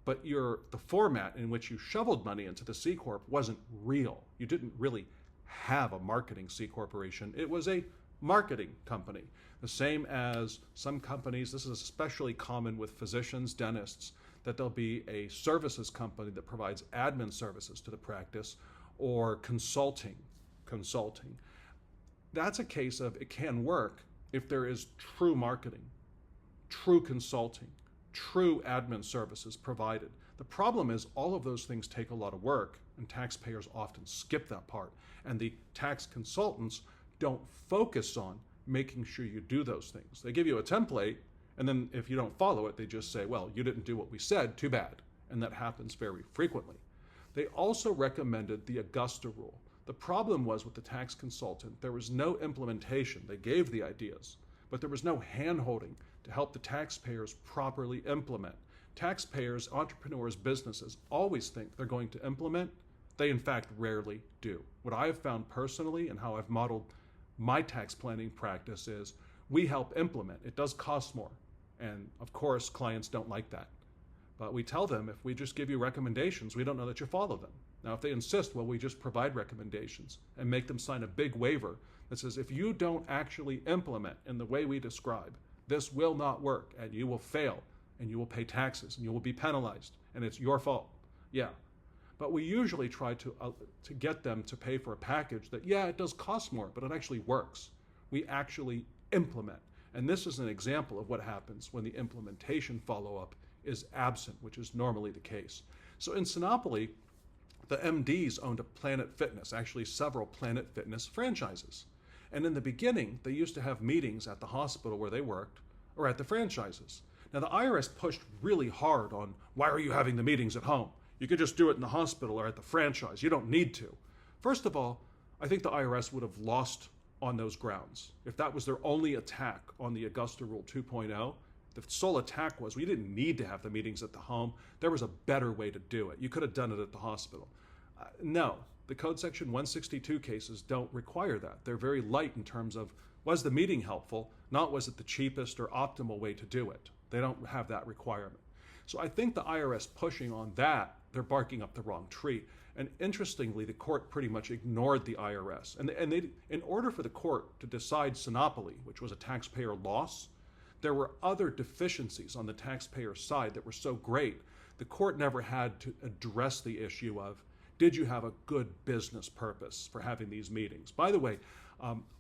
but the format in which you shoveled money into the C Corp wasn't real. You didn't really have a marketing C corporation. It was a marketing company. The same as some companies, this is especially common with physicians, dentists, that there'll be a services company that provides admin services to the practice or consulting. That's a case of it can work if there is true marketing, true consulting, true admin services provided. The problem is all of those things take a lot of work, and taxpayers often skip that part. And the tax consultants don't focus on making sure you do those things. They give you a template, and then if you don't follow it, they just say, well, you didn't do what we said, too bad. And that happens very frequently. They also recommended the Augusta Rule. The problem was with the tax consultant, there was no implementation. They gave the ideas, but there was no hand-holding to help the taxpayers properly implement. Taxpayers, entrepreneurs, businesses always think they're going to implement. They, in fact, rarely do. What I have found personally and how I've modeled my tax planning practice is we help implement. It does cost more. And of course, clients don't like that. But we tell them if we just give you recommendations, we don't know that you follow them. Now, if they insist, well, we just provide recommendations and make them sign a big waiver that says, if you don't actually implement in the way we describe, this will not work and you will fail and you will pay taxes and you will be penalized and it's your fault. Yeah. But we usually try to get them to pay for a package that, yeah, it does cost more, but it actually works. We actually implement. And this is an example of what happens when the implementation follow-up is absent, which is normally the case. So in Sinopoli, the MDs owned a Planet Fitness, actually several Planet Fitness franchises. And in the beginning, they used to have meetings at the hospital where they worked or at the franchises. Now, the IRS pushed really hard on, why are you having the meetings at home? You could just do it in the hospital or at the franchise. You don't need to. First of all, I think the IRS would have lost on those grounds. If that was their only attack on the Augusta Rule 2.0, the sole attack was we didn't need to have the meetings at the home. There was a better way to do it. You could have done it at the hospital. No, the Code Section 162 cases don't require that. They're very light in terms of, was the meeting helpful, not was it the cheapest or optimal way to do it. They don't have that requirement. So I think the IRS pushing on that, they're barking up the wrong tree. And interestingly, the court pretty much ignored the IRS. And they, in order for the court to decide Sinopoli, which was a taxpayer loss, there were other deficiencies on the taxpayer side that were so great, the court never had to address the issue of, did you have a good business purpose for having these meetings? By the way,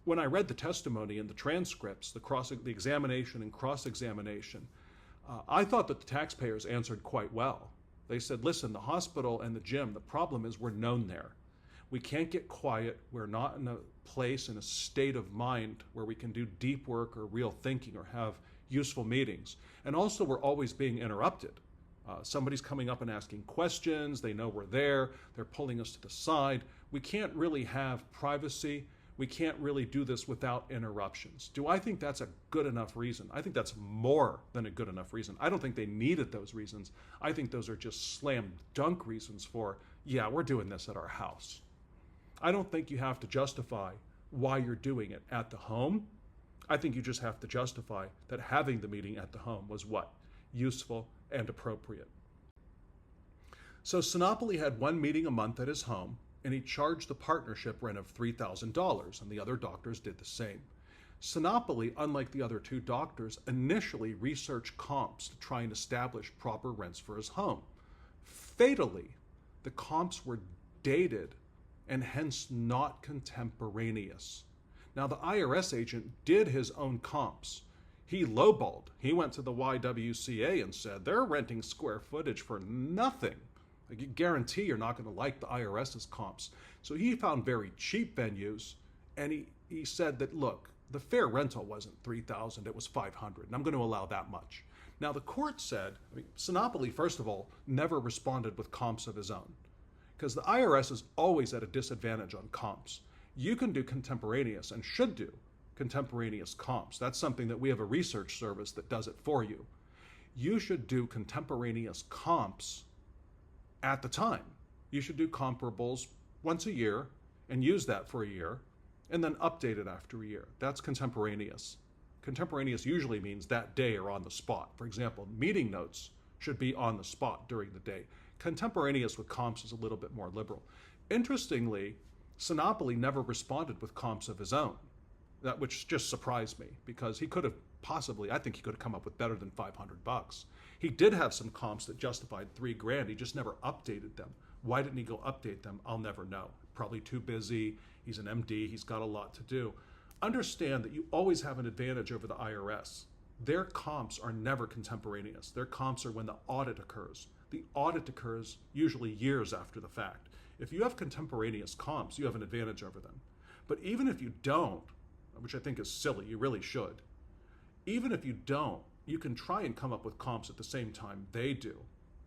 when I read the testimony and the transcripts, the examination and cross-examination, I thought that the taxpayers answered quite well. They said, listen, the hospital and the gym, the problem is we're known there. We can't get quiet. We're not in a place, in a state of mind where we can do deep work or real thinking or have useful meetings. And also, we're always being interrupted. Somebody's coming up and asking questions. They know we're there. They're pulling us to the side. We can't really have privacy. We can't really do this without interruptions. Do I think that's a good enough reason? I think that's more than a good enough reason. I don't think they needed those reasons. I think those are just slam dunk reasons for, yeah, we're doing this at our house. I don't think you have to justify why you're doing it at the home. I think you just have to justify that having the meeting at the home was what? Useful and appropriate. So Sinopoli had one meeting a month at his home, and he charged the partnership rent of $3,000, and the other doctors did the same. Sinopoli, unlike the other two doctors, initially researched comps to try and establish proper rents for his home. Fatally, the comps were dated and hence not contemporaneous. Now, the IRS agent did his own comps. He lowballed. He went to the YWCA and said, they're renting square footage for nothing. I guarantee you're not going to like the IRS's comps. So he found very cheap venues, and he said that, look, the fair rental wasn't $3,000, it was $500, and I'm going to allow that much. Now, the court said, Sinopoli, first of all, never responded with comps of his own, because the IRS is always at a disadvantage on comps. You can do contemporaneous and should do contemporaneous comps. That's something that we have a research service that does it for you. You should do contemporaneous comps at the time. You should do comparables once a year and use that for a year and then update it after a year. That's contemporaneous. Contemporaneous usually means that day or on the spot. For example, meeting notes should be on the spot during the day. Contemporaneous with comps is a little bit more liberal. Interestingly, Sinopoli never responded with comps of his own, which just surprised me because he could have possibly, I think he could have come up with better than $500. He did have some comps that justified $3,000. He just never updated them. Why didn't he go update them? I'll never know. Probably too busy. He's an MD. He's got a lot to do. Understand that you always have an advantage over the IRS. Their comps are never contemporaneous. Their comps are when the audit occurs. The audit occurs usually years after the fact. If you have contemporaneous comps, you have an advantage over them. But even if you don't, which I think is silly, you really should. Even if you don't, you can try and come up with comps at the same time they do.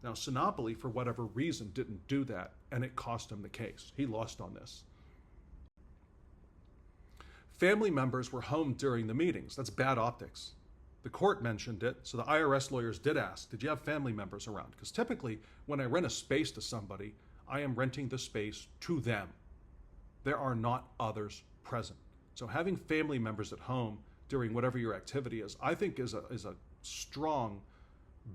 Now, Sinopoli, for whatever reason, didn't do that, and it cost him the case. He lost on this. Family members were home during the meetings. That's bad optics. The court mentioned it, so the IRS lawyers did ask, did you have family members around? Because typically, when I rent a space to somebody, I am renting the space to them. There are not others present. So having family members at home during whatever your activity is, I think is a strong,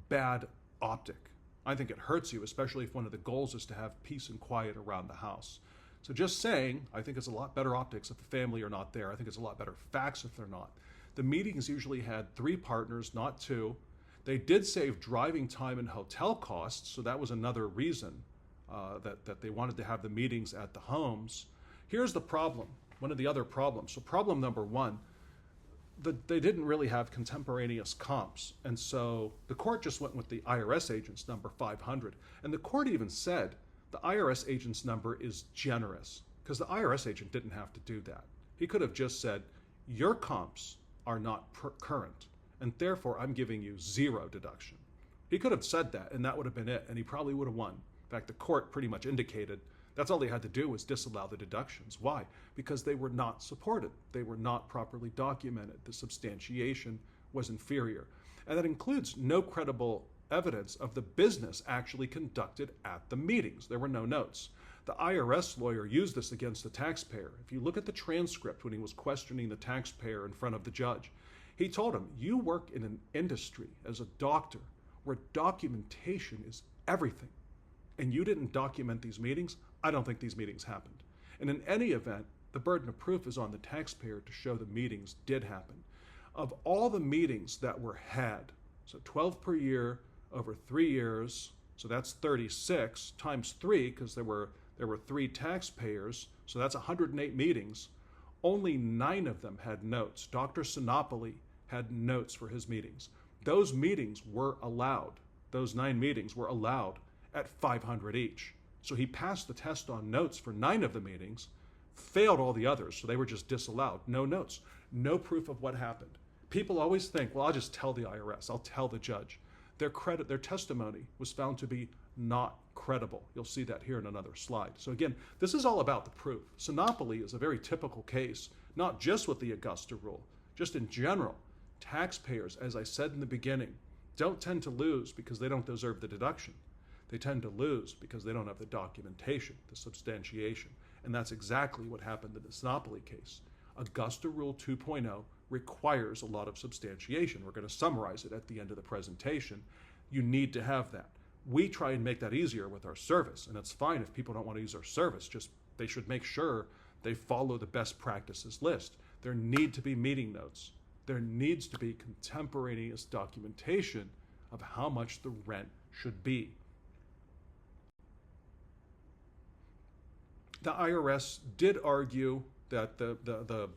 bad optic. I think it hurts you, especially if one of the goals is to have peace and quiet around the house. So just saying, I think it's a lot better optics if the family are not there. I think it's a lot better facts if they're not. The meetings usually had 3 partners, not 2. They did save driving time and hotel costs, so that was another reason that they wanted to have the meetings at the homes. Here's the problem, one of the other problems. So problem number 1, they didn't really have contemporaneous comps, and so the court just went with the IRS agent's number 500. And the court even said the IRS agent's number is generous, because the IRS agent didn't have to do that. He could have just said, your comps are not current, and therefore I'm giving you 0 deduction. He could have said that, and that would have been it, and he probably would have won. In fact, the court pretty much indicated that's all they had to do was disallow the deductions. Why? Because they were not supported. They were not properly documented. The substantiation was inferior. And that includes no credible evidence of the business actually conducted at the meetings. There were no notes. The IRS lawyer used this against the taxpayer. If you look at the transcript when he was questioning the taxpayer in front of the judge, he told him, you work in an industry as a doctor where documentation is everything, and you didn't document these meetings. I don't think these meetings happened. And in any event, the burden of proof is on the taxpayer to show the meetings did happen. Of all the meetings that were had, so 12 per year over 3 years, so that's 36 times 3, because there were 3 taxpayers, so that's 108 meetings. Only 9 of them had notes. Dr. Sinopoli had notes for his meetings. Those meetings were allowed. Those 9 meetings were allowed at 500 each. So he passed the test on notes for 9 of the meetings, failed all the others, so they were just disallowed. No notes, no proof of what happened. People always think, well, I'll just tell the IRS, I'll tell the judge. Their testimony was found to be not credible. You'll see that here in another slide. So again, this is all about the proof. Sinopoli is a very typical case, not just with the Augusta Rule, just in general. Taxpayers, as I said in the beginning, don't tend to lose because they don't deserve the deduction. They tend to lose because they don't have the documentation, the substantiation. And that's exactly what happened in the Sinopoli case. Augusta Rule 2.0 requires a lot of substantiation. We're going to summarize it at the end of the presentation. You need to have that. We try and make that easier with our service, and it's fine if people don't want to use our service, just they should make sure they follow the best practices list. There need to be meeting notes. There needs to be contemporaneous documentation of how much the rent should be. The IRS did argue that the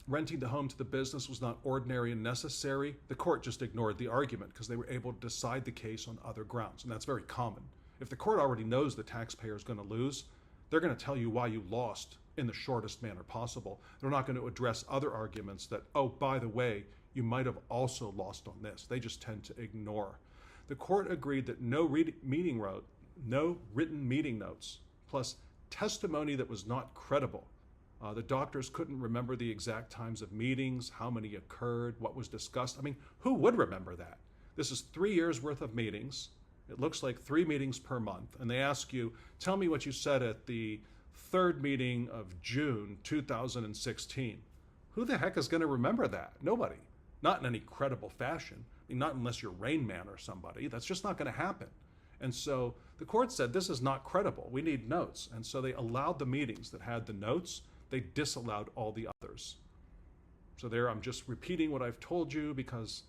renting the home to the business was not ordinary and necessary. The court just ignored the argument because they were able to decide the case on other grounds, and that's very common. If the court already knows the taxpayer is going to lose, they're going to tell you why you lost in the shortest manner possible. They're not going to address other arguments that, oh, by the way, you might have also lost on this. They just tend to ignore. The court agreed that no written meeting notes, plus testimony that was not credible. The doctors couldn't remember the exact times of meetings, how many occurred, what was discussed. I mean, who would remember that? This is 3 years worth of meetings. It looks like 3 meetings per month. And they ask you, tell me what you said at the 3rd meeting of June 2016. Who the heck is going to remember that? Nobody. Not in any credible fashion. I mean, not unless you're Rain Man or somebody. That's just not going to happen. And so the court said, this is not credible. We need notes. And so they allowed the meetings that had the notes. They disallowed all the others. So there, I'm just repeating what I've told you because,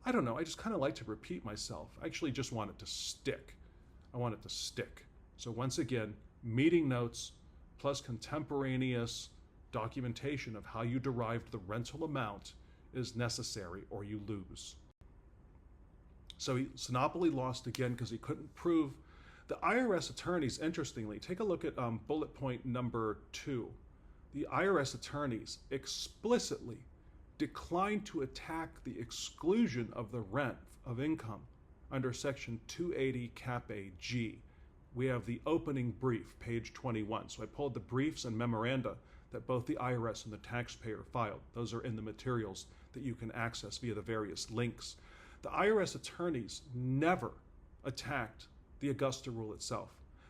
I don't know, I just kind of like to repeat myself. I actually just want it to stick. I want it to stick. So once again, meeting notes plus contemporaneous documentation of how you derived the rental amount is necessary or you lose. So Sinopoli lost again because he couldn't prove. The IRS attorneys, interestingly, take a look at bullet point number 2. The IRS attorneys explicitly declined to attack the exclusion of the rent of income under Section 280 Cap A G. We have the opening brief, page 21. So I pulled the briefs and memoranda that both the IRS and the taxpayer filed. Those are in the materials that you can access via the various links. The IRS attorneys never attacked the Augusta Rule itself.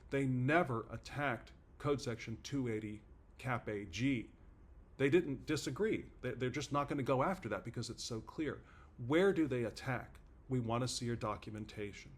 They never attacked Code Section 280 Cap A G. They didn't disagree. They're just not going to go after that because it's so clear. Where do they attack? We want to see your documentation.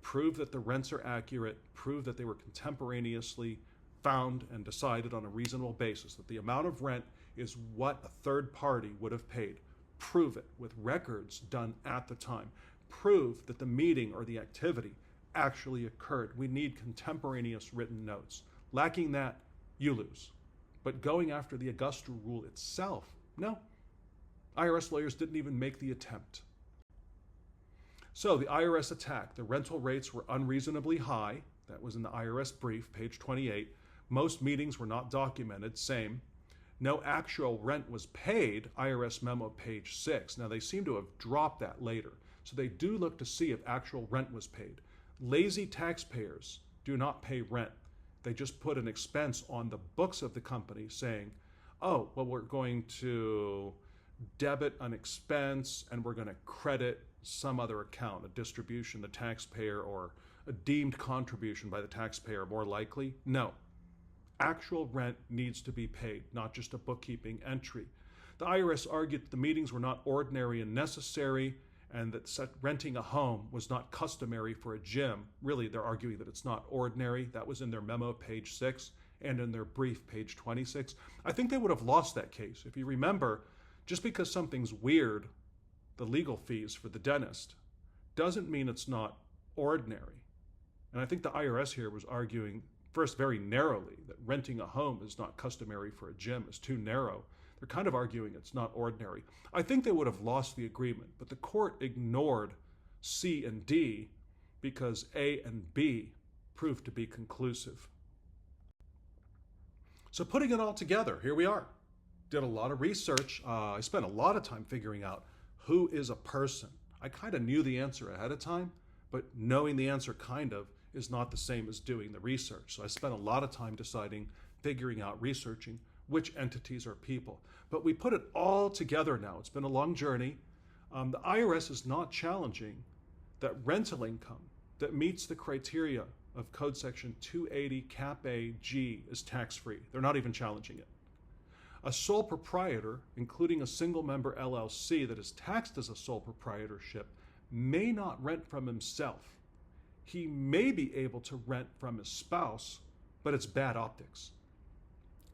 prove that the rents are accurate, prove that they were contemporaneously found and decided on a reasonable basis, that the amount of rent is what a third party would have paid. Prove it with records done at the time. Prove that the meeting or the activity actually occurred. We need contemporaneous written notes. Lacking that, you lose. But going after the Augusta Rule itself, no. IRS lawyers didn't even make the attempt. So the IRS attacked. The rental rates were unreasonably high. That was in the IRS brief, page 28. Most meetings were not documented, same. No actual rent was paid, IRS memo, page 6. Now they seem to have dropped that later. So they do look to see if actual rent was paid. Lazy taxpayers do not pay rent. They just put an expense on the books of the company saying, oh, well, we're going to debit an expense and we're going to credit some other account, a distribution, the taxpayer, or a deemed contribution by the taxpayer, more likely. No. Actual rent needs to be paid, not just a bookkeeping entry. The IRS argued that the meetings were not ordinary and necessary, and that renting a home was not customary for a gym. Really, they're arguing that it's not ordinary. That was in their memo, page 6, and in their brief, page 26. I think they would have lost that case. If you remember, just because something's weird, the legal fees for the dentist, doesn't mean it's not ordinary. And I think the IRS here was arguing, first, very narrowly, that renting a home is not customary for a gym, is too narrow. They're kind of arguing it's not ordinary. I think they would have lost the agreement, but the court ignored C and D because A and B proved to be conclusive. So putting it all together, here we are. Did a lot of research. I spent a lot of time figuring out who is a person. I kind of knew the answer ahead of time, but knowing the answer kind of is not the same as doing the research. So I spent a lot of time deciding, figuring out, researching which entities are people. But we put it all together now. It's been a long journey. The IRS is not challenging that rental income that meets the criteria of Code Section 280 Cap A G is tax-free. They're not even challenging it. A sole proprietor, including a single member LLC that is taxed as a sole proprietorship, may not rent from himself. He may be able to rent from his spouse, but it's bad optics.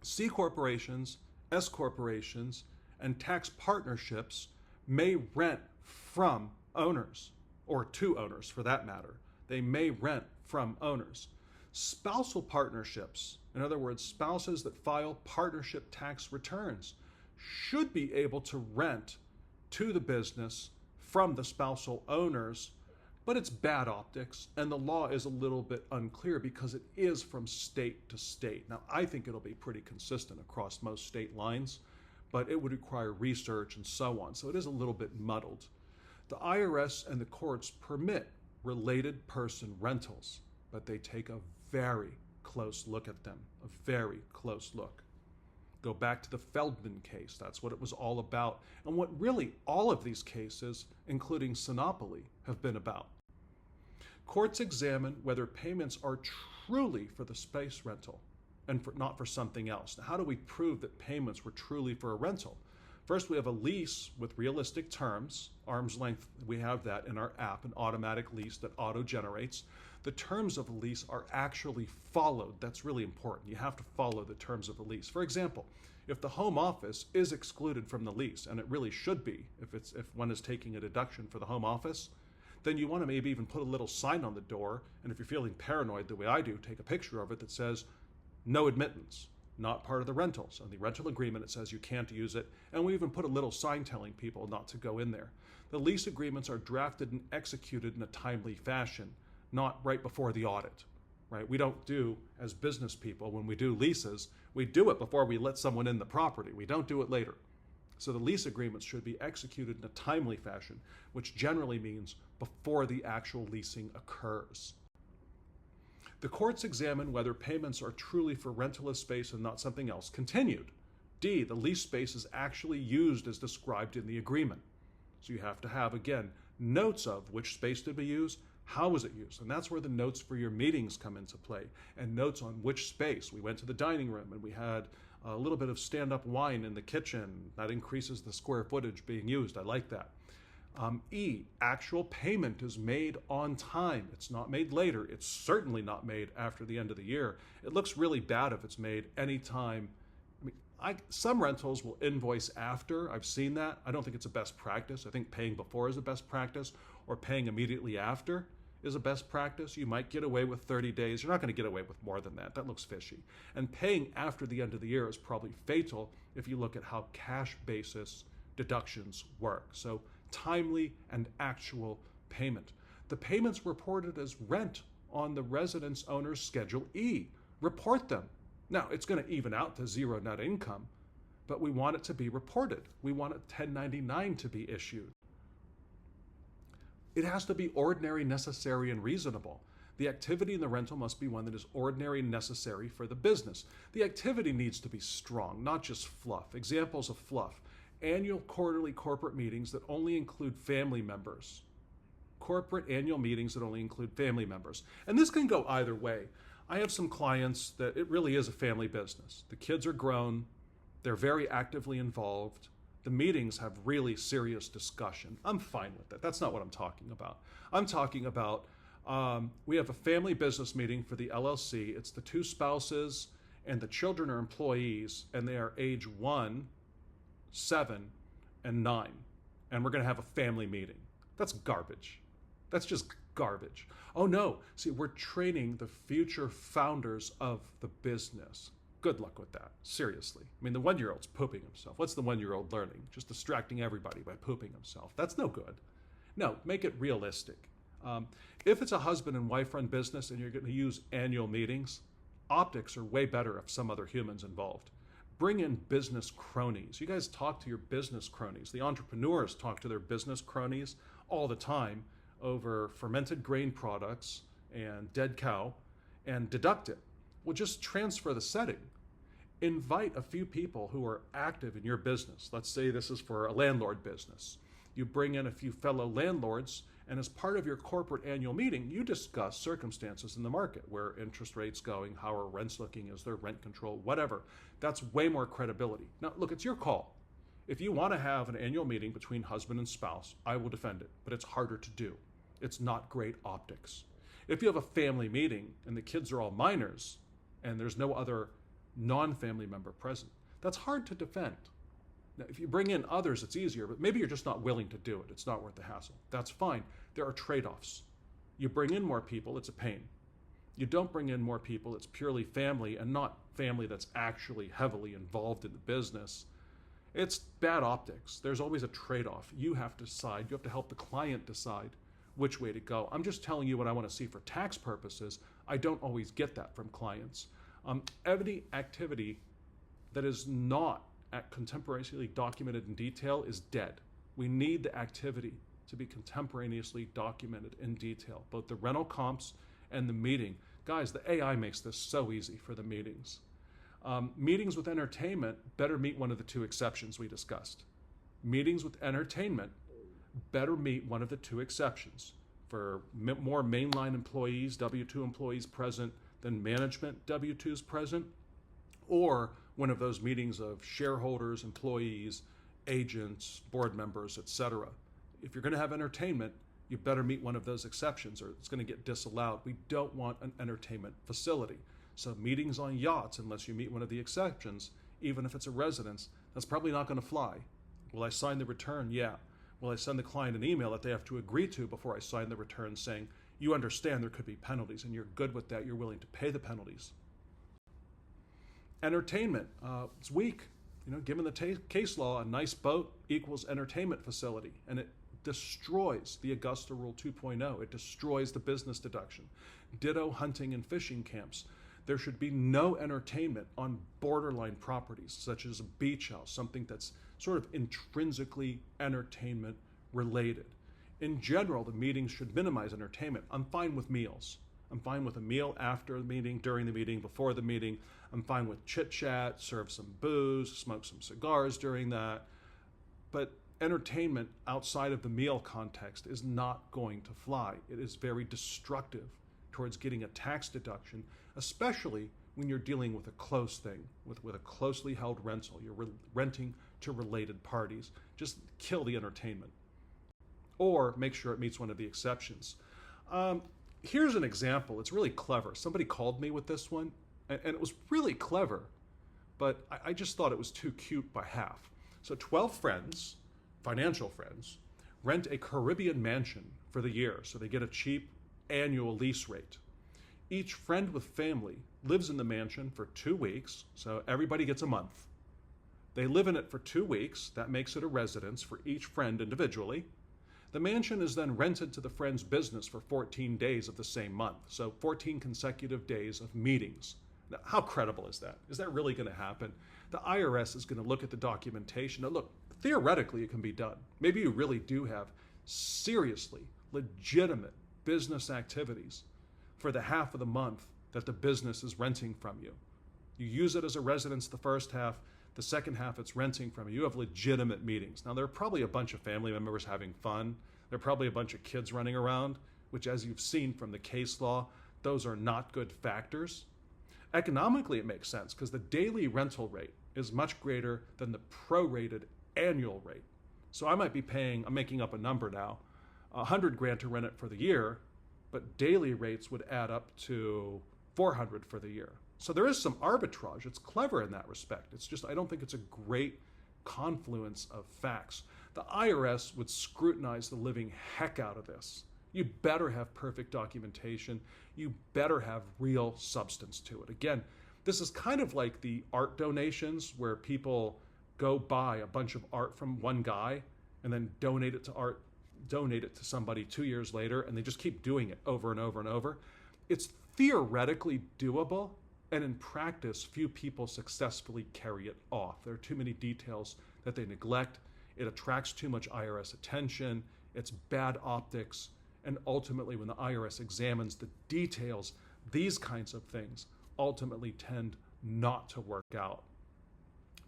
C corporations, S corporations, and tax partnerships may rent from owners, or to owners for that matter. They may rent from owners. Spousal partnerships, in other words, spouses that file partnership tax returns, should be able to rent to the business from the spousal owners, but it's bad optics, and the law is a little bit unclear because it is from state to state. Now, I think it'll be pretty consistent across most state lines, but it would require research and so on, so it is a little bit muddled. The IRS and the courts permit related person rentals, but they take a very close look at them, a very close look. Go back to the Feldman case. That's what it was all about, and what really all of these cases, including Sinopoli, have been about. Courts examine whether payments are truly for the space rental and not for something else. Now, how do we prove that payments were truly for a rental? First, we have a lease with realistic terms, arm's length. We have that in our app, an automatic lease that auto-generates. The terms of the lease are actually followed. That's really important. You have to follow the terms of the lease. For example, if the home office is excluded from the lease, and it really should be if one is taking a deduction for the home office, then you want to maybe even put a little sign on the door, and if you're feeling paranoid the way I do, take a picture of it that says, no admittance, not part of the rentals. On the rental agreement, it says you can't use it, and we even put a little sign telling people not to go in there. The lease agreements are drafted and executed in a timely fashion, not right before the audit, right? We don't do, as business people, when we do leases, we do it before we let someone in the property. We don't do it later. So the lease agreements should be executed in a timely fashion, which generally means before the actual leasing occurs. The courts examine whether payments are truly for rental of space and not something else. Continued. D, the lease space is actually used as described in the agreement. So you have to have, again, notes of which space did we use, how was it used, and that's where the notes for your meetings come into play, and notes on which space. We went to the dining room and we had a little bit of stand-up wine in the kitchen. That increases the square footage being used. I like that. E, actual payment is made on time. It's not made later. It's certainly not made after the end of the year. It looks really bad if it's made anytime. Some rentals will invoice after. I've seen that. I don't think it's a best practice. I think paying before is a best practice, or paying immediately after is a best practice. You might get away with 30 days. You're not going to get away with more than that. That looks fishy. And paying after the end of the year is probably fatal if you look at how cash basis deductions work. So timely and actual payment. The payments reported as rent on the residence owner's Schedule E. Report them. Now, it's going to even out to zero net income, but we want it to be reported. We want a 1099 to be issued. It has to be ordinary, necessary, and reasonable. The activity in the rental must be one that is ordinary and necessary for the business. The activity needs to be strong, not just fluff. Examples of fluff: annual, quarterly corporate meetings that only include family members. Corporate annual meetings that only include family members. And this can go either way. I have some clients that it really is a family business. The kids are grown, they're very actively involved. The meetings have really serious discussion. I'm fine with that. That's not what I'm talking about. I'm talking about we have a family business meeting for the LLC. It's the two spouses and the children are employees, and they are age 1, 7, and 9. And we're going to have a family meeting. That's garbage. That's just garbage. Oh no, see, we're training the future founders of the business. Good luck with that, seriously. I mean, the 1-year-old's pooping himself. What's the 1-year-old learning? Just distracting everybody by pooping himself. That's no good. No, make it realistic. If it's a husband and wife run business and you're going to use annual meetings, optics are way better if some other humans involved. Bring in business cronies. You guys talk to your business cronies. The entrepreneurs talk to their business cronies all the time over fermented grain products and dead cow and deduct it. Well, just transfer the setting. Invite a few people who are active in your business. Let's say this is for a landlord business. You bring in a few fellow landlords, and as part of your corporate annual meeting, you discuss circumstances in the market, where interest rates going, how are rents looking, is there rent control, whatever. That's way more credibility. Now, look, it's your call. If you want to have an annual meeting between husband and spouse, I will defend it, but it's harder to do. It's not great optics. If you have a family meeting and the kids are all minors and there's no other non-family member present, that's hard to defend. Now, if you bring in others, it's easier, but maybe you're just not willing to do it. It's not worth the hassle. That's fine. There are trade-offs. You bring in more people, it's a pain. You don't bring in more people, it's purely family, and not family that's actually heavily involved in the business. It's bad optics. There's always a trade-off. You have to decide. You have to help the client decide which way to go. I'm just telling you what I want to see for tax purposes. I don't always get that from clients. Any activity that is not contemporaneously documented in detail is dead. We need the activity to be contemporaneously documented in detail, both the rental comps and the meeting. Guys, the AI makes this so easy for the meetings. Meetings with entertainment better meet one of the two exceptions we discussed. Meetings with entertainment better meet one of the two exceptions. For more mainline employees, W-2 employees present, than management W-2s present, or one of those meetings of shareholders, employees, agents, board members, etc. If you're going to have entertainment, you better meet one of those exceptions or it's going to get disallowed. We don't want an entertainment facility. So meetings on yachts, unless you meet one of the exceptions, even if it's a residence, that's probably not going to fly. Will I sign the return? Yeah. Will I send the client an email that they have to agree to before I sign the return saying, you understand there could be penalties and you're good with that, you're willing to pay the penalties. Entertainment, it's weak. Given the case law, a nice boat equals entertainment facility, and it destroys the Augusta Rule 2.0. It destroys the business deduction. Ditto hunting and fishing camps. There should be no entertainment on borderline properties, such as a beach house, something that's sort of intrinsically entertainment related. In general, the meetings should minimize entertainment. I'm fine with meals. I'm fine with a meal after the meeting, during the meeting, before the meeting. I'm fine with chit chat, serve some booze, smoke some cigars during that. But entertainment outside of the meal context is not going to fly. It is very destructive towards getting a tax deduction, especially when you're dealing with a close thing, with a closely held rental. You're renting to related parties. Just kill the entertainment. or make sure it meets one of the exceptions. Here's an example. It's really clever. Somebody called me with this one, and it was really clever, but I just thought it was too cute by half. So 12 friends, financial friends, rent a Caribbean mansion for the year, so they get a cheap annual lease rate. Each friend with family lives in the mansion for 2 weeks, so everybody gets a month. They live in it for 2 weeks. That makes it a residence for each friend individually. The mansion is then rented to the friend's business for 14 days of the same month, so 14 consecutive days of meetings. Now, how credible is that? Is that really going to happen? The IRS is going to look at the documentation. Now, look, theoretically, it can be done. Maybe you really do have seriously legitimate business activities for the half of the month that the business is renting from you. You use it as a residence the first half, the second half it's renting from you. You have legitimate meetings. Now, there are probably a bunch of family members having fun. There are probably a bunch of kids running around, which, as you've seen from the case law, those are not good factors. Economically, it makes sense because the daily rental rate is much greater than the prorated annual rate. So I might be paying, I'm making up a number now, $100,000 to rent it for the year, but daily rates would add up to $400 for the year. So there is some arbitrage. It's clever in that respect. It's just, I don't think it's a great confluence of facts. The IRS would scrutinize the living heck out of this. You better have perfect documentation. You better have real substance to it. Again, this is kind of like the art donations where people go buy a bunch of art from one guy and then donate it to somebody 2 years later, and they just keep doing it over and over and over. It's theoretically doable, and in practice, few people successfully carry it off. There are too many details that they neglect. It attracts too much IRS attention. It's bad optics. And ultimately, when the IRS examines the details, these kinds of things ultimately tend not to work out.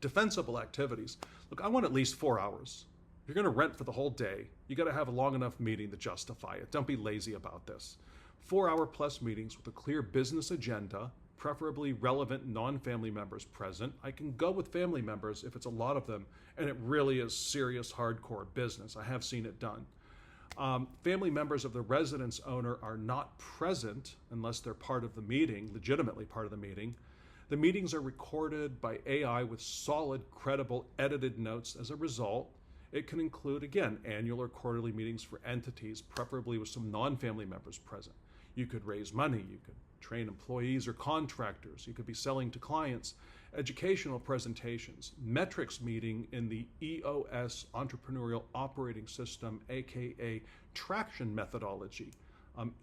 Defensible activities. Look, I want at least 4 hours. If you're going to rent for the whole day, you got to have a long enough meeting to justify it. Don't be lazy about this. 4-hour plus meetings with a clear business agenda, preferably relevant non-family members present. I can go with family members if it's a lot of them, and it really is serious, hardcore business. I have seen it done. Family members of the residence owner are not present unless they're part of the meeting, legitimately part of the meeting. The meetings are recorded by AI with solid, credible, edited notes as a result. It can include, again, annual or quarterly meetings for entities, preferably with some non-family members present. You could raise money, you could train employees or contractors, you could be selling to clients, educational presentations, metrics meeting in the EOS Entrepreneurial Operating System, aka traction methodology.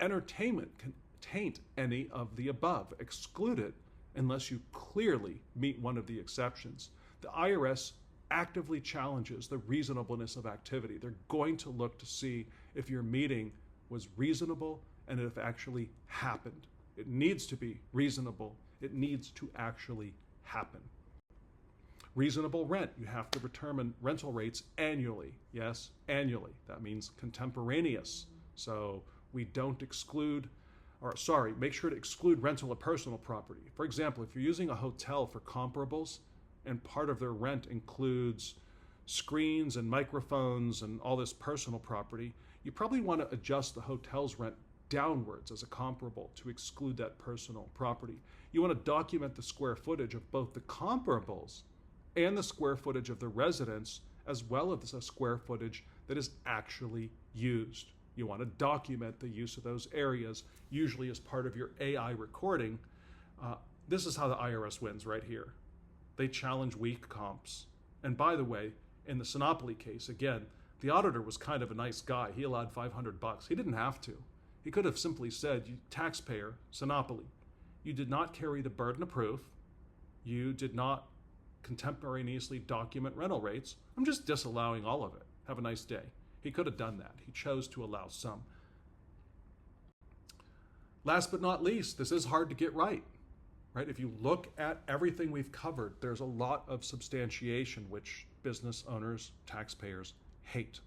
Entertainment can taint any of the above, exclude it unless you clearly meet one of the exceptions. The IRS actively challenges the reasonableness of activity. They're going to look to see if your meeting was reasonable and if it actually happened. It needs to be reasonable. It needs to actually happen. Reasonable rent. You have to determine rental rates annually. Yes, annually. That means contemporaneous. So we don't exclude, make sure to exclude rental of personal property. For example, if you're using a hotel for comparables and part of their rent includes screens and microphones and all this personal property, you probably want to adjust the hotel's rent downwards as a comparable to exclude that personal property. You want to document the square footage of both the comparables and the square footage of the residence, as well as the square footage that is actually used. You want to document the use of those areas, usually as part of your AI recording. This is how the IRS wins right here. They challenge weak comps. And by the way, in the Sinopoli case, again, the auditor was kind of a nice guy. He allowed $500. He didn't have to. He could have simply said, you taxpayer, Sinopoli, you did not carry the burden of proof. You did not contemporaneously document rental rates. I'm just disallowing all of it. Have a nice day. He could have done that. He chose to allow some. Last but not least, this is hard to get right? If you look at everything we've covered, there's a lot of substantiation which business owners, taxpayers hate.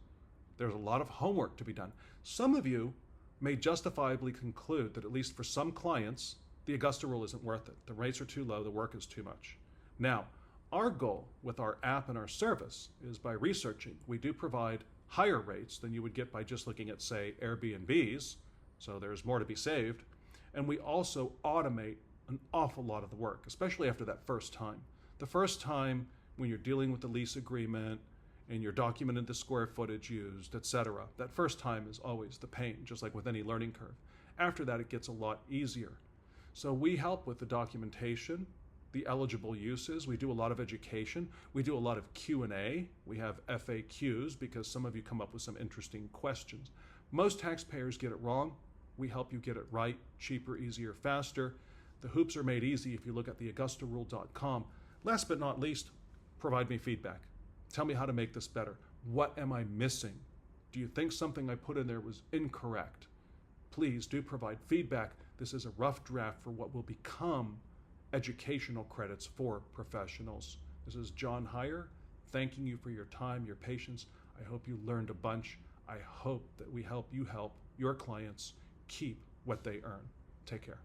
There's a lot of homework to be done. Some of you may justifiably conclude that at least for some clients, the Augusta Rule isn't worth it. The rates are too low, the work is too much. Now, our goal with our app and our service is by researching, we do provide higher rates than you would get by just looking at, say, Airbnbs, so there's more to be saved. And we also automate an awful lot of the work, especially after that first time. The first time when you're dealing with the lease agreement and you're documenting the square footage used, etc. That first time is always the pain, just like with any learning curve. After that, it gets a lot easier. So we help with the documentation, the eligible uses. We do a lot of education. We do a lot of Q&A. We have FAQs because some of you come up with some interesting questions. Most taxpayers get it wrong. We help you get it right, cheaper, easier, faster. The hoops are made easy if you look at the AugustaRule.com. Last but not least, provide me feedback. Tell me how to make this better. What am I missing? Do you think something I put in there was incorrect? Please do provide feedback. This is a rough draft for what will become educational credits for professionals. This is John Hyre, thanking you for your time, your patience. I hope you learned a bunch. I hope that we help you help your clients keep what they earn. Take care.